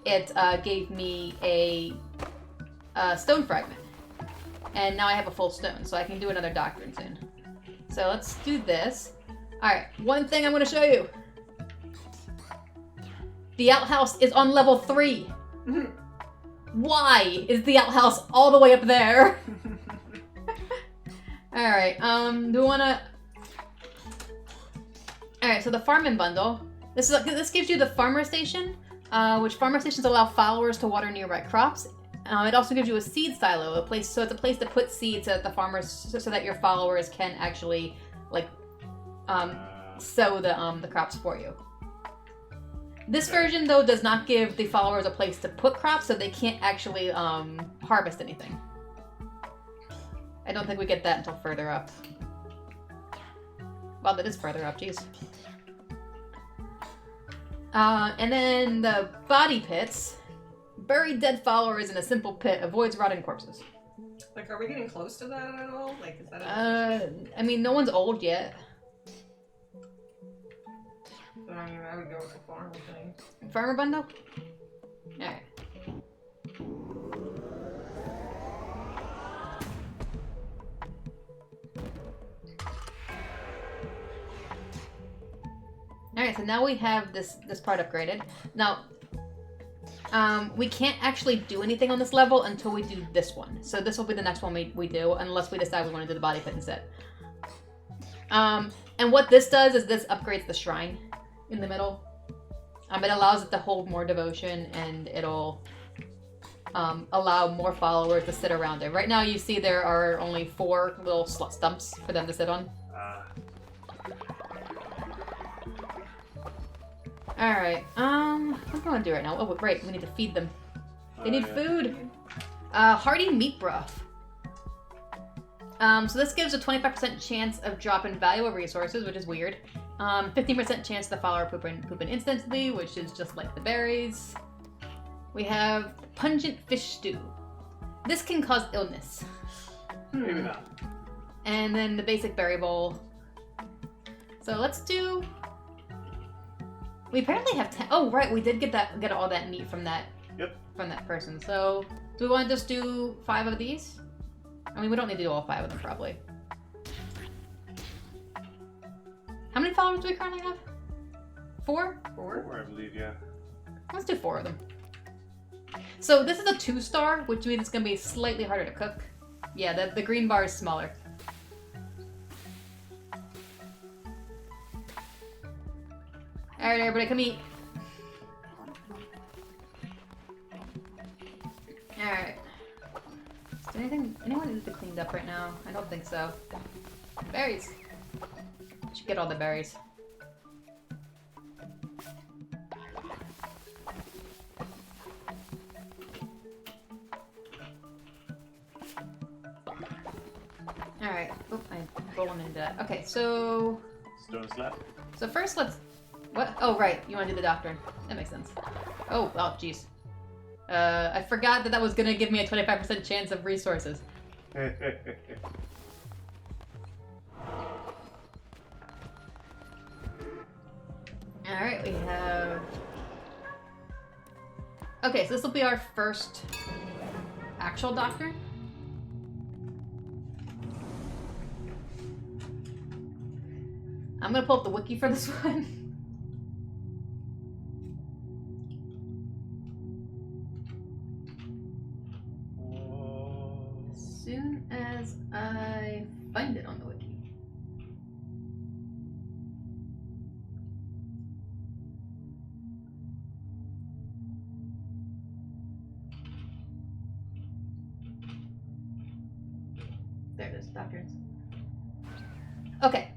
it gave me a stone fragment, and now I have a full stone, so I can do another doctrine soon. So let's do this. All right, one thing I'm going to show you. The outhouse is on level 3. Why is the outhouse all the way up there? All right, do we want to? All right, so the farming bundle. This gives you the farmer station, which farmer stations allow followers to water nearby crops. It also gives you a seed silo, it's a place to put seeds so that the farmers, so that your followers can actually like sow the crops for you. This version though does not give the followers a place to put crops, so they can't actually harvest anything. I don't think we get that until further up. Well, that is further up, jeez. And then the body pits. Buried dead followers in a simple pit avoids rotting corpses. Like, are we getting close to that at all? Like, is that I mean, no one's old yet. So, I mean, I would go with the farm thing. Farmer bundle? Alright. Alright, so now we have this part upgraded. Now, we can't actually do anything on this level until we do this one. So this will be the next one we do, unless we decide we want to do the body pit instead. And what this does is this upgrades the shrine in the middle. It allows it to hold more devotion, and it'll allow more followers to sit around it. Right now you see there are only 4 little stumps for them to sit on. Alright, what am I gonna do right now? Oh, right, we need to feed them. They need food! Hearty meat broth. So this gives a 25% chance of dropping valuable resources, which is weird. 15% chance the follower pooping instantly, which is just like the berries. We have pungent fish stew. This can cause illness. Maybe not. And then the basic berry bowl. So let's do... We apparently have 10. Oh, right, we did get all that meat from that. Yep. From that person. So, do we want to just do 5 of these? I mean, we don't need to do all 5 of them, probably. How many followers do we currently have? 4? 4, I believe, yeah. Let's do 4 of them. So this is a 2-star, which means it's gonna be slightly harder to cook. Yeah, the green bar is smaller. Alright, everybody, come eat. Alright. Is anyone needs to be cleaned up right now? I don't think so. Berries. Should get all the berries. Alright. Oh, I'm rolling into that. Okay, so... Stone slap. So first let's... What? Oh, right. You want to do the doctrine. That makes sense. Oh, jeez. I forgot that was going to give me a 25% chance of resources. Alright, we have... Okay, so this will be our first actual doctrine. I'm gonna pull up the wiki for this one. As soon as I find it on the wiki. There it is, doctrines. Okay,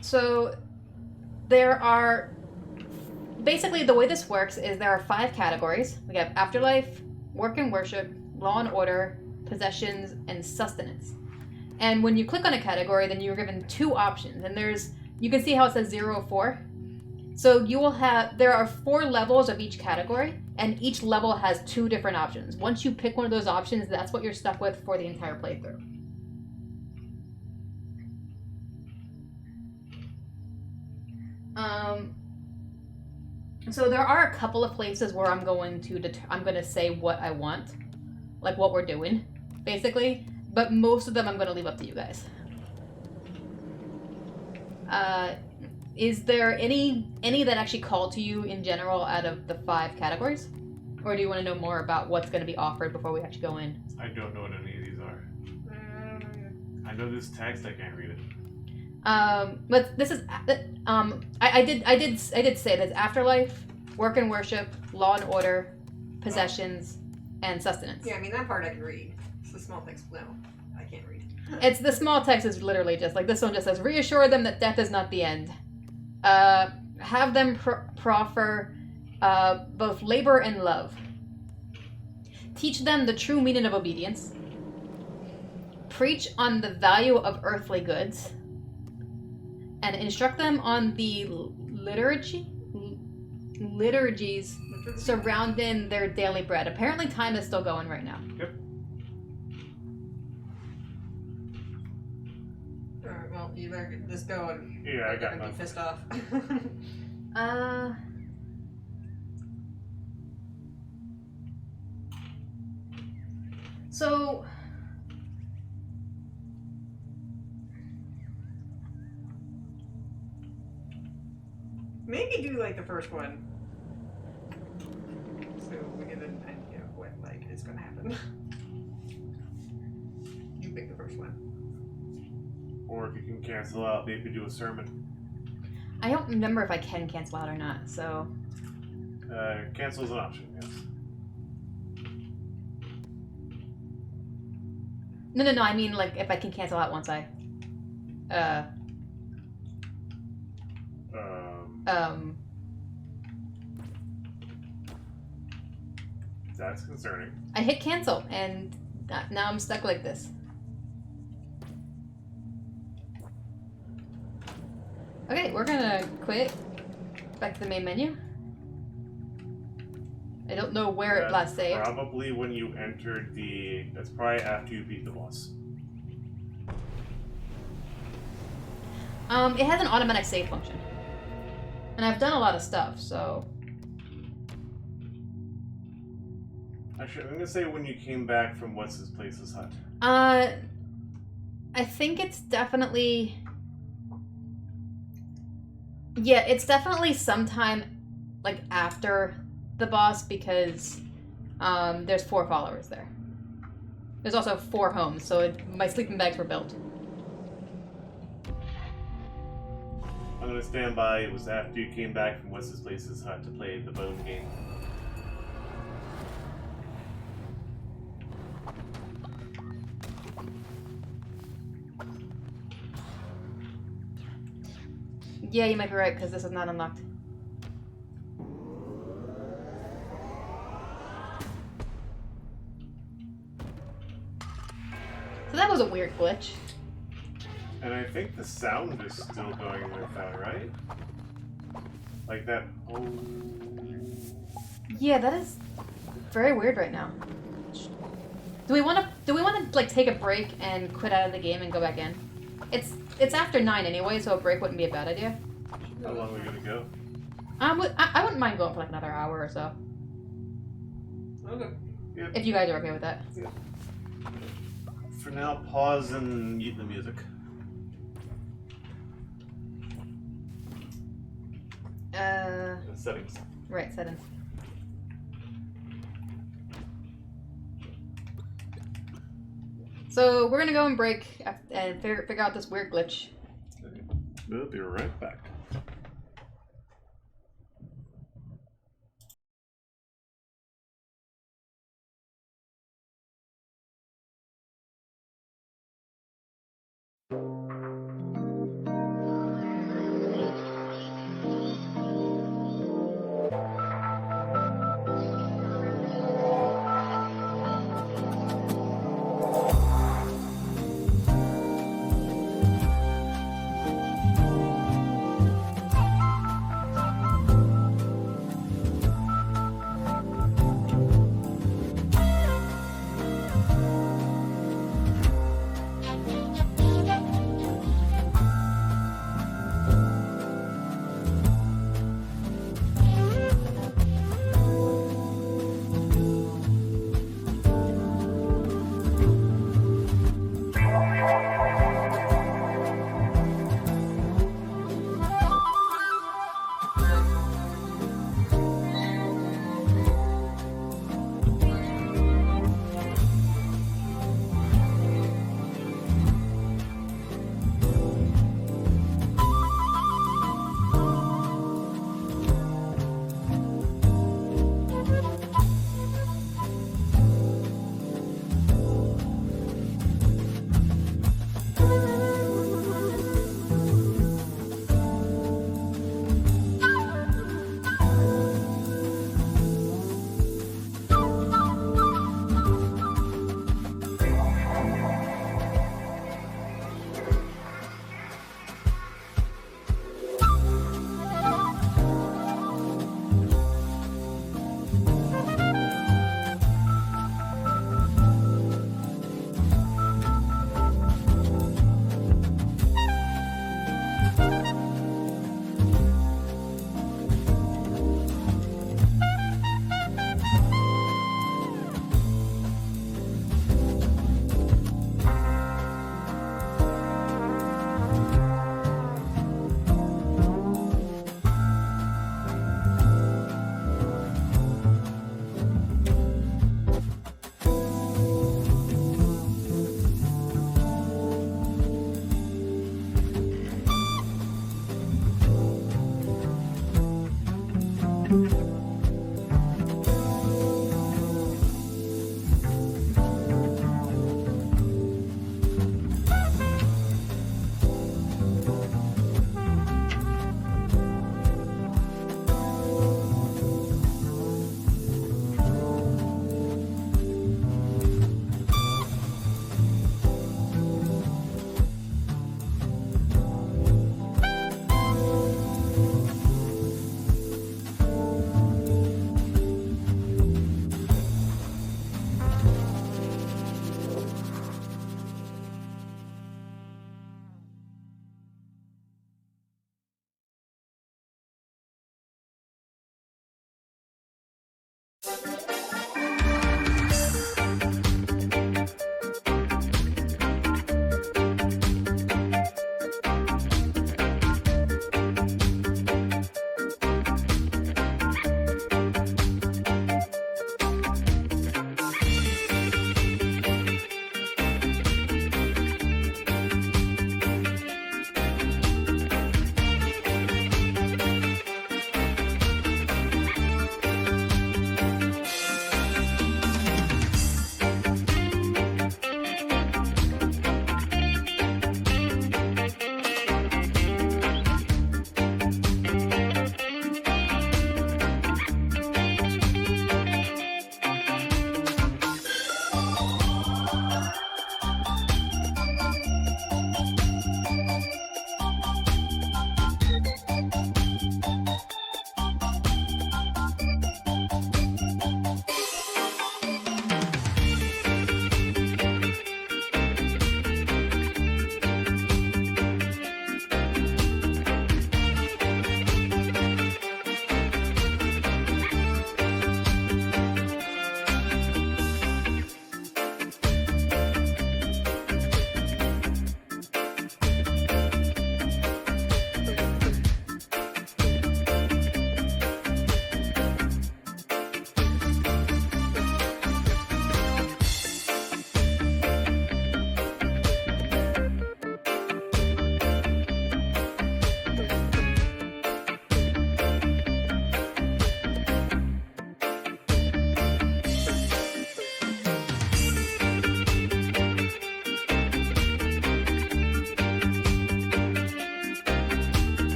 so there are basically the way this works is there are 5 categories. We have afterlife, work and worship, law and order, possessions, and sustenance. And when you click on a category, then you're given 2 options. And you can see how it says 0 of 4. So there are 4 levels of each category, and each level has 2 different options. Once you pick one of those options, that's what you're stuck with for the entire playthrough. So there are a couple of places where I'm going to say what I want, like what we're doing, basically. But most of them I'm going to leave up to you guys. Is there any that actually call to you in general out of the 5 categories? Or do you want to know more about what's going to be offered before we actually go in? I don't know what any of these are. I know this text, I can't read it. But this is I did say that afterlife, work and worship, law and order, possessions, and sustenance. Yeah, I mean that part I can read. It's the small text. No, I can't read. It's the small text is literally just like this one just says reassure them that death is not the end. Have them proffer both labor and love. Teach them the true meaning of obedience. Preach on the value of earthly goods. And instruct them on the liturgies surrounding their daily bread. Apparently time is still going right now. Yep. Alright, well, you better just go and Yeah, I got be nothing. pissed off. So Maybe do like the first one. So we get an idea of what like is gonna happen. You pick the first one. Or if you can cancel out, maybe do a sermon. I don't remember if I can cancel out or not, so Cancel is an option, yes. No, I mean like if I can cancel out once I That's concerning. I hit cancel and now I'm stuck like this. Okay, we're gonna quit. Back to the main menu. I don't know where it last saved. Probably when you entered that's probably after you beat the boss. It has an automatic save function. And I've done a lot of stuff, so... Actually, I'm gonna say when you came back from what's-his-place's hut. I think it's definitely... Yeah, it's definitely sometime, like, after the boss, because, there's 4 followers there. There's also 4 homes, so my sleeping bags were built. I'm gonna stand by. It was after you came back from what's-his-place's hut to play the bone game. Yeah, you might be right, because this is not unlocked. So that was a weird glitch. And I think the sound is still going with that, right? Like that. Oh. Yeah, that is very weird right now. Do we want to like take a break and quit out of the game and go back in? It's after 9 anyway, so a break wouldn't be a bad idea. How long are we gonna go? I wouldn't mind going for like another hour or so. Okay. If you guys are okay with that. For now, pause and mute the music. Settings. Right, settings. So we're gonna go and break and figure out this weird glitch. We'll be right back.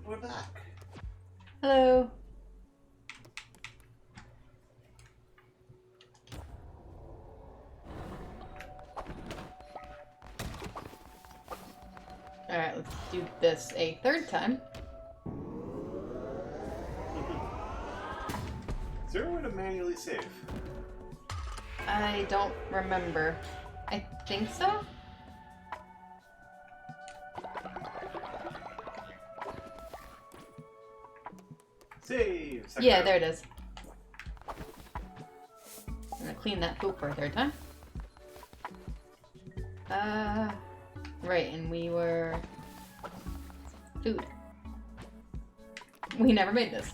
We're back. Hello. Alright, let's do this a third time. Is there a way to manually save? I don't remember. I think so? Save! Second Yeah, round. there it is. I'm gonna clean that poop for a third time. Right, and we were... Food. We never made this.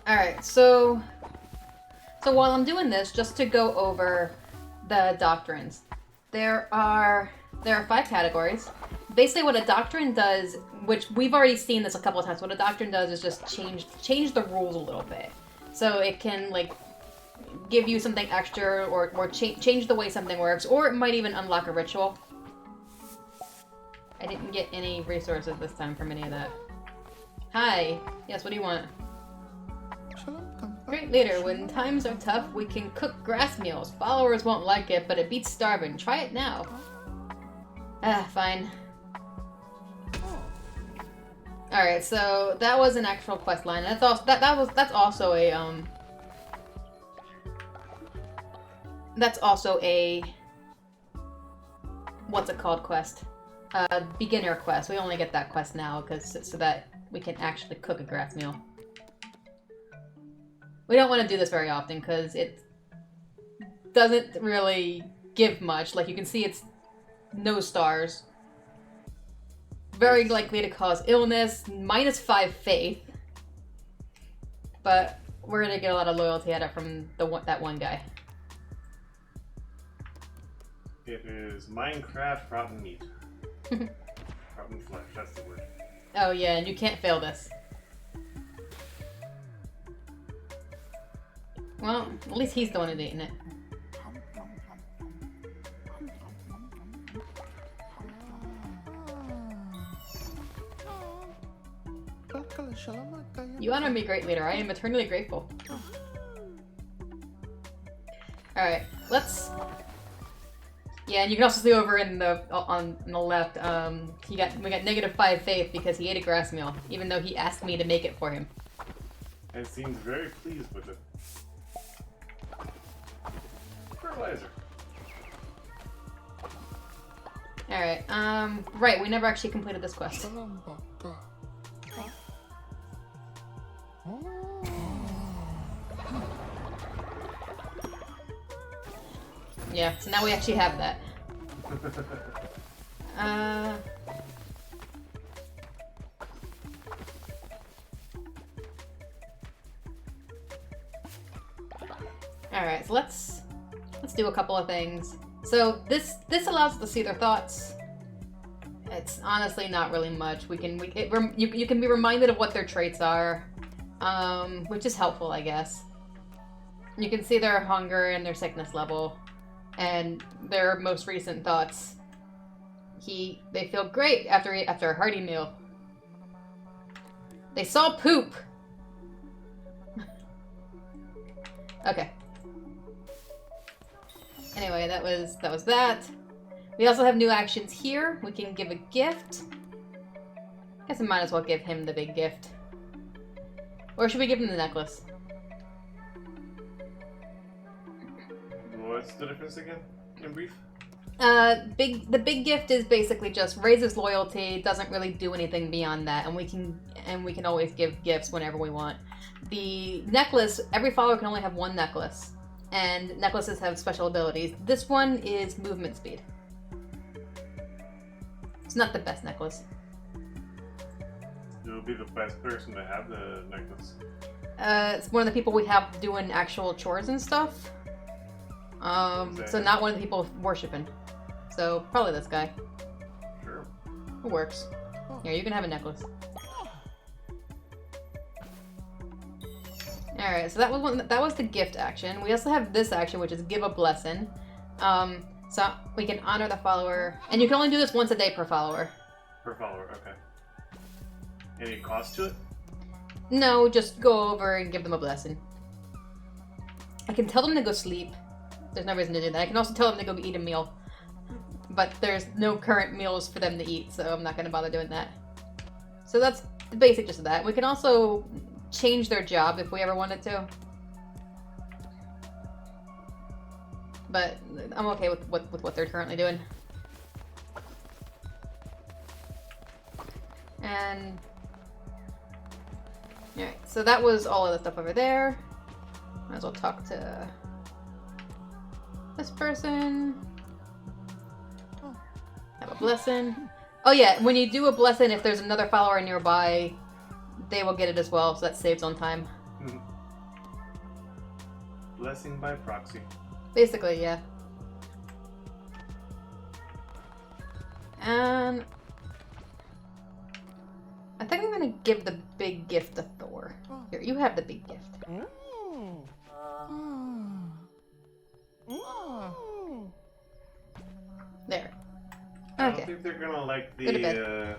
Alright, so while I'm doing this, just to go over the doctrines, there are 5 categories. Basically what a doctrine does, which we've already seen this a couple of times, what a doctrine does is just change the rules a little bit. So it can like give you something extra or change the way something works, or it might even unlock a ritual. I didn't get any resources this time from any of that. Hi. Yes, what do you want? Great leader, when times are tough, we can cook grass meals. Followers won't like it, but it beats starving. Try it now. Fine. Alright, so that was an actual quest line. That's also a what's it called quest? Beginner quest. We only get that quest now so that we can actually cook a grass meal. We don't want to do this very often because it doesn't really give much. Like you can see, it's no stars. Very likely to cause illness. -5 faith. But we're gonna get a lot of loyalty at it from that one guy. It is Minecraft rotten meat. Rotten flesh, that's the word. Oh yeah, and you can't fail this. Well, at least he's the one who's eating it. You honor me, great leader. I am eternally grateful. Alright, let's... Yeah, and you can also see over in the on the left, we got -5 faith because he ate a grass meal, even though he asked me to make it for him. And seems very pleased with it. Fertilizer. Alright, right, we never actually completed this quest. Yeah, so now we actually have that. Alright, so let's do a couple of things. So this allows us to see their thoughts. It's honestly not really much. You can be reminded of what their traits are, which is helpful, I guess. You can see their hunger and their sickness level, and their most recent thoughts. They feel great after a hearty meal. They saw poop. Okay. Anyway, that was that. We also have new actions here. We can give a gift. Guess I might as well give him the big gift. Or should we give him the necklace? What's the difference again, in brief? The big gift is basically just raises loyalty, doesn't really do anything beyond that, and we can always give gifts whenever we want. The necklace, every follower can only have one necklace, and necklaces have special abilities. This one is movement speed. It's not the best necklace. Who would be the best person to have the necklace? It's one of the people we have doing actual chores and stuff. So not one of the people worshiping. So probably this guy. Sure. It works. Here, you can have a necklace. Alright, so that was the gift action. We also have this action, which is give a blessing. So we can honor the follower, and you can only do this once a day per follower. Per follower, okay. Any cost to it? No, just go over and give them a blessing. I can tell them to go sleep. There's no reason to do that. I can also tell them to go eat a meal. But there's no current meals for them to eat, so I'm not going to bother doing that. So that's the basic gist of that. We can also change their job if we ever wanted to. But I'm okay with what they're currently doing. And alright, so that was all of the stuff over there. Might as well talk to this person. Have a blessing. Oh yeah, when you do a blessing, if there's another follower nearby, they will get it as well, so that saves on time. Blessing by proxy. Basically, yeah. And I think I'm gonna give the big gift to Thor. Here, you have the big gift. There. I don't Okay. think they're gonna like Go to the bed.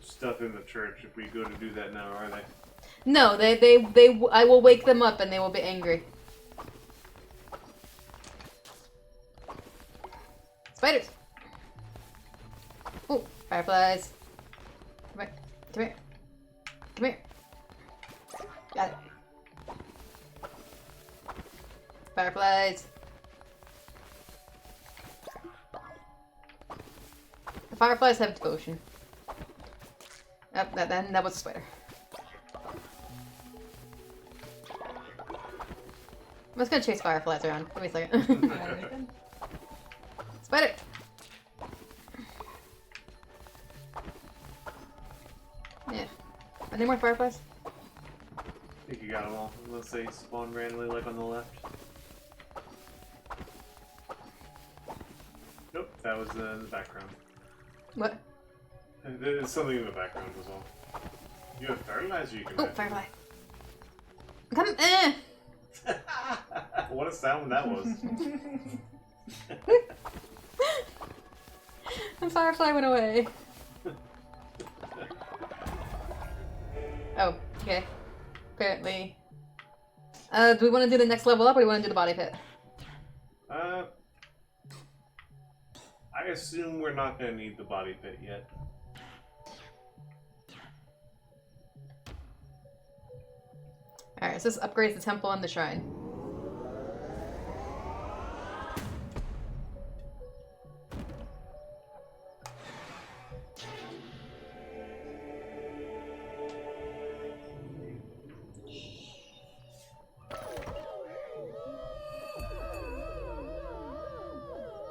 stuff in the church if we go to do that now, are they? No, I will wake them up and they will be angry. Spiders! Ooh, fireflies. Come here. Come here. Come here. Got it. Fireflies. The fireflies have devotion. Yep, that was a spider. I'm just gonna chase fireflies around. Give me a second. Spider! Yeah. Any more fireflies? I think you got them all, unless they spawn randomly like on the left. Nope, that was in the background. What? There's something in the background was all. You have fertilizer you can Oh, make. firefly. Come, What a sound that was. The firefly went away. Oh, okay. Apparently. Do we want to do the next level up or do we want to do the body pit? I assume we're not gonna need the body pit yet. Alright, so this upgrades the temple and the shrine.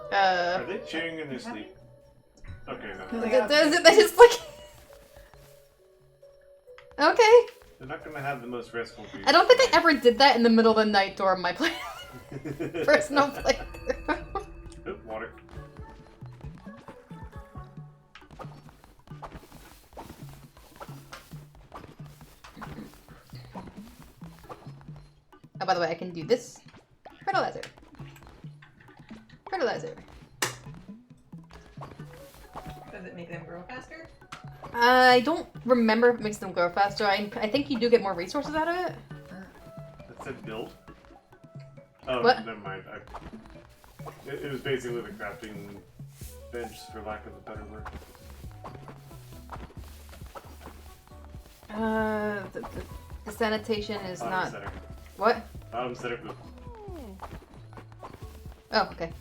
Are they cheering in their sleep? Okay, no. They just like... Okay. They're not gonna have the most restful view. I don't think I ever did that in the middle of the night during my play personal playthrough. Oop, water. Oh, by the way, I can do this. Fertilizer. Fertilizer. Does it make them grow faster? I don't remember if it makes them grow faster. I think you do get more resources out of it. That said build? Oh, What? never mind. It was basically the crafting bench, for lack of a better word. The sanitation is Bottom not... center. What? Bottom center poop. Oh, okay.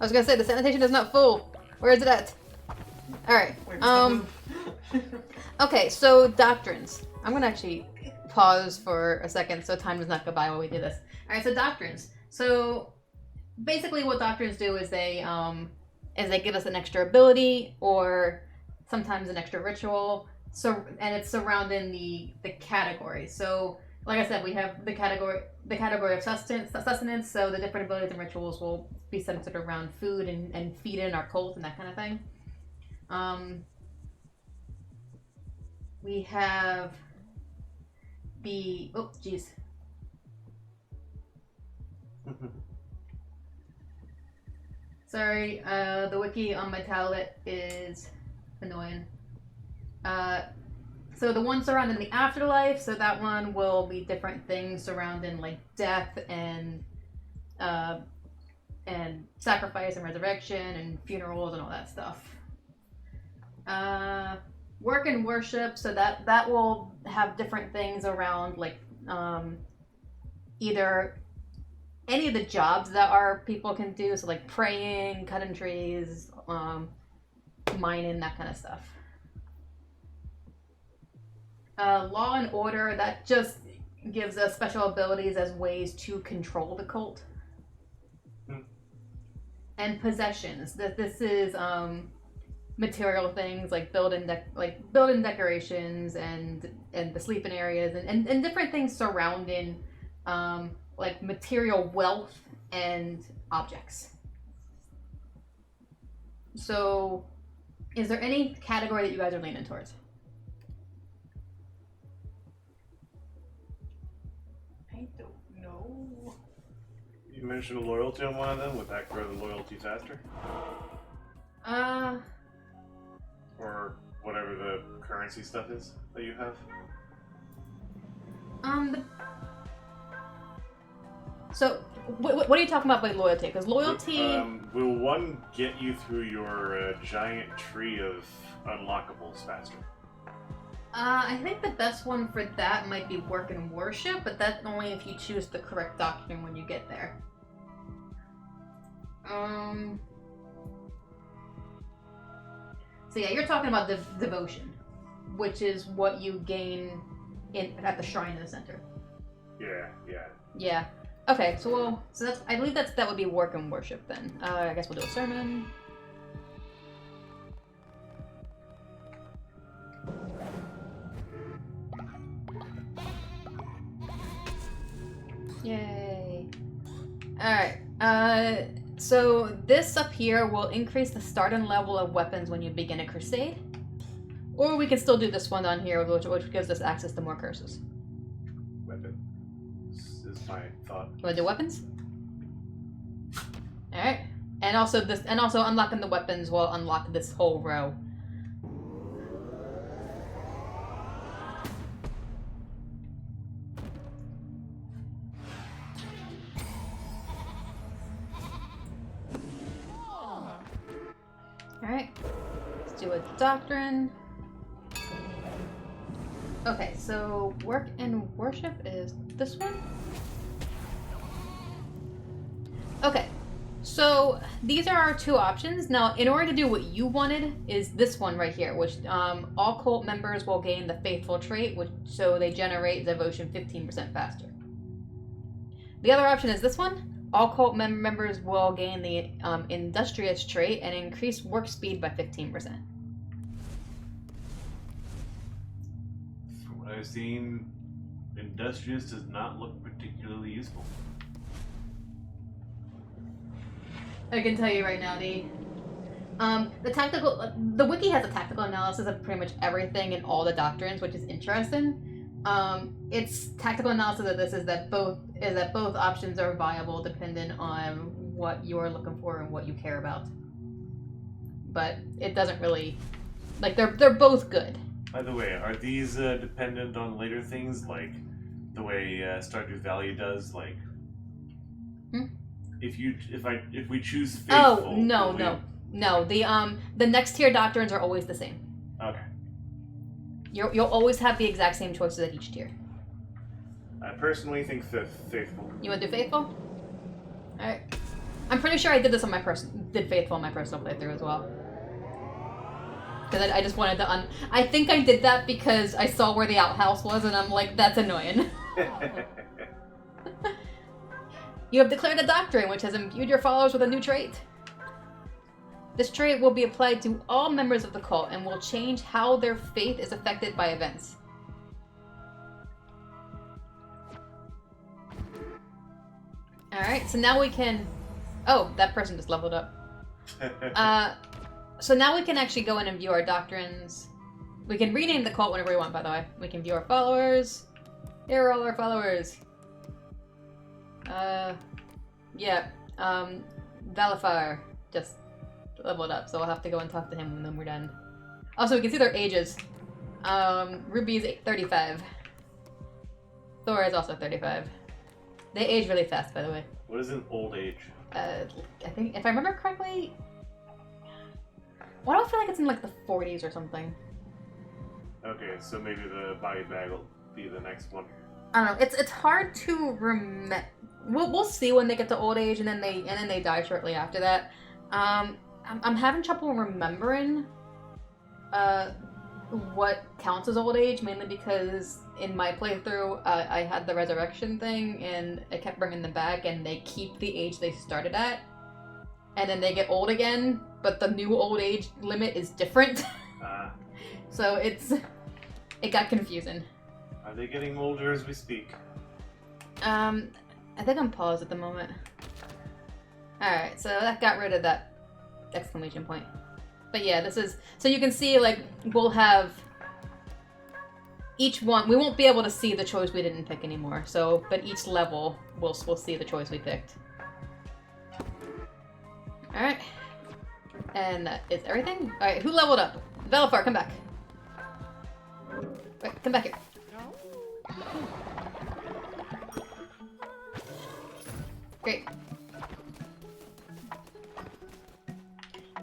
I was gonna say, the sanitation is not full. Where is it at? Alright, Where's the okay, so doctrines. I'm gonna actually pause for a second so time does not go by while we do this. Alright, so doctrines. So basically what doctrines do is they give us an extra ability or sometimes an extra ritual. So and it's surrounding the category. So like I said, we have the category of sustenance, so the different abilities and rituals will be centered around food and feeding our cult and that kind of thing. We have the... Oh, jeez. Sorry, the wiki on my tablet is annoying. So the one surrounding the afterlife, so that one will be different things surrounding like death and sacrifice and resurrection and funerals and all that stuff. work and worship, so that will have different things around, like either any of the jobs that our people can do, so like praying, cutting trees, mining, that kind of stuff. Law and order, that just gives us special abilities as ways to control the cult. And possessions, this is material things like building decorations and the sleeping areas and different things surrounding like material wealth and objects. So, is there any category that you guys are leaning towards? I don't know. You mentioned loyalty on one of them. Would that grow the loyalty faster? Or whatever the currency stuff is that you have? So, what are you talking about by loyalty? Because loyalty... Will one get you through your giant tree of unlockables faster? I think the best one for that might be work and worship, but that's only if you choose the correct doctrine when you get there. So yeah, you're talking about the devotion, which is what you gain at the shrine in the center. Yeah. Yeah. Okay, so that's, I believe that would be work and worship then. I guess we'll do a sermon. Yay. Alright, so this up here will increase the starting level of weapons when you begin a crusade. Or we can still do this one on here, which gives us access to more curses. Weapon is my thought. You wanna do weapons? Alright. And also unlocking the weapons will unlock this whole row. Alright, let's do a doctrine. Okay, so work and worship is this one? Okay, so these are our two options. Now, in order to do what you wanted is this one right here, which all cult members will gain the faithful trait, so they generate devotion 15% faster. The other option is this one. All cult members will gain the industrious trait and increase work speed by 15%. From what I've seen, industrious does not look particularly useful. I can tell you right now, the wiki has a tactical analysis of pretty much everything in all the doctrines, which is interesting. Its tactical analysis of this is that both options are viable depending on what you're looking for and what you care about. But it doesn't really, like, they're both good. By the way, are these dependent on later things, like the way Stardew Valley does? Like, if we choose faithful. Oh no. The next tier doctrines are always the same. Okay. You'll always have the exact same choices at each tier. I personally think faithful. You want to do faithful? All right. I'm pretty sure I did this on did faithful on my personal playthrough as well. Because I just wanted to I think I did that because I saw where the outhouse was and I'm like, that's annoying. You have declared a doctrine which has imbued your followers with a new trait. This trait will be applied to all members of the cult and will change how their faith is affected by events. Alright, so now we can... Oh, that person just leveled up. So now we can actually go in and view our doctrines. We can rename the cult whenever we want, by the way. We can view our followers. Here are all our followers. Valifar just leveled up, so I'll have to go and talk to him when we're done. Also, we can see their ages. Ruby's 35. Thor is also 35. They age really fast, by the way. What is an old age? I think, if I remember correctly... Well, I don't feel like it's in like the 40s or something. Okay, so maybe the body bag will be the next one. I don't know. It's hard to remember. We'll see when they get to old age, and then they die shortly after that. I'm having trouble remembering what counts as old age, mainly because in my playthrough I had the resurrection thing, and I kept bringing them back, and they keep the age they started at, and then they get old again, but the new old age limit is different. So it got confusing. Are they getting older as we speak? I think I'm paused at the moment. Alright, so that got rid of that exclamation point. But yeah, this is... So you can see, like, we'll have... Each one... We won't be able to see the choice we didn't pick anymore. So, but each level, we'll see the choice we picked. Alright. And that is everything? Alright, who leveled up? Velafar, come back. Wait, come back here. Great.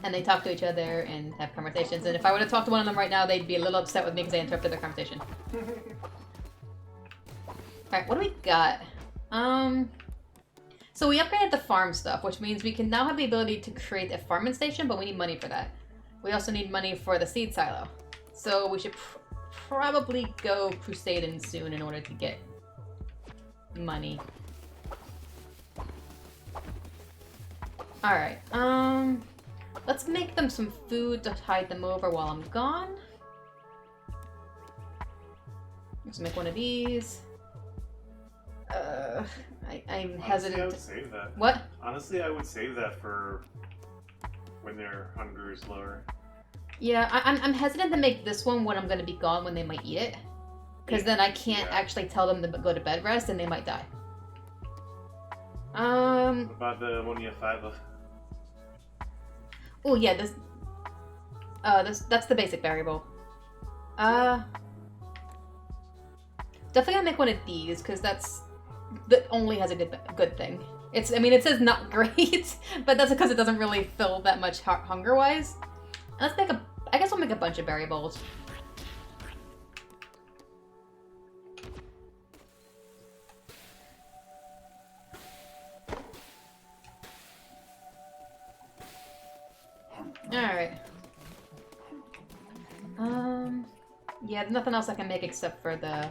And they talk to each other and have conversations. And if I were to talk to one of them right now, they'd be a little upset with me because I interrupted their conversation. Alright, what do we got? So we upgraded the farm stuff, which means we can now have the ability to create a farming station, but we need money for that. We also need money for the seed silo. So we should probably go crusading soon in order to get money. Alright, let's make them some food to tide them over while I'm gone. Let's make one of these. I'm hesitant. Honestly, I would save that. What? Honestly, I would save that for when their hunger is lower. Yeah, I'm hesitant to make this one when I'm gonna be gone when they might eat it. Because then I can't actually tell them to go to bed rest and they might die. What about the ammonia fiber? Oh yeah, that's the basic variable. Definitely gonna make one of these because that only has a good thing. I mean, it says not great, but that's because it doesn't really fill that much hunger wise. Let's make I guess we'll make a bunch of variables. Alright. Yeah, nothing else I can make except for the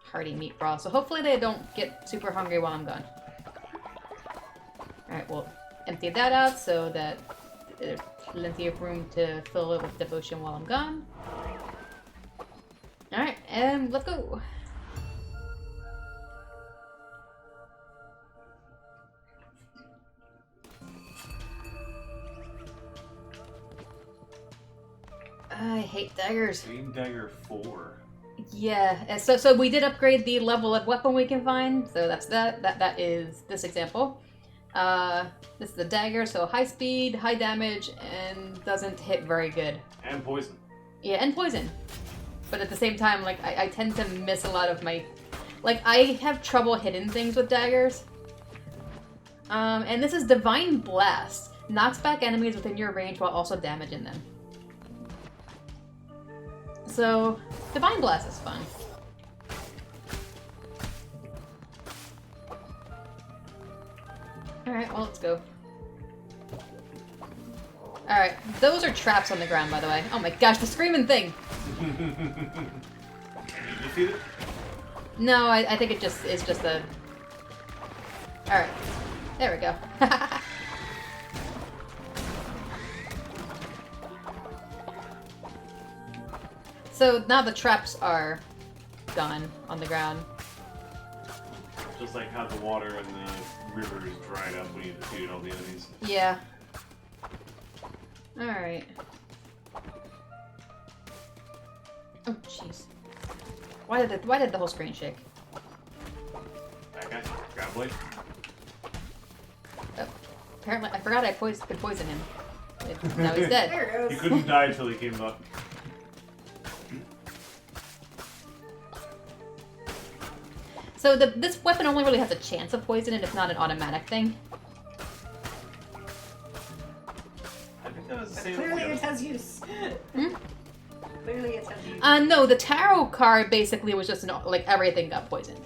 hearty meat broth. So hopefully they don't get super hungry while I'm gone. Alright, we'll empty that out so that there's plenty of room to fill it with devotion while I'm gone. Alright, and let's go. I hate daggers. Green Dagger 4. Yeah, and so we did upgrade the level of weapon we can find. So that's that is this example. This is the dagger, so high speed, high damage, and doesn't hit very good. And poison. Yeah, and poison. But at the same time, like, I tend to miss a lot of my... Like, I have trouble hitting things with daggers. And this is Divine Blast. Knocks back enemies within your range while also damaging them. So, Divine Blast is fun. Alright, well, let's go. Alright, those are traps on the ground, by the way. Oh my gosh, the screaming thing! Did you defeat it? No, I think it just is just a... Alright. There we go. So now the traps are gone on the ground. Just like how the water in the river is dried up when you defeated all the enemies. Yeah. Alright. Oh, jeez. Why did the whole screen shake? That guy? Grab blade? Oh, apparently, I forgot I could poison him. Now he's dead. There it He goes. couldn't die until he came up. So this weapon only really has a chance of poison, and it's not an automatic thing. I think that was the But same clearly with it has use. Clearly it's heavy. No, the tarot card basically was just like everything got poisoned.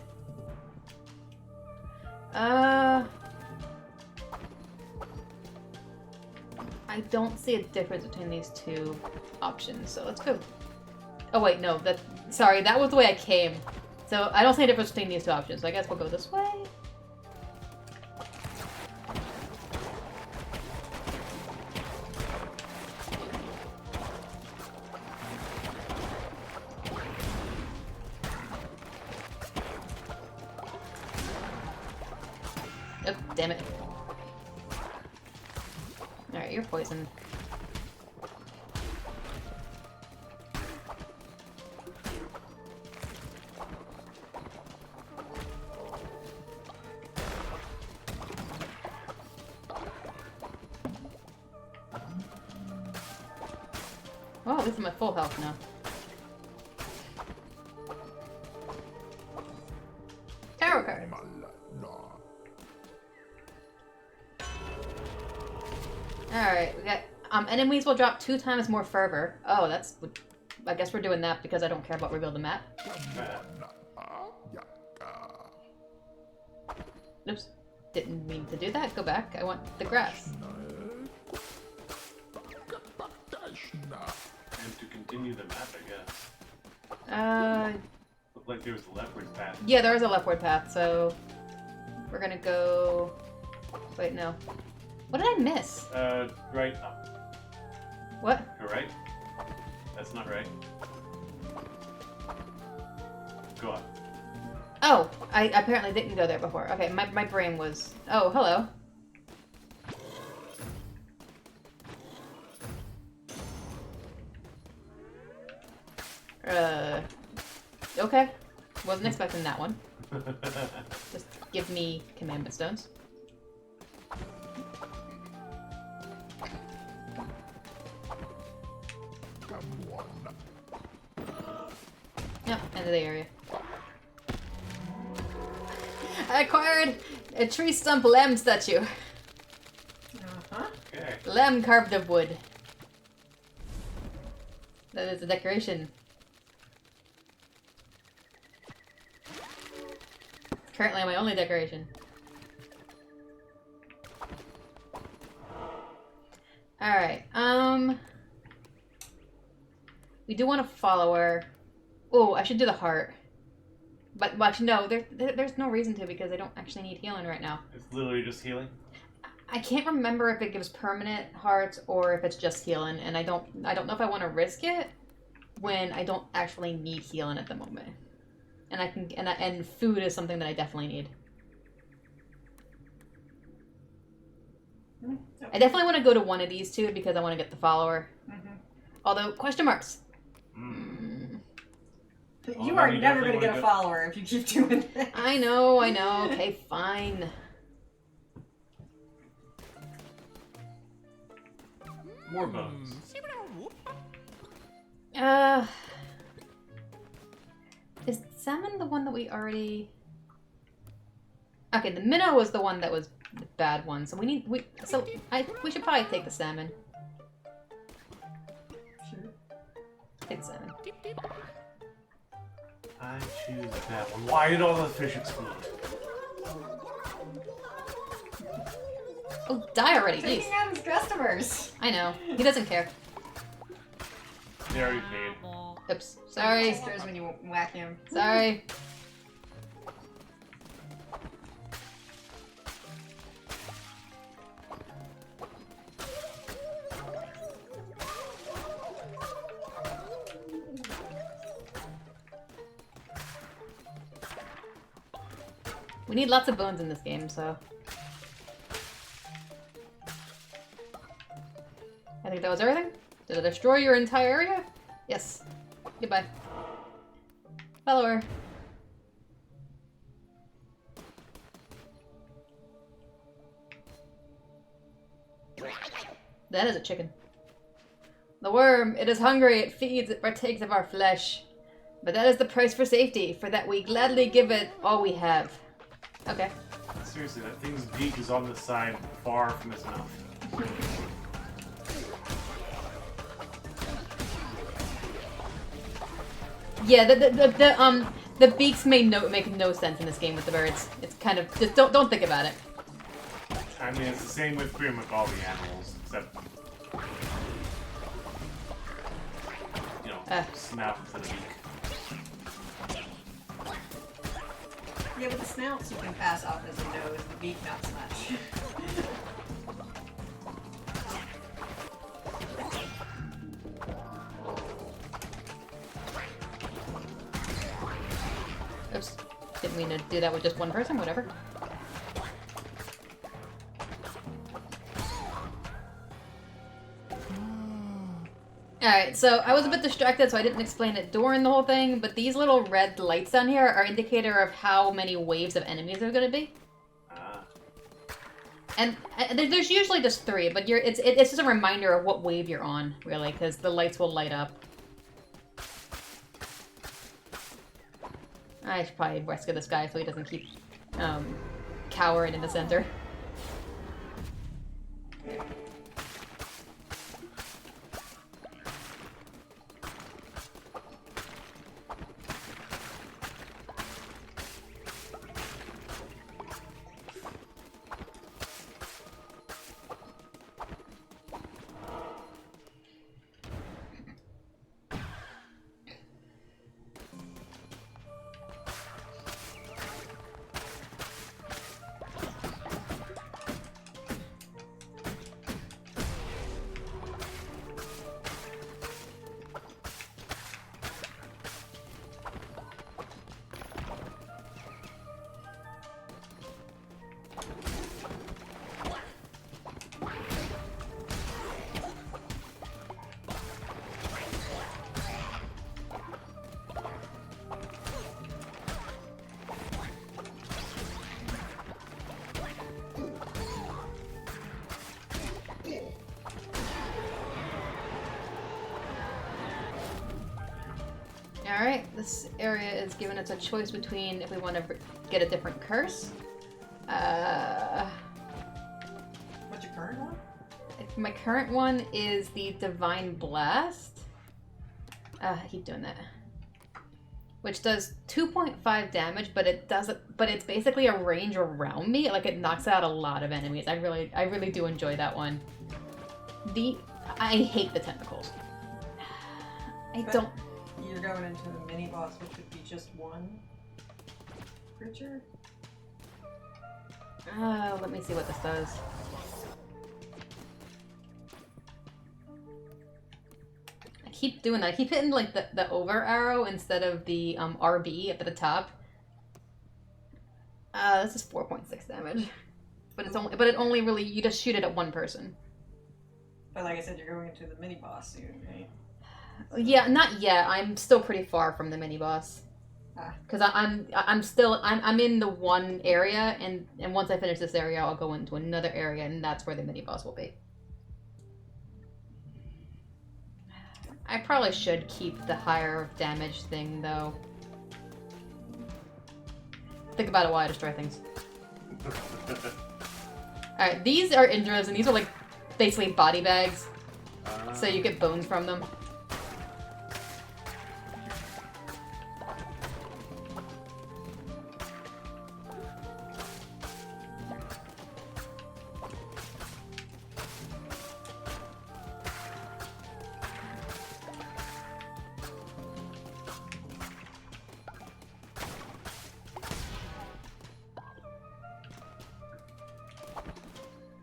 I don't see a difference between these two options, so let's go. Oh wait, no, sorry, that was the way I came. So I don't see a difference between these two options, so I guess we'll go this way. Oh, damn it. Alright, you're poisoned. Oh, at least I'm at full health now. Tarot card. Alright, we got enemies will drop 2 times more fervor. Oh, that's I guess we're doing that because I don't care about rebuild the map. Oops. Didn't mean to do that. Go back. I want the grass. And to continue the map, I guess. Looked like there was a leftward path. Yeah, there is a leftward path, so we're gonna go. Wait, no. What did I miss? Right up. What? You're right. That's not right. Go on. Oh, I apparently didn't go there before. Okay, my brain was. Oh, hello. Okay. Wasn't expecting that one. Just give me commandment stones. Yep, end of the area. I acquired a tree stump lamb statue. Uh-huh. Okay. Lamb carved of wood. That is a decoration. Currently my only decoration. Alright, we do want a follower. Oh, I should do the heart. But actually, no, there's no reason to because I don't actually need healing right now. It's literally just healing. I can't remember if it gives permanent hearts or if it's just healing, and I don't know if I want to risk it when I don't actually need healing at the moment. And and food is something that I definitely need. I definitely want to go to one of these two because I want to get the follower. Mm-hmm. Although, question marks. You Well, are then you never definitely gonna get a wanna follower if you keep doing that. I know. Okay, fine. More bones. Is salmon the one that we already... Okay, the minnow was the one that was the bad one, so we should probably take the salmon. Sure. Take the salmon. I choose that one. Why did all the fish explode? Oh, die already, jeez. Taking out his customers. I know. He doesn't care. They already paid. Oops. Sorry. He stirs when you whack him. Sorry. We need lots of bones in this game, so... I think that was everything. Did it destroy your entire area? Yes. Goodbye. Follower. That is a chicken. The worm, it is hungry, it feeds, it partakes of our flesh. But that is the price for safety, for that we gladly give it all we have. Okay. Seriously, that thing's beak is on the side, far from its mouth. Yeah, the beaks make no sense in this game with the birds. It's kind of just don't think about it. I mean, it's the same with pretty much all the animals, except you know, snout instead of beak. Yeah, with the snouts you can pass off as a nose, the beak not so much. Oops, didn't mean to do that with just one person. Whatever. Alright, so I was a bit distracted, so I didn't explain it during the whole thing, but these little red lights down here are indicator of how many waves of enemies there are going to be. And there's usually just 3, but it's just a reminder of what wave you're on, really, because the lights will light up. I should probably rescue this guy so he doesn't keep cowering in the center. Alright, this area is giving us a choice between if we want to get a different curse. What's your current one? My current one is the Divine Blast. I keep doing that. Which does 2.5 damage, but it's basically a range around me. Like, it knocks out a lot of enemies. I really do enjoy that one. I hate the tentacles. You're going into the mini boss, which would be just one creature? Let me see what this does. I keep doing that. I keep hitting like the over arrow instead of the RB up at the top. This is 4.6 damage. But it only really, you just shoot it at one person. But like I said, you're going into the mini boss soon, right? Yeah, not yet. I'm still pretty far from the mini boss. Because I'm in the one area, and once I finish this area, I'll go into another area, and that's where the mini boss will be. I probably should keep the higher damage thing, though. Think about it while I destroy things. Alright, these are Indra's, and these are like basically body bags. So you get bones from them.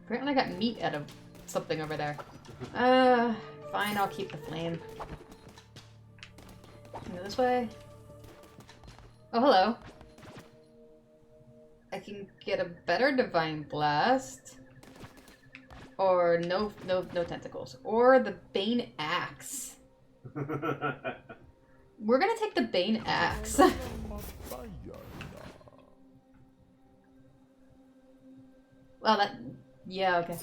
Apparently I got meat out of something over there. Fine, I'll keep the flame. Can I go this way? Oh, hello. I can get a better Divine Blast. Or no tentacles. Or the Bane Axe. We're gonna take the Bane Axe. Well, that... Yeah, okay.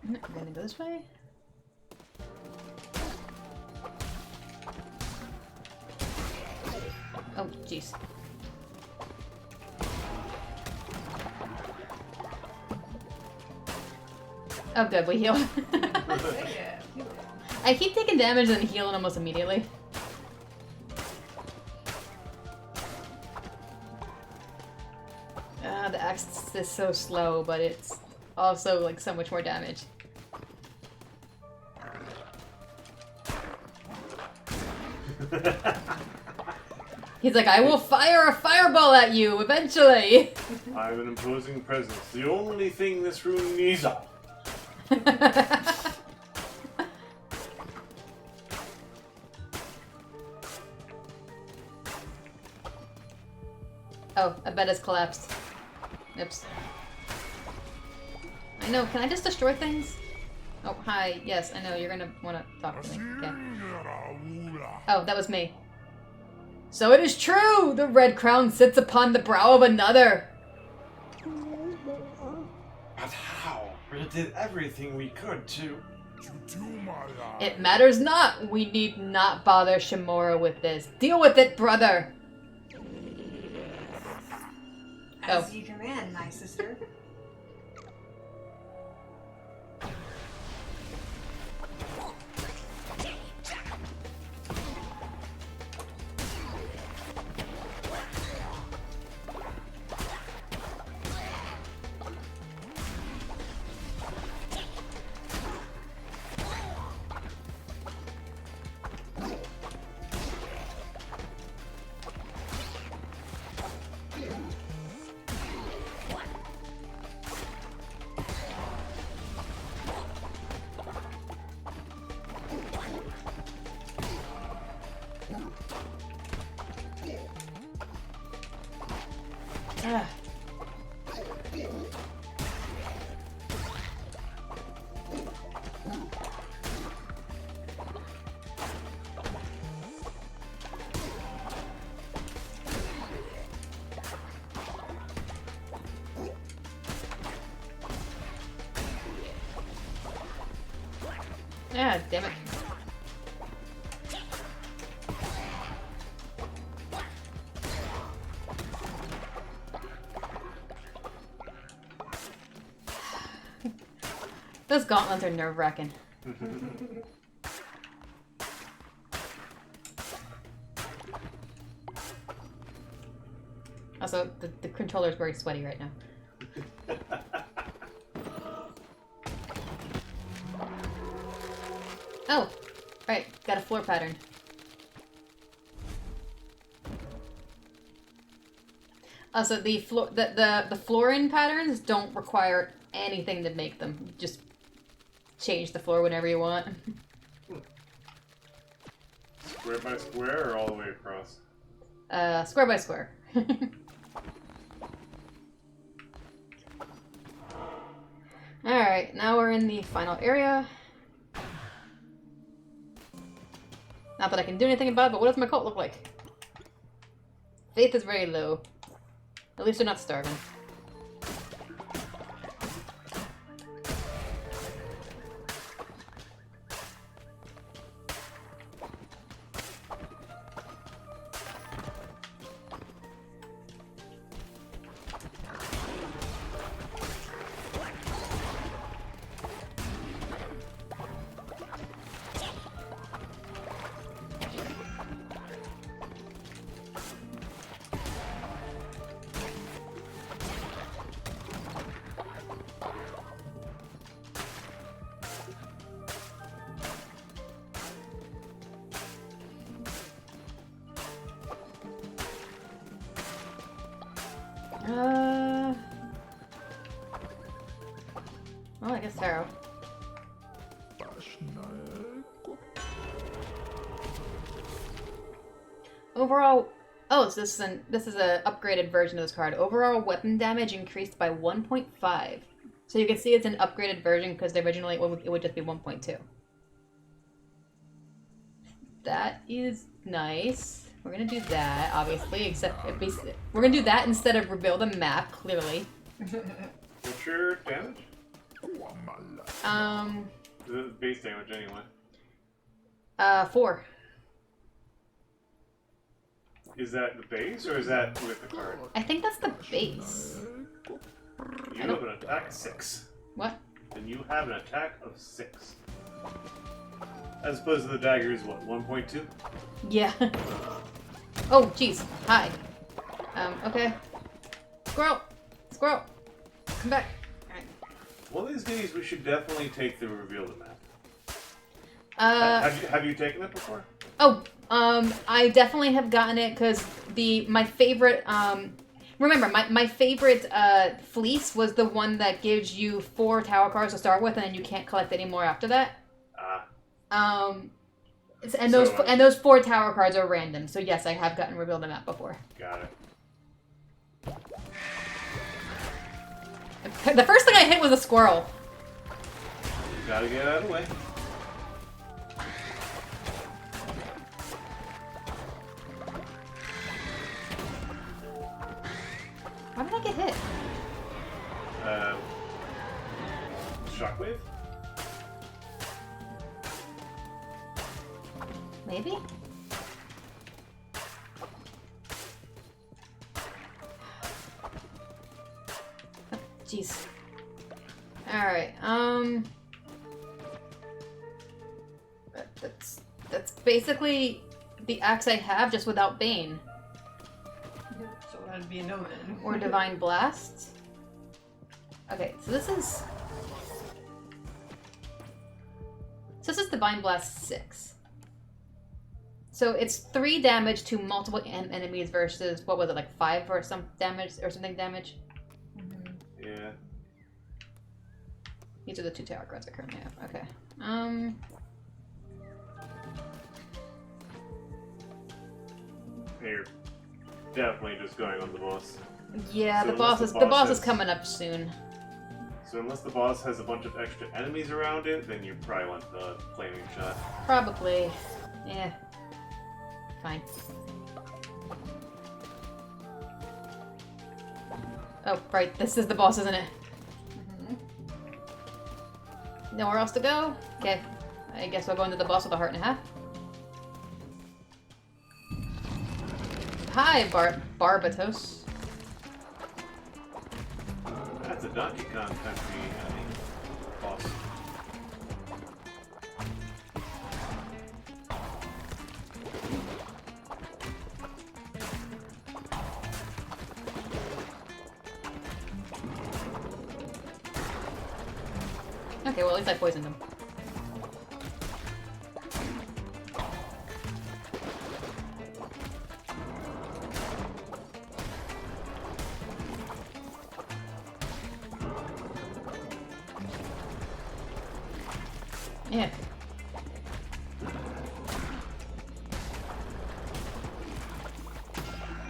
I'm gonna go this way. Oh, Oh, jeez. Oh, good, we heal. Yeah. I keep taking damage and healing almost immediately. The axe is so slow, but it's also like so much more damage. He's like, I will fire a fireball at you eventually. I'm an imposing presence. The only thing this room needs. Oh, I bet it's collapsed. Oops. I know, can I just destroy things? Oh, hi. Yes, I know, you're gonna wanna talk to me. Okay. Oh, that was me. So it is true! The red crown sits upon the brow of another! But how? We did everything we could to. It matters not! We need not bother Shimura with this. Deal with it, brother! As you command, my sister. Ah. Ah, damn it. Those gauntlets are nerve-wracking. Also, the controller's very sweaty right now. Oh, right, got a floor pattern. Also, the flooring patterns don't require anything to make them. You just change the floor whenever you want. Square by square or all the way across? Square by square. Alright, now we're in the final area. Not that I can do anything about it, but what does my cult look like? Faith is very low. At least they're not starving. Well, I guess Taro. Overall, oh, so this is a upgraded version of this card. Overall weapon damage increased by 1.5. So you can see it's an upgraded version because originally it would just be 1.2. That is nice. We're gonna do that, obviously, except we're gonna do that instead of rebuild a map, clearly. What's your damage? This is base damage anyway. 4. Is that the base or is that with the card? I think that's the base. You have an attack of 6. What? And you have an attack of 6. As opposed to the dagger is what, 1.2? Yeah. Oh, jeez. Hi. Okay. Squirrel! Squirrel! Come back. Alright. One of these days we should definitely take the reveal the map. Have you taken it before? Oh, I definitely have gotten it because my favorite, remember, my favorite, fleece was the one that gives you 4 tower cards to start with and then you can't collect any more after that. And those 4 tower cards are random, so yes, I have gotten reveal the map before. Got it. The first thing I hit was a squirrel. Gotta get out of the way. How did I get hit? Shockwave? Maybe? Oh, jeez. Alright, That's basically the axe I have, just without Bane. So that'd be a no then. Or Divine Blast. Okay, so this is... So this is Divine Blast 6. So it's 3 damage to multiple enemies versus, what was it, like 5 or some damage, or something damage? Yeah. These are the 2 tower cards I currently have. Okay. You're definitely just going on the boss. Yeah, So the unless boss the is boss has- coming up soon. So unless the boss has a bunch of extra enemies around it, then you probably want the flaming shot. Probably. Yeah. Fine. Oh, right. This is the boss, isn't it? Nowhere else to go? Okay. I guess we'll go into the boss with a heart and a half. Hi, Barbatos. That's a Donkey Kong Country boss. Okay, well at least I poisoned him. Yeah.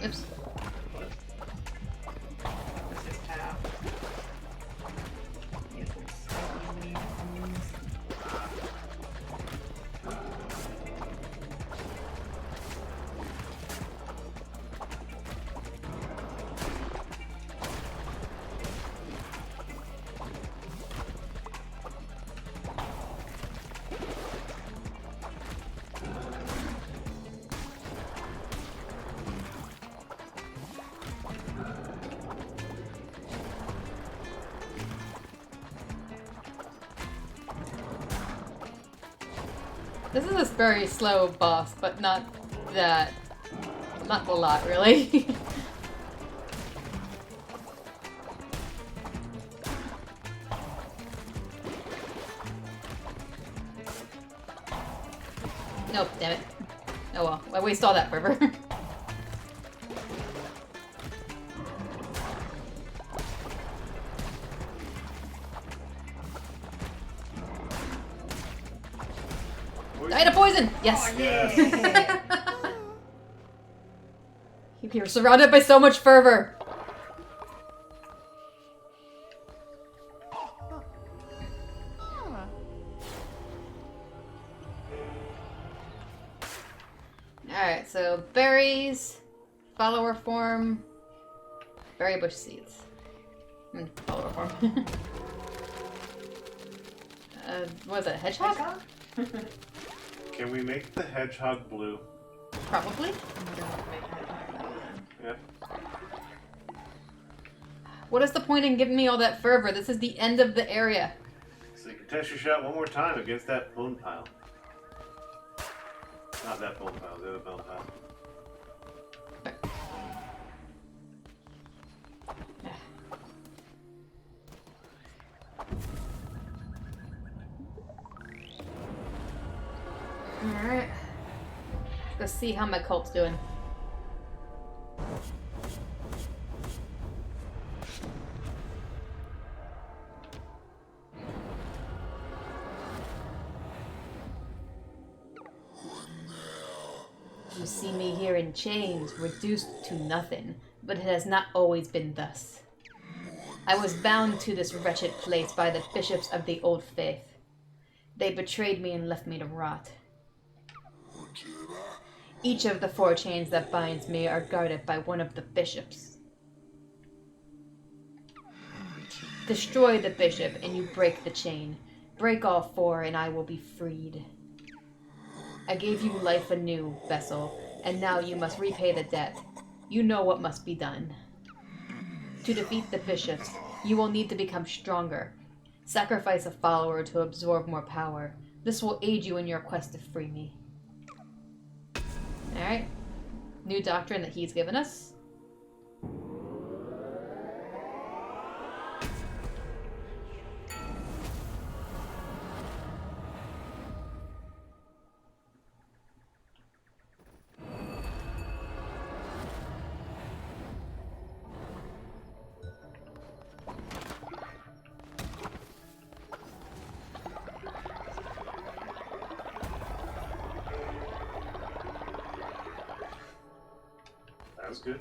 Oops. This is half. Yes, it's slightly leaves. This is a very slow boss, but not that... Not a lot, really. Nope, damn it. Oh well, I wasted all that forever. I had a poison! Yes! Yeah. You're surrounded by so much fervor. Alright, so berries, follower form, berry bush seeds. Follower form. What is it, a hedgehog? Can we make the hedgehog blue? Probably. I'm gonna make it. Yep. What is the point in giving me all that fervor? This is the end of the area. So you can test your shot one more time against that bone pile. Not that bone pile, the other bone pile. Alright. Let's see how my cult's doing. You see me here in chains, reduced to nothing, but it has not always been thus. I was bound to this wretched place by the bishops of the old faith. They betrayed me and left me to rot. Each of the 4 chains that binds me are guarded by one of the bishops. Destroy the bishop and you break the chain. Break all 4 and I will be freed. I gave you life anew, vessel, and now you must repay the debt. You know what must be done. To defeat the bishops, you will need to become stronger. Sacrifice a follower to absorb more power. This will aid you in your quest to free me. Alright. New doctrine that he's given us. That was good.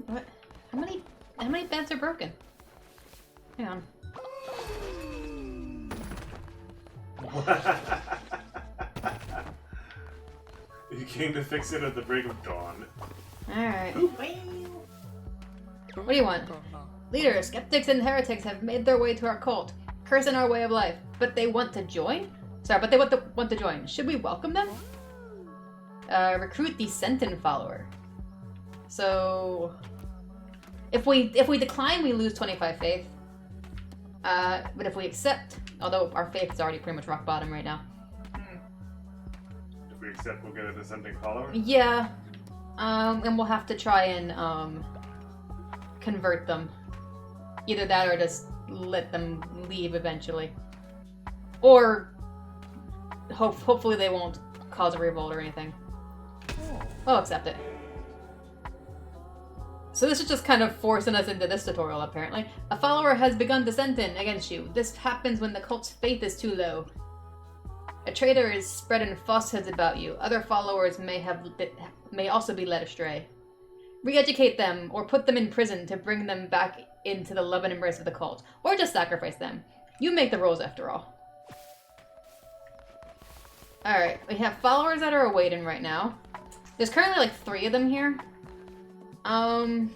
What? How many beds are broken? Hang on. You came to fix it at the break of dawn. Alright. What do you want? Leader, skeptics and heretics have made their way to our cult, cursing our way of life. But they want to join? Sorry, but they want to join. Should we welcome them? Recruit the Sentin follower. So, if we decline, we lose 25 faith. But if we accept, although our faith is already pretty much rock bottom right now. If we accept, we'll get a dissenting follower. Yeah. And we'll have to try and convert them. Either that or just let them leave eventually. Or hopefully they won't cause a revolt or anything. I'll accept it. So this is just kind of forcing us into this tutorial, apparently. A follower has begun dissenting against you. This happens when the cult's faith is too low. A traitor is spreading falsehoods about you. Other followers may also be led astray. Re-educate them, or put them in prison to bring them back into the love and embrace of the cult. Or just sacrifice them. You make the rules after all. Alright, we have followers that are awaiting right now. There's currently like 3 of them here. Alright,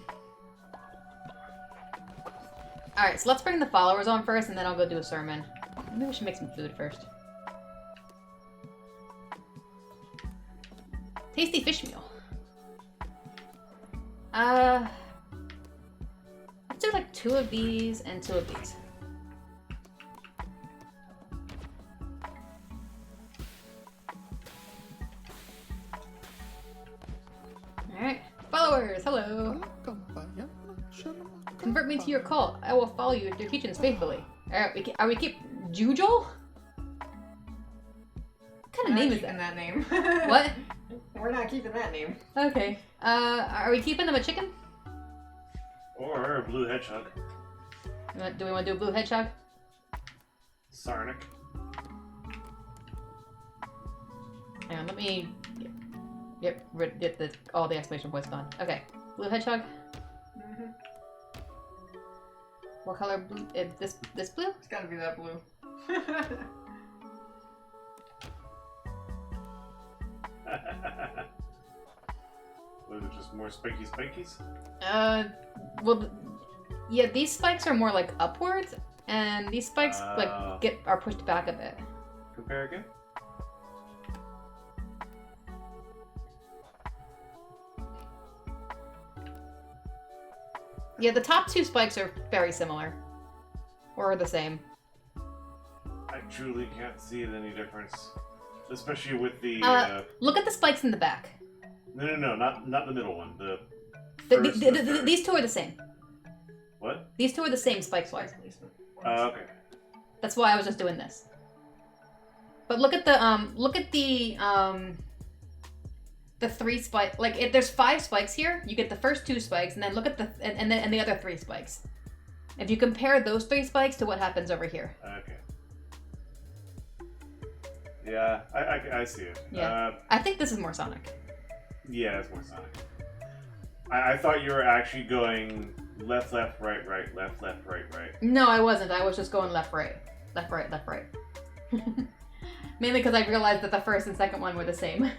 so let's bring the followers on first, and then I'll go do a sermon. Maybe we should make some food first. Tasty fish meal. Let's do like 2 of these and 2 of these. Alright. Followers, hello. Convert me to your cult. I will follow you with your teachings faithfully. Alright, are we keep Jujol? What kind of name is that? Name. What? We're not keeping that name. Okay. Are we keeping them a chicken? Or a blue hedgehog. Do we want to do a blue hedgehog? Sarnik. Hang on, let me get all the exclamation points gone. Okay, blue hedgehog. Mm-hmm. What color blue? This blue? It's gotta be that blue. Was it just more spiky spikies? Well, yeah, these spikes are more like upwards, and these spikes are pushed back a bit. Compare again. Yeah, the top two spikes are very similar. Or the same. I truly can't see any difference. Especially with the... Look at the spikes in the back. No, not the middle one. The The- first the- and the- third. these two are the same. What? These two are the same spikes-wise. Okay. That's why I was just doing this. But look at the three spike. Like, if there's 5 spikes here, you get the first 2 spikes, and then look at and the other 3 spikes. If you compare those 3 spikes to what happens over here. Okay. Yeah, I see it. Yeah. I think this is more Sonic. Yeah, it's more Sonic. I thought you were actually going left, right, left, right. No, I wasn't. I was just going left, right. Mainly because I realized that the first and second one were the same.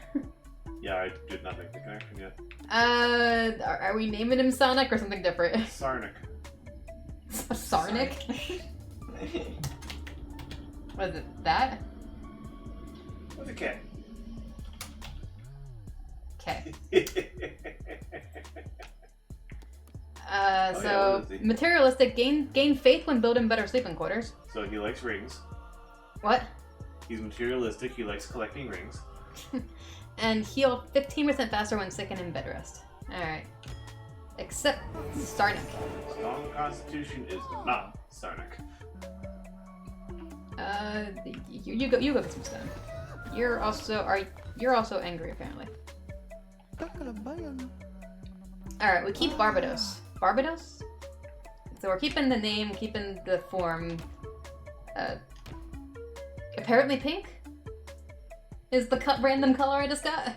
Yeah, I did not make the connection yet. Are we naming him Sonic or something different? Sarnic. Sarnic? Was it that? With a K. Okay. yeah, So what is he? materialistic, gain faith when building better sleeping quarters. So he likes rings. What? He's materialistic. He likes collecting rings. And heal 15% faster when sick and in bed rest. Alright. Except Sarnic. Strong constitution is not Sarnic. You go get some stone. You're also angry apparently. Alright, we keep Barbados. Barbados? So we're keeping the name, keeping the form. Apparently pink? Is the random color I just got?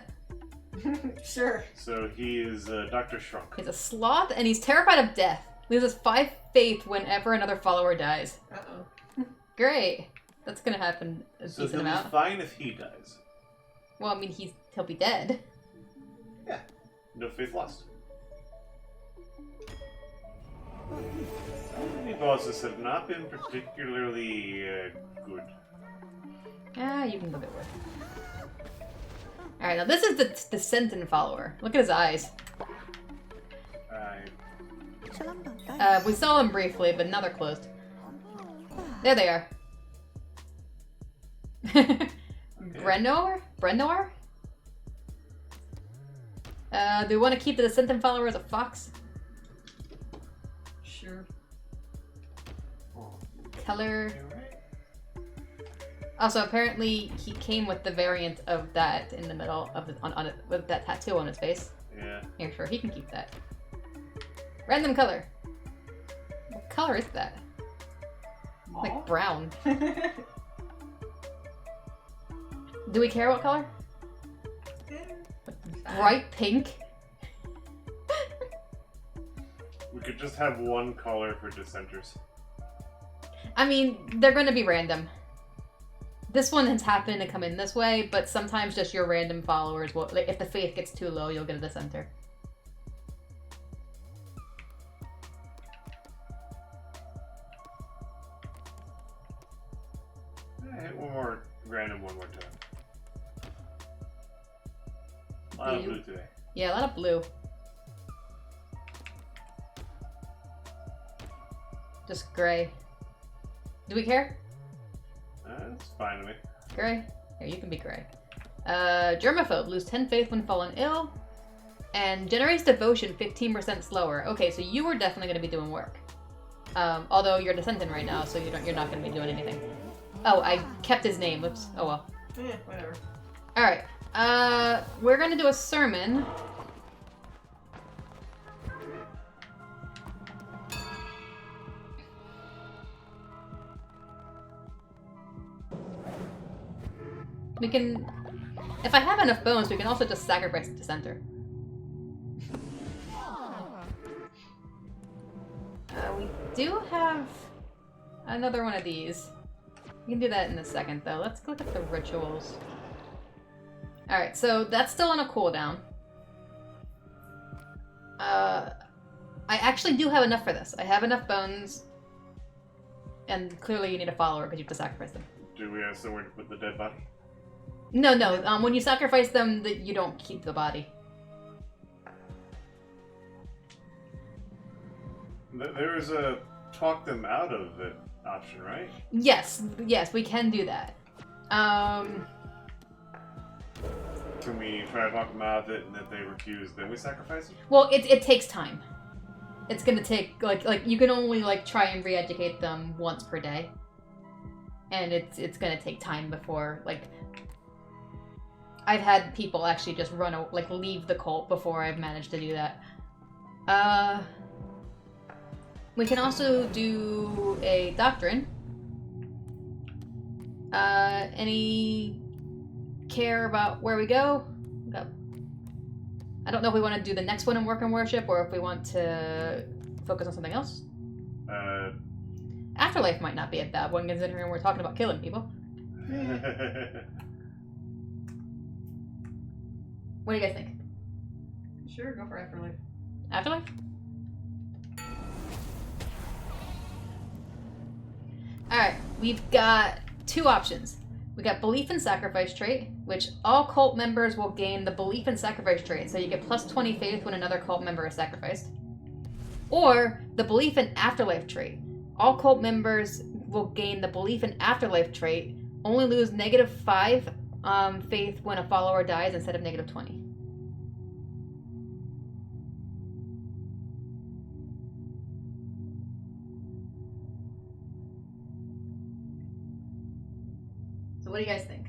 Sure. So he is Dr. Shrunk. He's a sloth and he's terrified of death. Loses 5 faith whenever another follower dies. Uh-oh. Great. That's gonna happen a So decent he'll amount. be fine if he dies. Well, I mean, he'll be dead. No faith lost. Many bosses have not been particularly good. Ah, you can live it with. Alright, now this is the Sentin follower. Look at his eyes. We saw them briefly, but now they're closed. There they are. Brennoir? Brennoir? Do we want to keep the Sentin follower as a fox? Sure. Color. You're right. Also, apparently, he came with the variant of that in the middle of the, on it, with that tattoo on his face. Yeah. Here, sure, he can keep that. Random color. What color is that? Like brown. Do we care what color? Bright pink. We could just have one color for dissenters. I mean, they're going to be random. This one has happened to come in this way, but sometimes just your random followers will, like, if the faith gets too low, you'll get a dissenter. Hit one more random one more time. A lot of Blue. blue today. Yeah, a lot of blue. Just gray. Do we care? That's fine with me. Gray? Here, you can be gray. Germaphobe. Lose 10 faith when fallen ill. And generates devotion 15% slower. Okay, so you are definitely going to be doing work. Although you're descendant right now, so you're not going to be doing anything. Oh, I kept his name. Oops. Oh well. Yeah, whatever. Alright. We're going to do a sermon. We can... If I have enough bones, we can also just sacrifice the center. We do have another one of these. We can do that in a second, though. Let's look at the rituals. Alright, so that's still on a cooldown. I actually do have enough for this. I have enough bones. And clearly you need a follower because you have to sacrifice them. Do we have somewhere to put the dead body? No. When you sacrifice them, you don't keep the body. There is a talk them out of it option, right? Yes, we can do that. Can we try to talk them out of it, and if they refuse, then we sacrifice them? Well, it takes time. It's gonna take like you can only like try and re-educate them once per day, and it's gonna take time before like I've had people actually just leave the cult before I've managed to do that. We can also do a doctrine. Any care about where we go? I don't know if we want to do the next one in work and worship or if we want to focus on something else. Afterlife might not be a bad one considering we're talking about killing people. What do you guys think? Sure, go for Afterlife. Afterlife? Alright, we've got two options. We got belief in sacrifice trait, which all cult members will gain the belief in sacrifice trait, so you get plus 20 faith when another cult member is sacrificed. Or the belief in afterlife trait. All cult members will gain the belief in afterlife trait, only lose -5 faith when a follower dies instead of -20. So what do you guys think?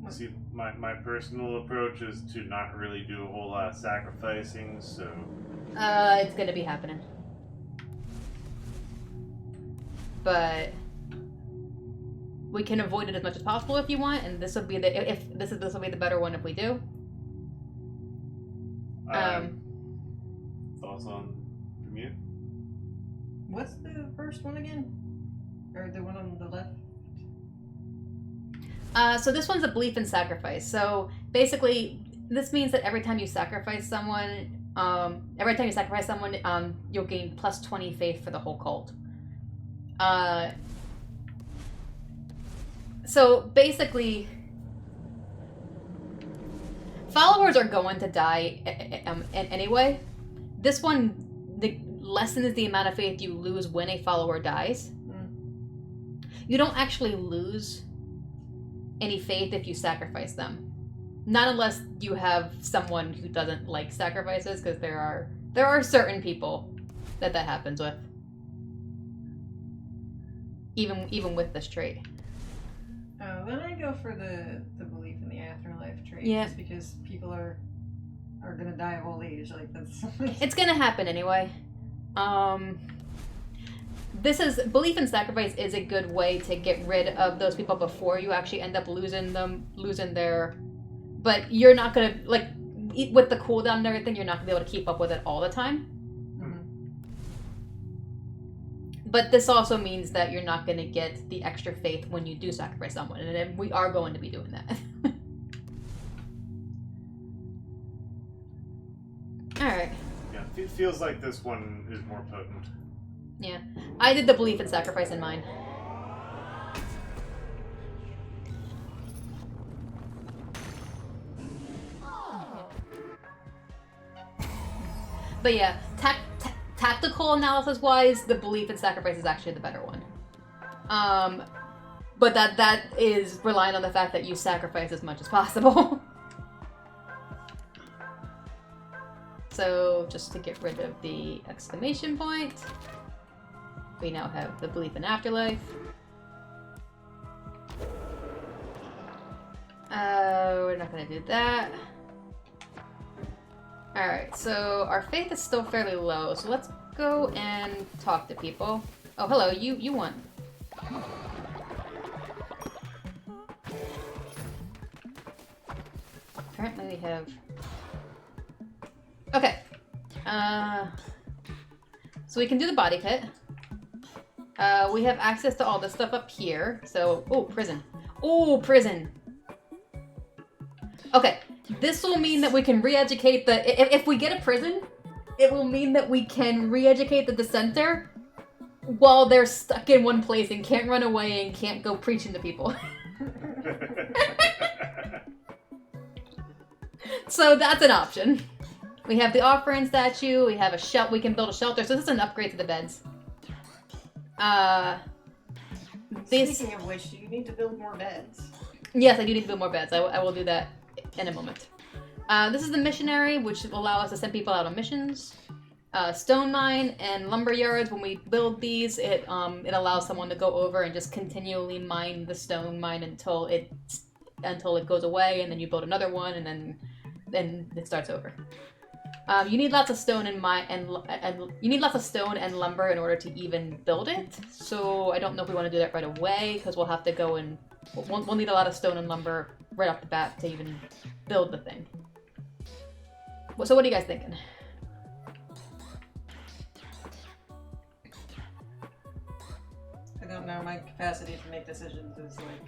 See, my personal approach is to not really do a whole lot of sacrificing, so... It's gonna be happening. But we can avoid it as much as possible if you want, and this will be this will be the better one if we do. Thoughts on from you? What's the first one again? Or the one on the left? So this one's a belief in sacrifice. So basically, this means that every time you sacrifice someone, you'll gain plus 20 faith for the whole cult. So basically, followers are going to die anyway. This one lessens the amount of faith you lose when a follower dies. You don't actually lose any faith if you sacrifice them. Not unless you have someone who doesn't like sacrifices, because there are certain people that happens with. Even with this trait. Then I go for the belief in the afterlife trait. Yeah. Just because people are gonna die of old age. Like that's It's gonna happen anyway. This is belief in sacrifice is a good way to get rid of those people before you actually end up losing their. But you're not gonna with the cooldown and everything. You're not gonna be able to keep up with it all the time. Mhm. But this also means that you're not gonna get the extra faith when you do sacrifice someone, and we are going to be doing that. All right. Yeah, it feels like this one is more potent. Yeah, I did the belief in sacrifice in mine. But yeah, tactical analysis-wise, the belief in sacrifice is actually the better one. But that is relying on the fact that you sacrifice as much as possible. So just to get rid of the exclamation point. We now have the belief in afterlife. We're not gonna do that. Alright, so our faith is still fairly low, so let's go and talk to people. Oh, hello, you won. Apparently we have... Okay. So we can do the body kit. We have access to all this stuff up here. So, oh, prison. Oh, prison. Okay, this will mean that we can re-educate the... If we get a prison, it will mean that we can re-educate the dissenter while they're stuck in one place and can't run away and can't go preaching to people. So that's an option. We have the offering statue. We have a shelter. We can build a shelter. So this is an upgrade to the beds. These. Speaking of which, do you need to build more beds? Yes, I do need to build more beds. I will do that in a moment. This is the missionary, which will allow us to send people out on missions. Stone mine and lumber yards. When we build these, it allows someone to go over and just continually mine the stone mine until it goes away, and then you build another one, and then it starts over. You need lots of stone and you need lots of stone and lumber in order to even build it. So I don't know if we want to do that right away, because we'll have to go and we'll need a lot of stone and lumber right off the bat to even build the thing. So what are you guys thinking? I don't know. My capacity to make decisions is like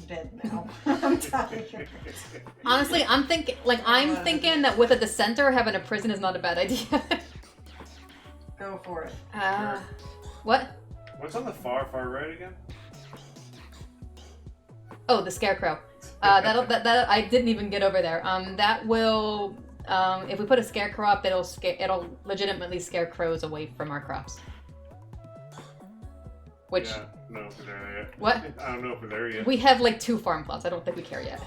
dead now. I'm tired. Honestly, I'm thinking that with a dissenter, having a prison is not a bad idea. Go for it. What? What's on the far right again? Oh, the scarecrow. That I didn't even get over there. That will, if we put a scarecrow up, it'll legitimately scare crows away from our crops. Which, yeah, I don't know if we're there yet. What? I don't know if we're there yet. We have like 2 farm plots. I don't think we care yet.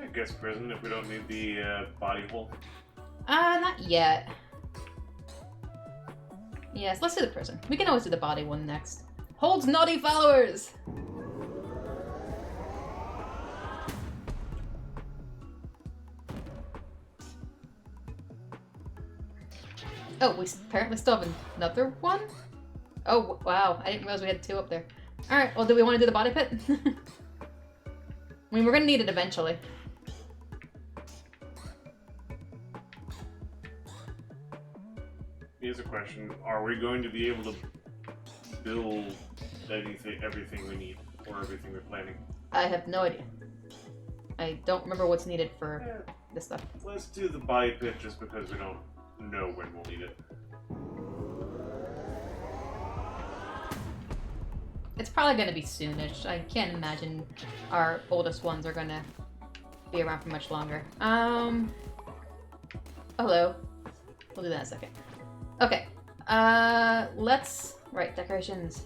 I guess prison if we don't need the body hole. Not yet. Yes, let's do the prison. We can always do the body one next. Holds naughty followers! Oh, we apparently still have another one? Oh, wow. I didn't realize we had 2 up there. Alright, well, do we want to do the body pit? I mean, we're going to need it eventually. Here's a question. Are we going to be able to build everything we need, or everything we're planning? I have no idea. I don't remember what's needed for this stuff. Let's do the body pit just because we don't know when we'll need it. It's probably going to be soonish. I can't imagine our oldest ones are going to be around for much longer. Hello. We'll do that in a second. Okay. Right, decorations.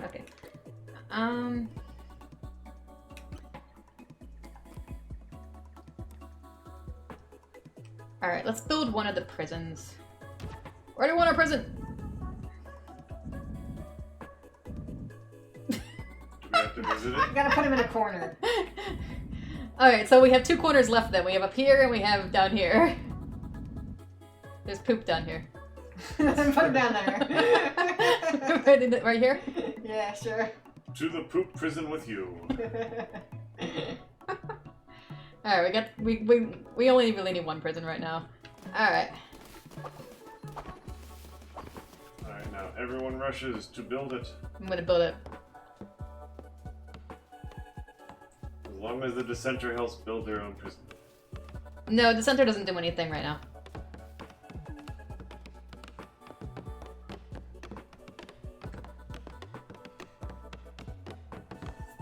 Okay. Alright, let's build one of the prisons. Where do we want our prison? Do we have to visit it? Gotta put him in a corner. Alright, so we have 2 corners left then. We have up here and we have down here. There's poop down here. Put him down there. Right here? Yeah, sure. To the poop prison with you. Alright, we only really need 1 prison right now. Alright. Alright, now everyone rushes to build it. I'm gonna build it. As long as the dissenter helps build their own prison. No, the center doesn't do anything right now.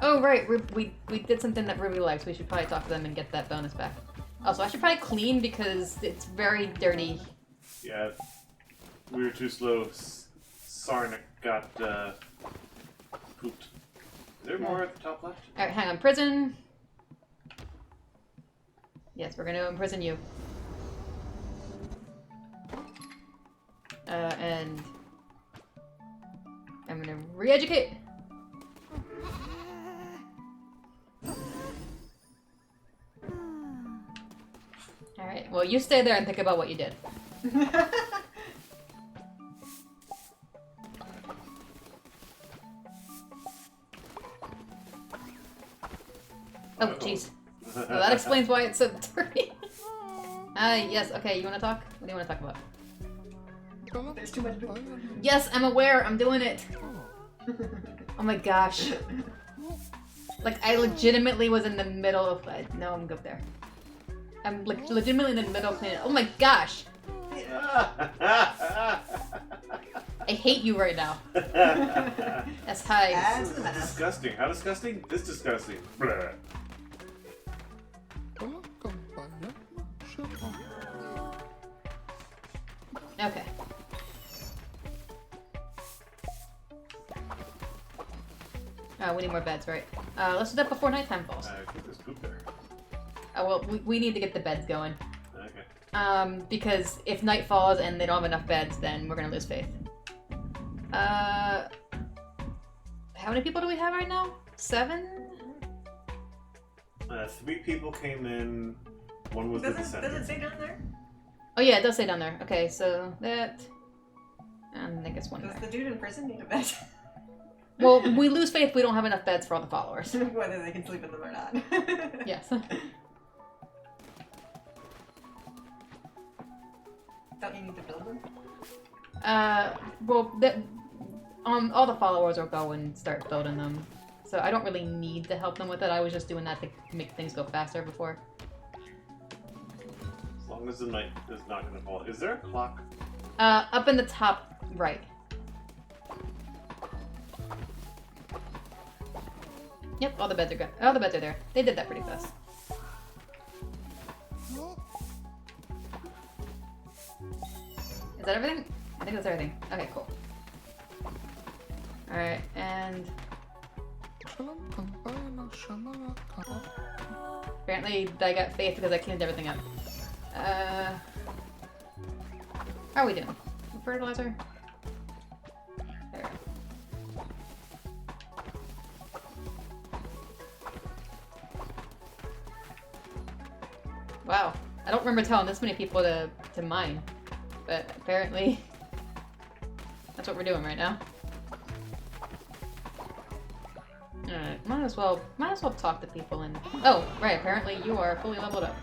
Oh right, we did something that Ruby likes. We should probably talk to them and get that bonus back. Also, I should probably clean because it's very dirty. Yeah, we were too slow. Sarnik got pooped. Is there more at the top left? Alright, hang on. Prison. Yes, we're gonna imprison you. And I'm gonna re-educate. Alright, well you stay there and think about what you did. Oh, jeez. Well, that explains why it's so dirty. Yes, okay, you wanna talk? What do you wanna talk about? There's too much. Yes, I'm aware, I'm doing it. Oh my gosh. Like, I legitimately was in the middle of... No, I'm good there. I'm like legitimately in the middle of cleaning. Oh my gosh! I hate you right now. This That's high. As is the mask. disgusting. How disgusting? This disgusting. Blah. Okay. We need more beds, right? Let's do that before nighttime falls. I think there's poop there. Well, we need to get the beds going. Okay. Because if night falls and they don't have enough beds, then we're gonna lose faith. How many people do we have right now? 7? 3 people came in. One was with the Does center. it say down there? Oh yeah, it does say down there. Okay, so that... And I guess one Does there. the dude in prison need a bed? Well, we lose faith if we don't have enough beds for all the followers. Whether they can sleep in them or not. Yes. Don't you need to build them? Well, all the followers will go and start building them. So I don't really need to help them with it. I was just doing that to make things go faster before. As long as the night is not going to fall. Is there a clock? Up in the top right. Yep, all the beds are good. All the beds are there. They did that pretty fast. Is that everything? I think that's everything. Okay, cool. Alright, and... Apparently I got faith because I cleaned everything up. How are we doing? Fertilizer? There. Wow. I don't remember telling this many people to mine. But apparently that's what we're doing right now. Alright, might as well talk to people and oh, right, apparently you are fully leveled up.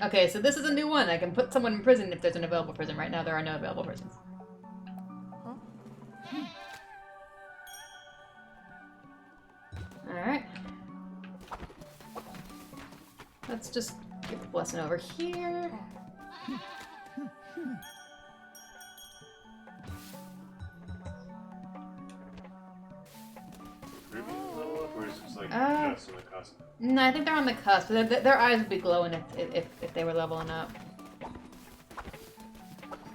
Okay, so this is a new one. I can put someone in prison if there's an available prison. Right now there are no available prisons. Alright. Let's just give the blessing over here. Or is it just like just on the cusp? No, I think they're on the cusp. Their eyes would be glowing if they were leveling up.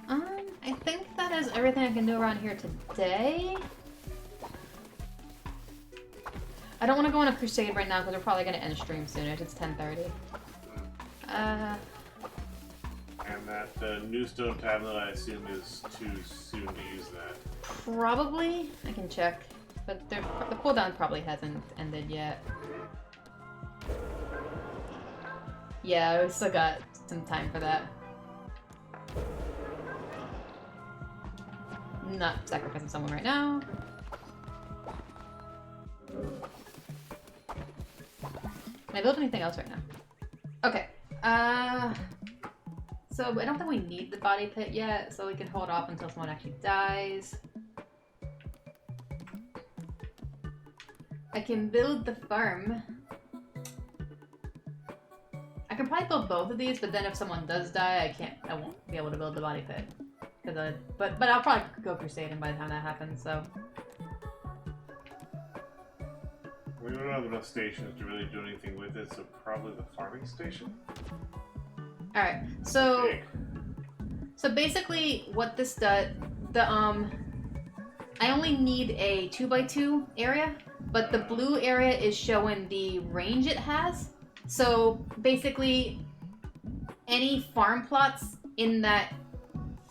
I think that is everything I can do around here today. I don't want to go on a crusade right now because we're probably going to end stream soon. It's 10:30. And that new stone tablet, I assume, is too soon to use that. Probably. I can check. But the cooldown probably hasn't ended yet. Yeah, we still got some time for that. Not sacrificing someone right now. Can I build anything else right now? Okay. So I don't think we need the body pit yet, so we can hold off until someone actually dies. I can build the farm. I can probably build both of these, but then if someone does die, I won't be able to build the body pit. But I'll probably go crusading by the time that happens, so. We don't have enough stations to really do anything with it, so probably the farming station? Alright, so Big. basically what this does, I only need a 2x2 area, but the blue area is showing the range it has. So basically any farm plots in that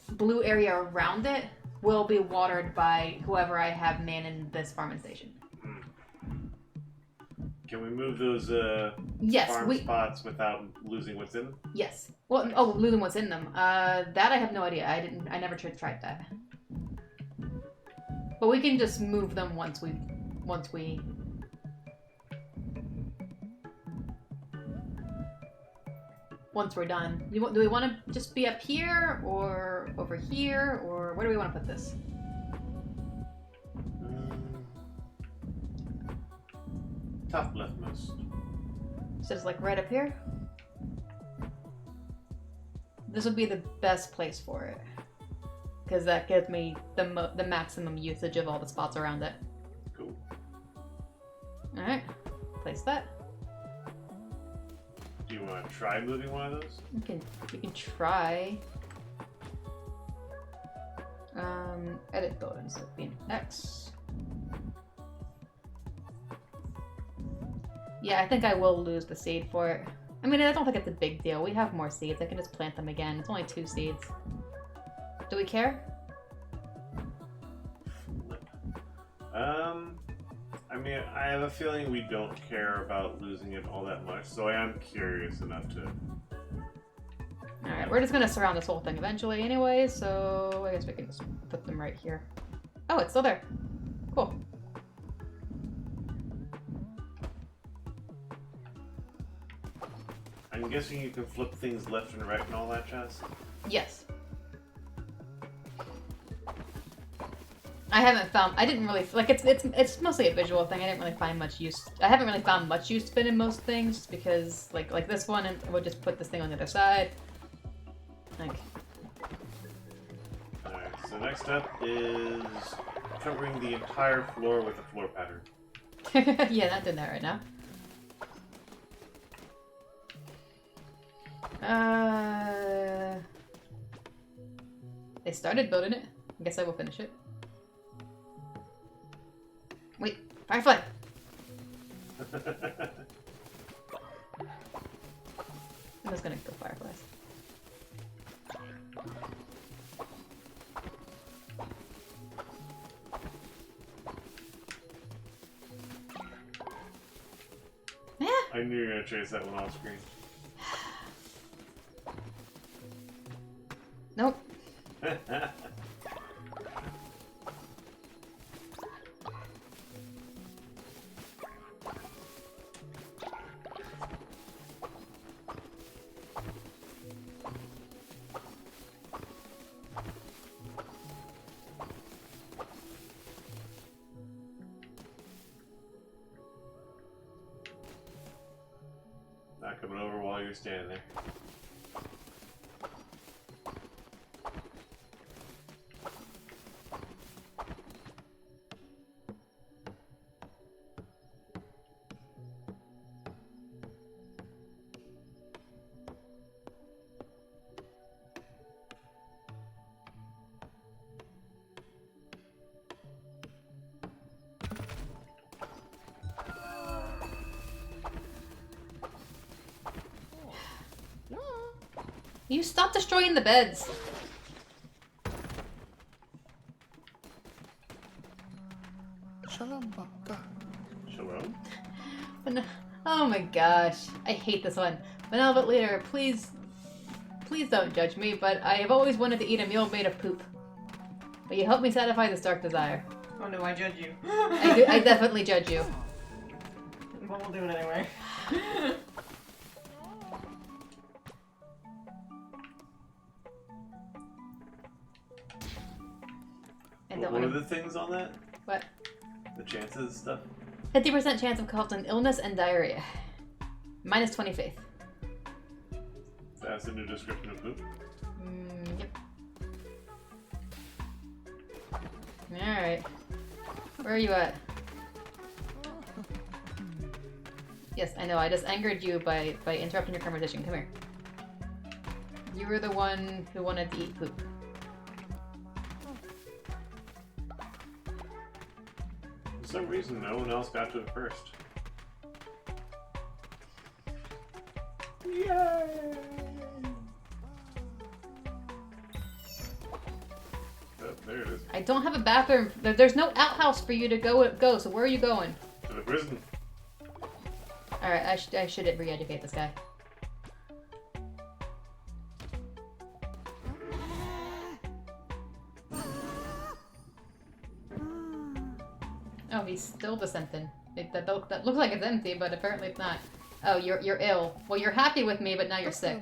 blue area around it will be watered by whoever I have manning this farming station. Can we move those Yes, farm spots without losing what's in them? Yes. Well, oh, losing what's in them. That I have no idea. I never tried that. But we can just move them once we. Once we're done. Do we want to just be up here or over here or where do we want to put this? Top leftmost. Just like right up here. This would be the best place for it. Because that gives me the maximum usage of all the spots around it. Cool. Alright. Place that. Do you want to try moving one of those? You can try. Edit buildings. So it'd be an X. Yeah, I think I will lose the seed for it. I mean, I don't think it's a big deal. We have more seeds. I can just plant them again. It's only 2 seeds. Do we care? I mean, I have a feeling we don't care about losing it all that much, so I am curious enough to... Alright, we're just gonna surround this whole thing eventually anyway, so I guess we can just put them right here. Oh, it's still there. Cool. I'm guessing you can flip things left and right and all that jazz? Yes. I didn't really, like, it's mostly a visual thing. I didn't really find much use. I haven't really found much use to it in most things, because, like this one, and we'll just put this thing on the other side. Like. Alright, so next up is covering the entire floor with a floor pattern. Yeah, not doing that right now. They started building it. I guess I will finish it. Wait, Firefly! I'm just gonna go Fireflies. Yeah. I knew you were gonna chase that one off screen. Nope. Not coming over while you're standing there. You stop destroying the beds. Shalom. But no, oh my gosh, I hate this one. Benevolent leader, please don't judge me, but I have always wanted to eat a meal made of poop. But you help me satisfy this dark desire. Oh no, I judge you. I definitely judge you. But we'll do it anyway. And What don't were want the things on that? What? The chances and stuff? 50% chance of causing illness and diarrhea. Minus 20 faith. That's a new description of poop. Yep. Alright. Where are you at? Yes, I know, I just angered you by interrupting your conversation. Come here. You were the one who wanted to eat poop. For some reason, no one else got to it first. Yay! Oh, there it is. I don't have a bathroom. There's no outhouse for you to go, so where are you going? To the prison. Alright, I should re-educate this guy. Oh, he's still dissenting. That looks like it's empty, but apparently it's not. Oh, you're ill. Well, you're happy with me, but now you're sick.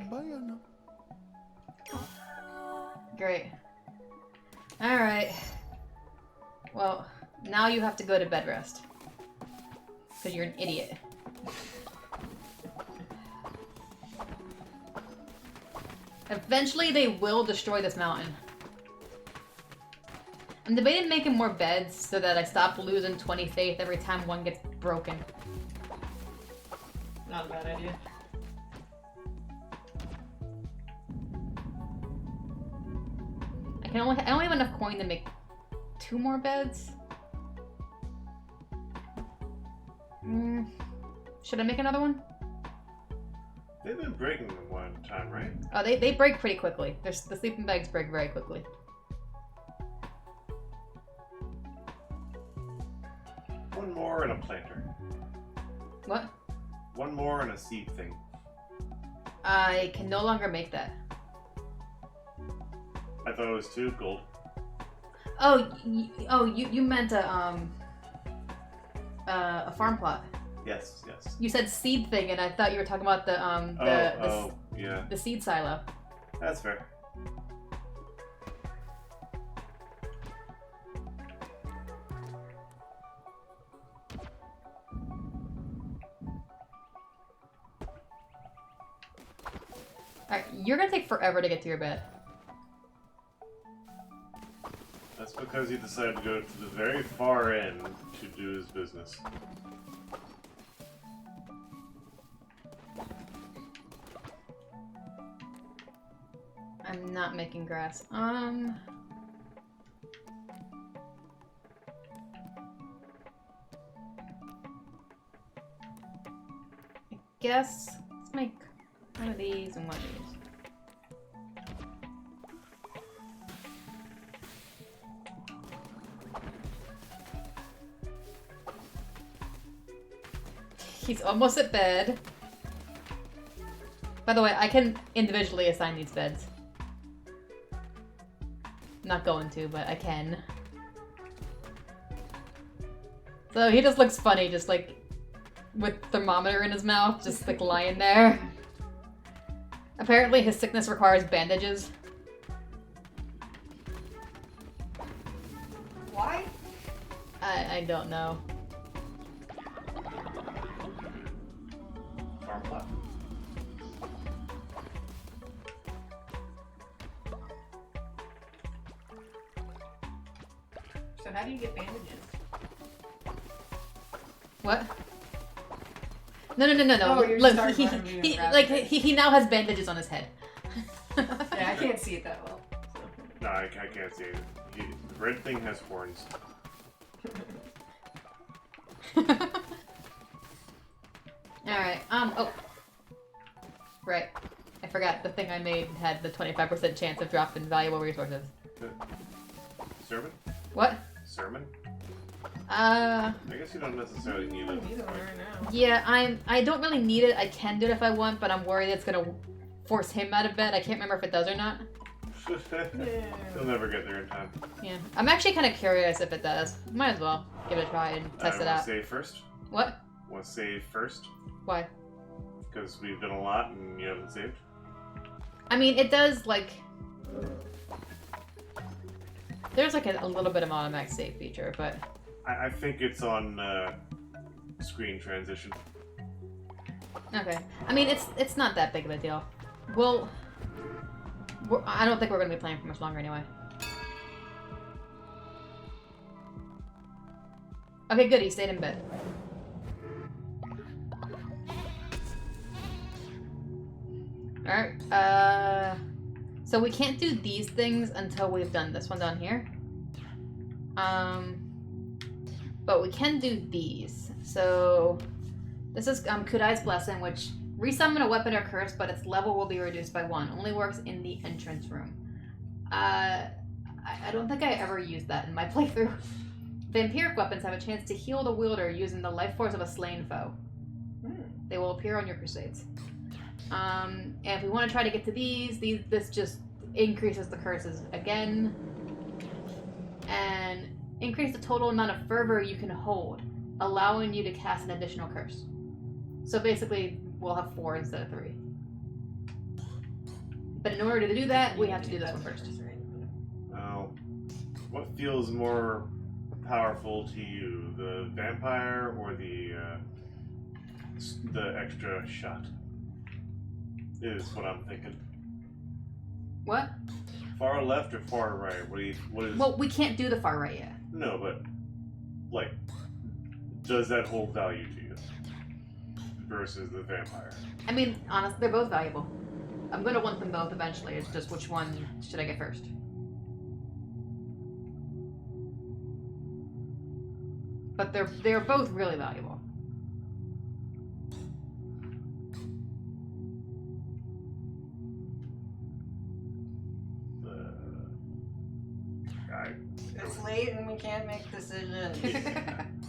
Great. Alright. Well, now you have to go to bed rest. Because you're an idiot. Eventually, they will destroy this mountain. I'm debating making more beds so that I stop losing 20 faith every time one gets broken. Not a bad idea. I don't have enough coin to make 2 more beds. Should I make another one? They've been breaking them one time, right? Oh, they break pretty quickly. The sleeping bags break very quickly. One more and a planter. What? One more and a seed thing. I can no longer make that. I thought it was 2 gold. Oh, you meant a farm plot. Yes, yes. You said seed thing, and I thought you were talking about the Yeah. the seed silo. That's fair. Alright, you're gonna take forever to get to your bed. That's because he decided to go to the very far end to do his business. I'm not making grass. I guess let's make one of these and one of these. He's almost at bed. By the way, I can individually assign these beds. Not going to, but I can. So he just looks funny, just like with thermometer in his mouth, just like lying there. Apparently his sickness requires bandages. Why? I don't know. Farm plot. So how do you get bandages? What? No. Oh, you're Look, starting he, one of you he, and grab like it. he now has bandages on his head. Yeah, I can't see it that well. No, I can't see it. The red thing has horns. Alright, oh. Right. I forgot the thing I made had the 25% chance of dropping valuable resources. Sermon? What? Sermon? Uh, I guess you don't necessarily need it. Neither one right now. yeah, I don't really need it. I can do it if I want, but I'm worried it's gonna force him out of bed. I can't remember if it does or not. He'll never get there in time. Yeah. I'm actually kind of curious if it does. Might as well give it a try and test it Want out. to save first? What? Want to save first? Why? Because we've done a lot and you haven't saved. I mean, it does, like... There's, like, a little bit of automatic save feature, but... I think it's on screen transition. Okay. I mean, it's not that big of a deal. I don't think we're going to be playing for much longer anyway. Okay, good. He stayed in bed. Alright, so we can't do these things until we've done this one down here. But we can do these. So, this is Kudai's Blessing, which resummon a weapon or curse, but its level will be reduced by 1. Only works in the entrance room. I don't think I ever used that in my playthrough. Vampiric weapons have a chance to heal the wielder using the life force of a slain foe. They will appear on your crusades. And if we want to try to get to this just increases the curses again. And increase the total amount of fervor you can hold, allowing you to cast an additional curse. So basically, we'll have 4 instead of 3. But in order to do that, we have to do this one first. Now, what feels more powerful to you, the vampire or the extra shot? Is what I'm thinking. What? Far left or far right? What is? Well, we can't do the far right yet. No, but like, does that hold value to you versus the vampire? I mean, honestly, they're both valuable. I'm gonna want them both eventually. It's just which one should I get first? But they're both really valuable. It's late and we can't make decisions.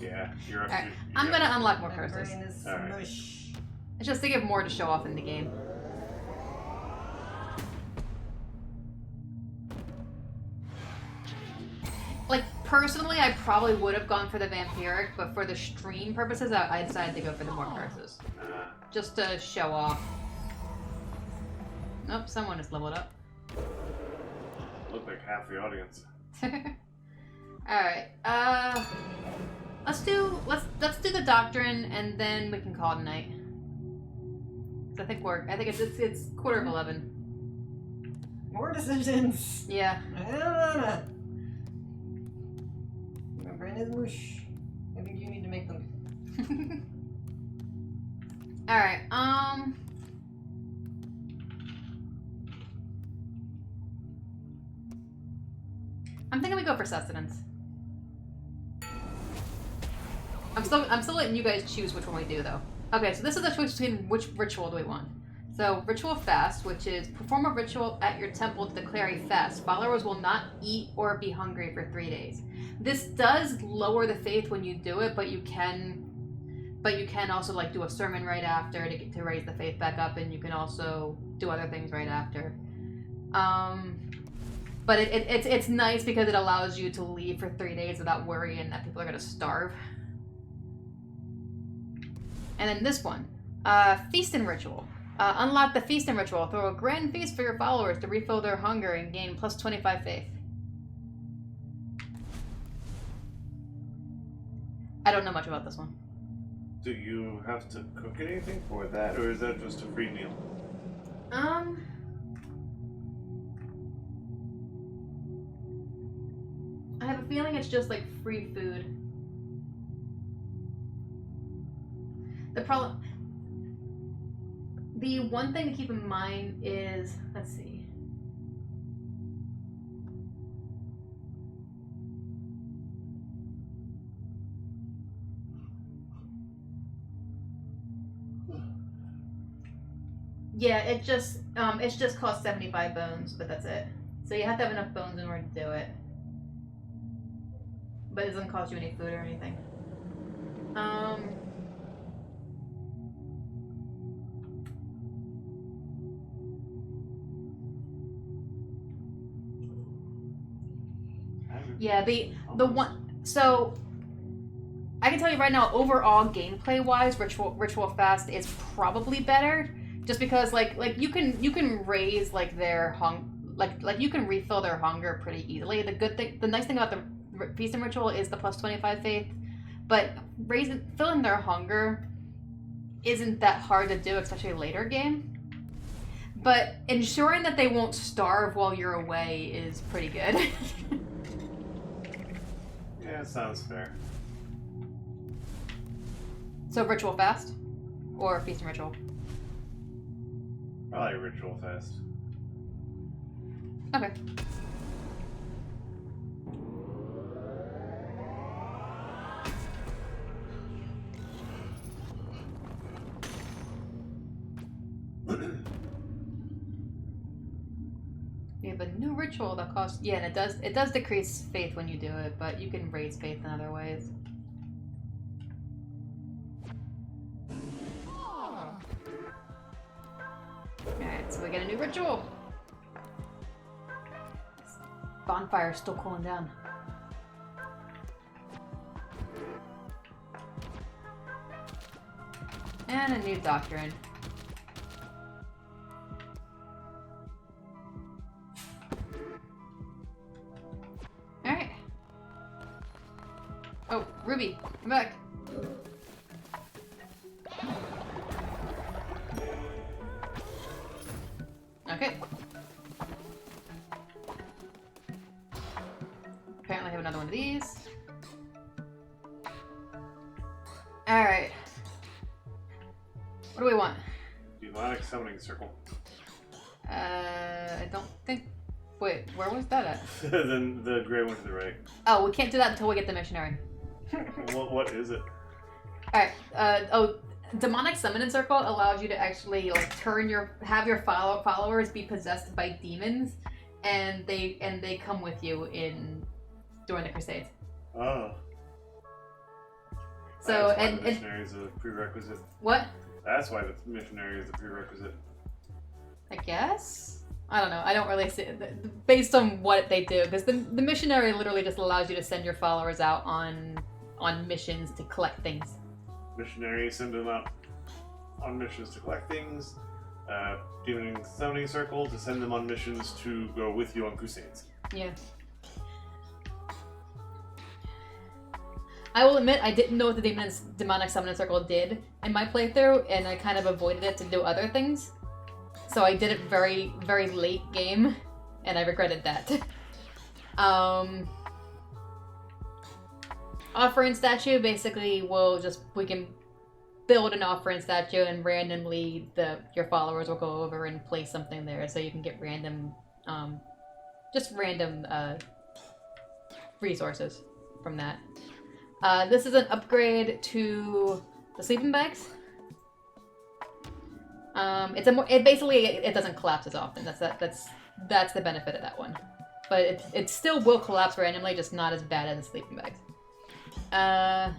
Yeah, you're up. Alright, I'm gonna unlock more My curses. brain is Alright. mush. It's just to give more to show off in the game. Like, personally, I probably would have gone for the vampiric, but for the stream purposes, I decided to go for the more curses. Just to show off. Nope, someone has leveled up. Look like half the audience. Alright, let's do the doctrine and then we can call it a night. 'Cause I think it's 11:15. More decisions. Yeah. I don't know. My brain is mush. I think you need to make them. Alright, I'm thinking we go for sustenance. I'm still letting you guys choose which one we do though. Okay, so this is the choice between which ritual do we want. So, ritual fast, which is perform a ritual at your temple to declare a fast. Followers will not eat or be hungry for 3 days. This does lower the faith when you do it, but you can also like do a sermon right after to raise the faith back up, and you can also do other things right after. But it's nice because it allows you to leave for 3 days without worrying that people are gonna starve. And then this one, feast and ritual. Unlock the feast and ritual. Throw a grand feast for your followers to refill their hunger and gain plus 25 faith. I don't know much about this one. Do you have to cook anything for that, or is that just a free meal? I have a feeling it's just like free food. The one thing to keep in mind is, let's see. Yeah, it just costs 75 bones, but that's it. So you have to have enough bones in order to do it. But it doesn't cost you any food or anything. Yeah, the one. So I can tell you right now, overall gameplay wise, ritual fast is probably better, just because like you can raise like their like you can refill their hunger pretty easily. The nice thing about the feast and ritual is the plus 25 faith, but filling their hunger isn't that hard to do, especially later game. But ensuring that they won't starve while you're away is pretty good. Yeah, sounds fair. So ritual fast or feast and ritual? Probably ritual fast. Okay. We have a new ritual that costs, yeah, and it does decrease faith when you do it, but you can raise faith in other ways. Alright, so we get a new ritual. Bonfire's still cooling down. And a new doctrine. Alright. Oh, Ruby, come back. Okay. of these. Alright. What do we want? Demonic summoning circle. I don't think... Wait, where was that at? Then the gray one to the right. Oh, we can't do that until we get the missionary. What is it? Alright, demonic summoning circle allows you to actually like have your followers be possessed by demons, and they come with you during the crusades. Oh. So That's why and the missionary is a prerequisite. what? That's why the missionary is a prerequisite. I guess? I don't know. I don't really see it. Based on what they do, because the missionary literally just allows you to send your followers out on missions to collect things. Missionaries send them out on missions to collect things. Demon summoning circle to send them on missions to go with you on crusades. Yeah. I will admit I didn't know what the demonic summoning circle did in my playthrough, and I kind of avoided it to do other things. So I did it very, very late game, and I regretted that. Offering statue, basically we can build an offering statue and randomly your followers will go over and place something there, so you can get random resources from that. This is an upgrade to the sleeping bags. It doesn't collapse as often. That's the benefit of that one. But it still will collapse randomly, just not as bad as the sleeping bags. I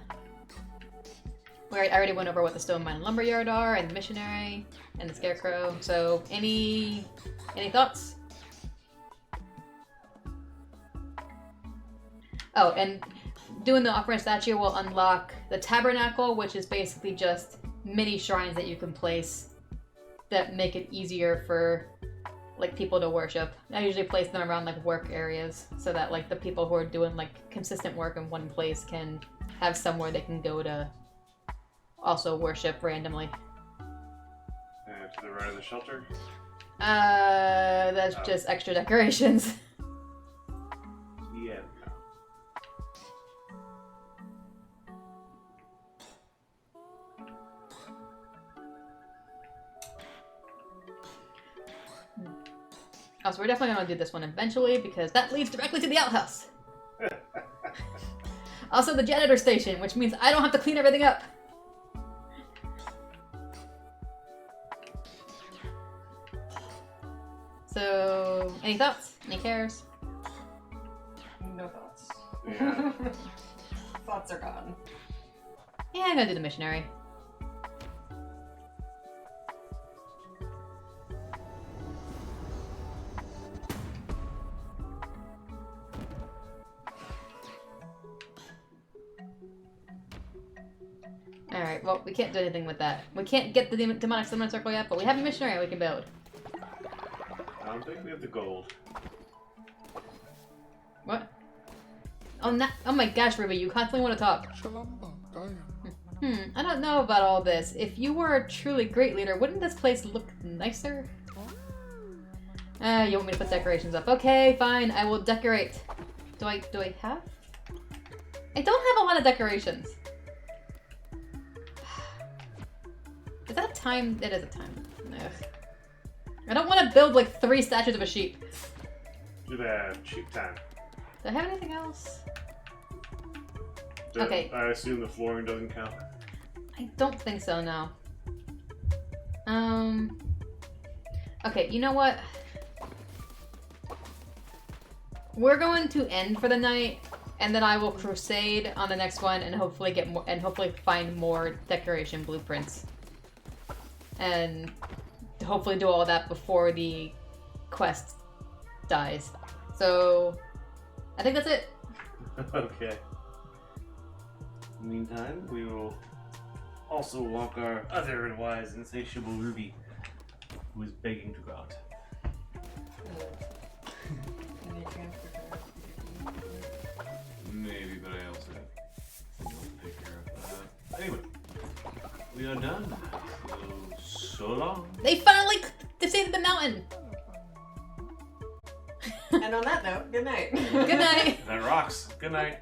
already went over what the stone mine and lumberyard are, and the missionary, and the scarecrow. So any thoughts? Oh, and doing the offering statue will unlock the tabernacle, which is basically just mini shrines that you can place that make it easier for like people to worship. I usually place them around like work areas so that like the people who are doing like consistent work in one place can have somewhere they can go to also worship randomly. And to the right of the shelter. That's just extra decorations. Yeah. Oh, so we're definitely gonna do this one eventually because that leads directly to the outhouse. Also the janitor station, which means I don't have to clean everything up. So, any thoughts? Any cares? No thoughts. Yeah. Thoughts are gone. Yeah, I'm gonna do the missionary. Alright, well, we can't do anything with that. We can't get the demonic summoning circle yet, but we have a missionary we can build. I don't think we have the gold. What? Oh my gosh, Ruby, you constantly want to talk. I don't know about all this. If you were a truly great leader, wouldn't this place look nicer? You want me to put decorations up? Okay, fine, I will decorate. Do I have? I don't have a lot of decorations. Is that a time? It is a time. Ugh. I don't want to build like 3 statues of a sheep. Too bad. Cheap time. Do I have anything else? So Okay. I assume the flooring doesn't count. I don't think so, no. Okay, you know what? We're going to end for the night, and then I will crusade on the next one and hopefully get more and hopefully find more decoration blueprints. And hopefully do all that before the quest dies. So I think that's it. Okay. In the meantime, we will also walk our other and wise, insatiable Ruby, who is begging to go out. Maybe, but I also have to take care of. Anyway, we are done. So long. They finally defeated the mountain! And on that note, good night. Good night. That rocks. Good night.